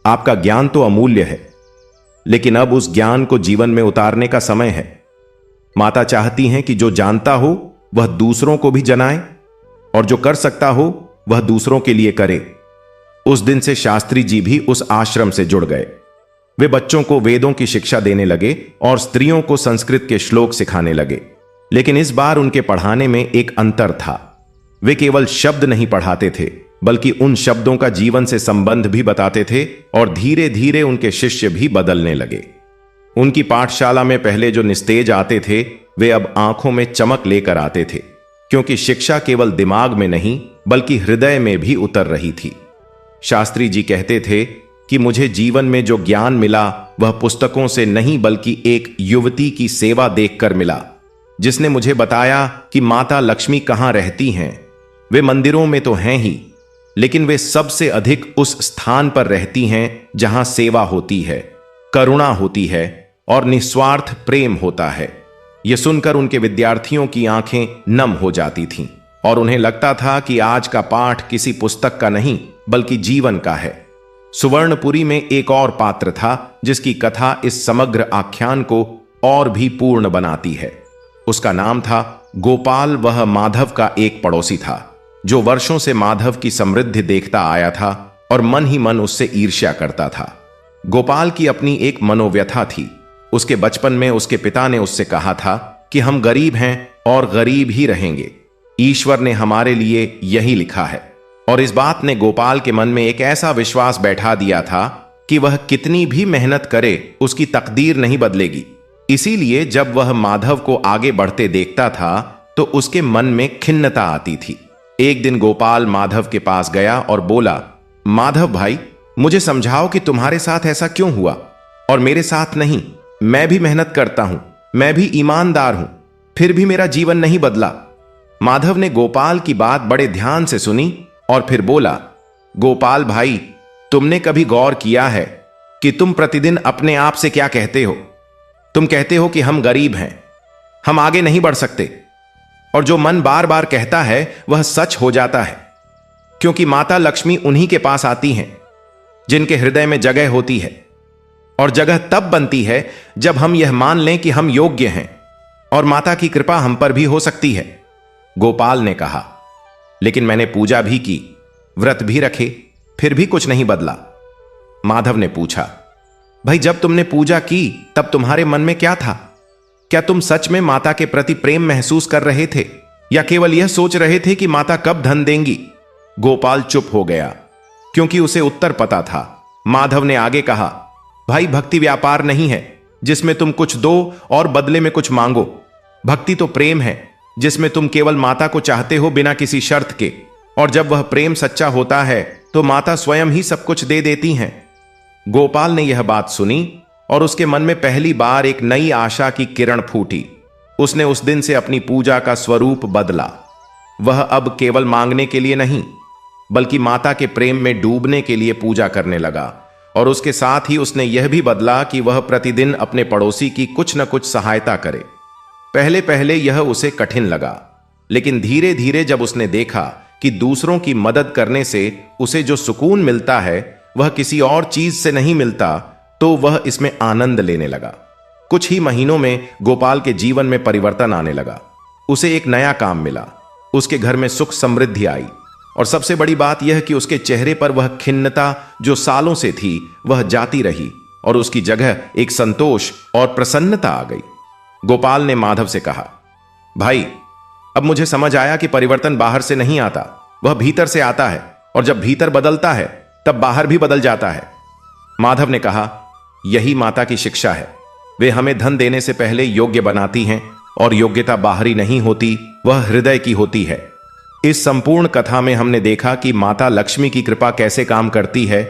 आपका ज्ञान तो अमूल्य है, लेकिन अब उस ज्ञान को जीवन में उतारने का समय है। माता चाहती हैं कि जो जानता हो वह दूसरों को भी जनाए और जो कर सकता हो वह दूसरों के लिए करे। उस दिन से शास्त्री जी भी उस आश्रम से जुड़ गए। वे बच्चों को वेदों की शिक्षा देने लगे और स्त्रियों को संस्कृत के श्लोक सिखाने लगे। लेकिन इस बार उनके पढ़ाने में एक अंतर था। वे केवल शब्द नहीं पढ़ाते थे, बल्कि उन शब्दों का जीवन से संबंध भी बताते थे और धीरे धीरे उनके शिष्य भी बदलने लगे। उनकी पाठशाला में पहले जो निस्तेज आते थे, वे अब आंखों में चमक लेकर आते थे, क्योंकि शिक्षा केवल दिमाग में नहीं बल्कि हृदय में भी उतर रही थी। शास्त्री जी कहते थे कि मुझे जीवन में जो ज्ञान मिला वह पुस्तकों से नहीं बल्कि एक युवती की सेवा देखकर मिला, जिसने मुझे बताया कि माता लक्ष्मी कहां रहती हैं। वे मंदिरों में तो हैं ही, लेकिन वे सबसे अधिक उस स्थान पर रहती हैं जहां सेवा होती है, करुणा होती है और निस्वार्थ प्रेम होता है। यह सुनकर उनके विद्यार्थियों की आंखें नम हो जाती थीं और उन्हें लगता था कि आज का पाठ किसी पुस्तक का नहीं बल्कि जीवन का है। सुवर्णपुरी में एक और पात्र था जिसकी कथा इस समग्र आख्यान को और भी पूर्ण बनाती है। उसका नाम था गोपाल। वह माधव का एक पड़ोसी था जो वर्षों से माधव की समृद्धि देखता आया था और मन ही मन उससे ईर्ष्या करता था। गोपाल की अपनी एक मनोव्यथा थी। उसके बचपन में उसके पिता ने उससे कहा था कि हम गरीब हैं और गरीब ही रहेंगे, ईश्वर ने हमारे लिए यही लिखा है। और इस बात ने गोपाल के मन में एक ऐसा विश्वास बैठा दिया था कि वह कितनी भी मेहनत करे उसकी तकदीर नहीं बदलेगी। इसीलिए जब वह माधव को आगे बढ़ते देखता था तो उसके मन में खिन्नता आती थी। एक दिन गोपाल माधव के पास गया और बोला, माधव भाई, मुझे समझाओ कि तुम्हारे साथ ऐसा क्यों हुआ और मेरे साथ नहीं। मैं भी मेहनत करता हूं, मैं भी ईमानदार हूं, फिर भी मेरा जीवन नहीं बदला। माधव ने गोपाल की बात बड़े ध्यान से सुनी और फिर बोला, गोपाल भाई, तुमने कभी गौर किया है कि तुम प्रतिदिन अपने आप से क्या कहते हो? तुम कहते हो कि हम गरीब हैं, हम आगे नहीं बढ़ सकते, और जो मन बार बार कहता है वह सच हो जाता है, क्योंकि माता लक्ष्मी उन्हीं के पास आती हैं जिनके हृदय में जगह होती है, और जगह तब बनती है जब हम यह मान लें कि हम योग्य हैं और माता की कृपा हम पर भी हो सकती है। गोपाल ने कहा, लेकिन मैंने पूजा भी की, व्रत भी रखे, फिर भी कुछ नहीं बदला। माधव ने पूछा, भाई, जब तुमने पूजा की तब तुम्हारे मन में क्या था? क्या तुम सच में माता के प्रति प्रेम महसूस कर रहे थे या केवल यह सोच रहे थे कि माता कब धन देंगी? गोपाल चुप हो गया क्योंकि उसे उत्तर पता था। माधव ने आगे कहा, भाई, भक्ति व्यापार नहीं है जिसमें तुम कुछ दो और बदले में कुछ मांगो। भक्ति तो प्रेम है जिसमें तुम केवल माता को चाहते हो बिना किसी शर्त के, और जब वह प्रेम सच्चा होता है तो माता स्वयं ही सब कुछ दे देती हैं। गोपाल ने यह बात सुनी और उसके मन में पहली बार एक नई आशा की किरण फूटी। उसने उस दिन से अपनी पूजा का स्वरूप बदला। वह अब केवल मांगने के लिए नहीं बल्कि माता के प्रेम में डूबने के लिए पूजा करने लगा, और उसके साथ ही उसने यह भी बदला कि वह प्रतिदिन अपने पड़ोसी की कुछ न कुछ सहायता करे। पहले पहले यह उसे कठिन लगा, लेकिन धीरे धीरे जब उसने देखा कि दूसरों की मदद करने से उसे जो सुकून मिलता है वह किसी और चीज से नहीं मिलता, तो वह इसमें आनंद लेने लगा। कुछ ही महीनों में गोपाल के जीवन में परिवर्तन आने लगा। उसे एक नया काम मिला, उसके घर में सुख समृद्धि आई, और सबसे बड़ी बात यह कि उसके चेहरे पर वह खिन्नता जो सालों से थी वह जाती रही और उसकी जगह एक संतोष और प्रसन्नता आ गई। गोपाल ने माधव से कहा, भाई, अब मुझे समझ आया कि परिवर्तन बाहर से नहीं आता, वह भीतर से आता है, और जब भीतर बदलता है तब बाहर भी बदल जाता है। माधव ने कहा, यही माता की शिक्षा है। वे हमें धन देने से पहले योग्य बनाती हैं, और योग्यता बाहरी नहीं होती, वह हृदय की होती है। इस संपूर्ण कथा में हमने देखा कि माता लक्ष्मी की कृपा कैसे काम करती है।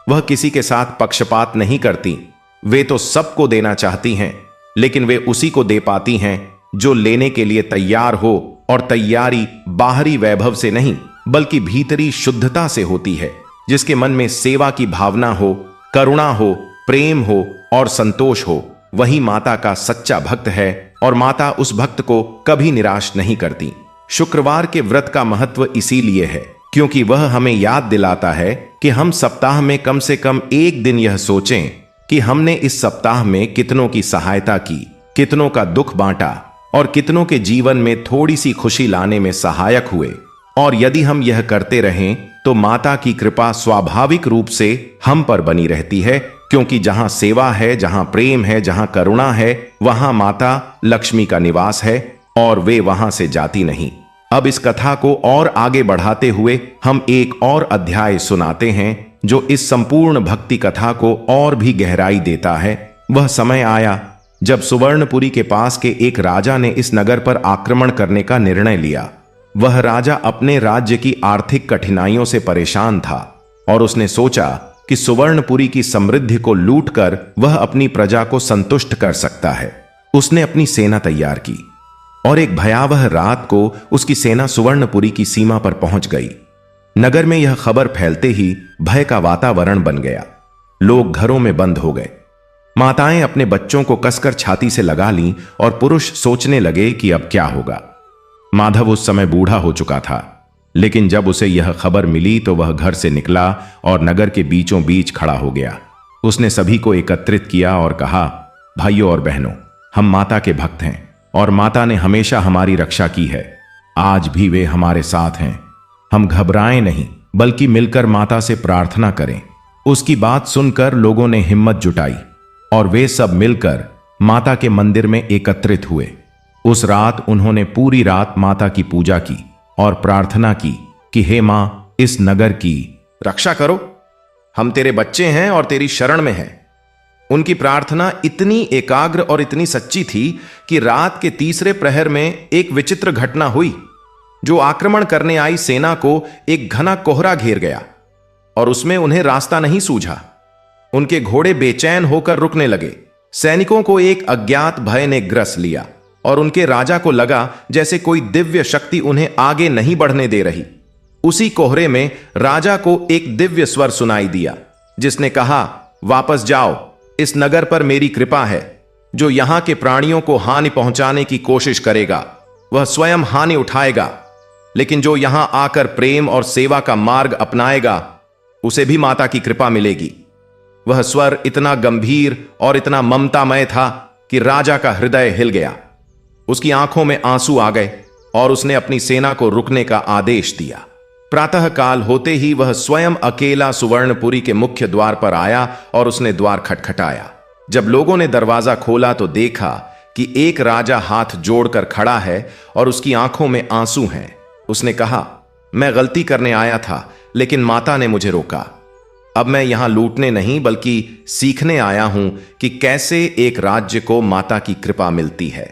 वह किसी के साथ पक्षपात नहीं करती। वे तो सबको देना चाहती हैं, लेकिन वे उसी को दे पाती हैं जो लेने के लिए तैयार हो, और तैयारी बाहरी वैभव से नहीं बल्कि भीतरी शुद्धता से होती है। जिसके मन में सेवा की भावना हो, करुणा हो, प्रेम हो और संतोष हो, वही माता का सच्चा भक्त है, और माता उस भक्त को कभी निराश नहीं करती। शुक्रवार के व्रत का महत्व इसीलिए है क्योंकि वह हमें याद दिलाता है कि हम सप्ताह में कम से कम एक दिन यह सोचें कि हमने इस सप्ताह में कितनों की सहायता की, कितनों का दुख बांटा, और कितनों के जीवन में थोड़ी सी खुशी लाने में सहायक हुए। और यदि हम यह करते रहें तो माता की कृपा स्वाभाविक रूप से हम पर बनी रहती है, क्योंकि जहां सेवा है, जहां प्रेम है, जहां करुणा है, वहां माता लक्ष्मी का निवास है, और वे वहां से जाती नहीं। अब इस कथा को और आगे बढ़ाते हुए हम एक और अध्याय सुनाते हैं जो इस संपूर्ण भक्ति कथा को और भी गहराई देता है। वह समय आया जब सुवर्णपुरी के पास के एक राजा ने इस नगर पर आक्रमण करने का निर्णय लिया। वह राजा अपने राज्य की आर्थिक कठिनाइयों से परेशान था, और उसने सोचा कि सुवर्णपुरी की समृद्धि को लूटकर वह अपनी प्रजा को संतुष्ट कर सकता है। उसने अपनी सेना तैयार की, और एक भयावह रात को उसकी सेना सुवर्णपुरी की सीमा पर पहुंच गई। नगर में यह खबर फैलते ही भय का वातावरण बन गया। लोग घरों में बंद हो गए। माताएं अपने बच्चों को कसकर छाती से लगा लीं, और पुरुष सोचने लगे कि अब क्या होगा। माधव उस समय बूढ़ा हो चुका था, लेकिन जब उसे यह खबर मिली तो वह घर से निकला और नगर के बीचों बीच खड़ा हो गया। उसने सभी को एकत्रित किया और कहा, भाइयों और बहनों, हम माता के भक्त हैं, और माता ने हमेशा हमारी रक्षा की है। आज भी वे हमारे साथ हैं। हम घबराएं नहीं, बल्कि मिलकर माता से प्रार्थना करें। उसकी बात सुनकर लोगों ने हिम्मत जुटाई, और वे सब मिलकर माता के मंदिर में एकत्रित हुए। उस रात उन्होंने पूरी रात माता की पूजा की और प्रार्थना की कि हे मां, इस नगर की रक्षा करो। हम तेरे बच्चे हैं और तेरी शरण में हैं। उनकी प्रार्थना इतनी एकाग्र और इतनी सच्ची थी कि रात के तीसरे प्रहर में एक विचित्र घटना हुई। जो आक्रमण करने आई सेना को एक घना कोहरा घेर गया, और उसमें उन्हें रास्ता नहीं सूझा। उनके घोड़े बेचैन होकर रुकने लगे। सैनिकों को एक अज्ञात भय ने ग्रस लिया, और उनके राजा को लगा जैसे कोई दिव्य शक्ति उन्हें आगे नहीं बढ़ने दे रही। उसी कोहरे में राजा को एक दिव्य स्वर सुनाई दिया, जिसने कहा, वापस जाओ, इस नगर पर मेरी कृपा है। जो यहां के प्राणियों को हानि पहुंचाने की कोशिश करेगा वह स्वयं हानि उठाएगा, लेकिन जो यहां आकर प्रेम और सेवा का मार्ग अपनाएगा उसे भी माता की कृपा मिलेगी। वह स्वर इतना गंभीर और इतना ममतामय था कि राजा का हृदय हिल गया। उसकी आंखों में आंसू आ गए, और उसने अपनी सेना को रुकने का आदेश दिया। प्रातः काल होते ही वह स्वयं अकेला सुवर्णपुरी के मुख्य द्वार पर आया, और उसने द्वार खटखटाया। जब लोगों ने दरवाजा खोला तो देखा कि एक राजा हाथ जोड़कर खड़ा है और उसकी आंखों में आंसू हैं। उसने कहा, मैं गलती करने आया था, लेकिन माता ने मुझे रोका। अब मैं यहां लूटने नहीं बल्कि सीखने आया हूं कि कैसे एक राज्य को माता की कृपा मिलती है।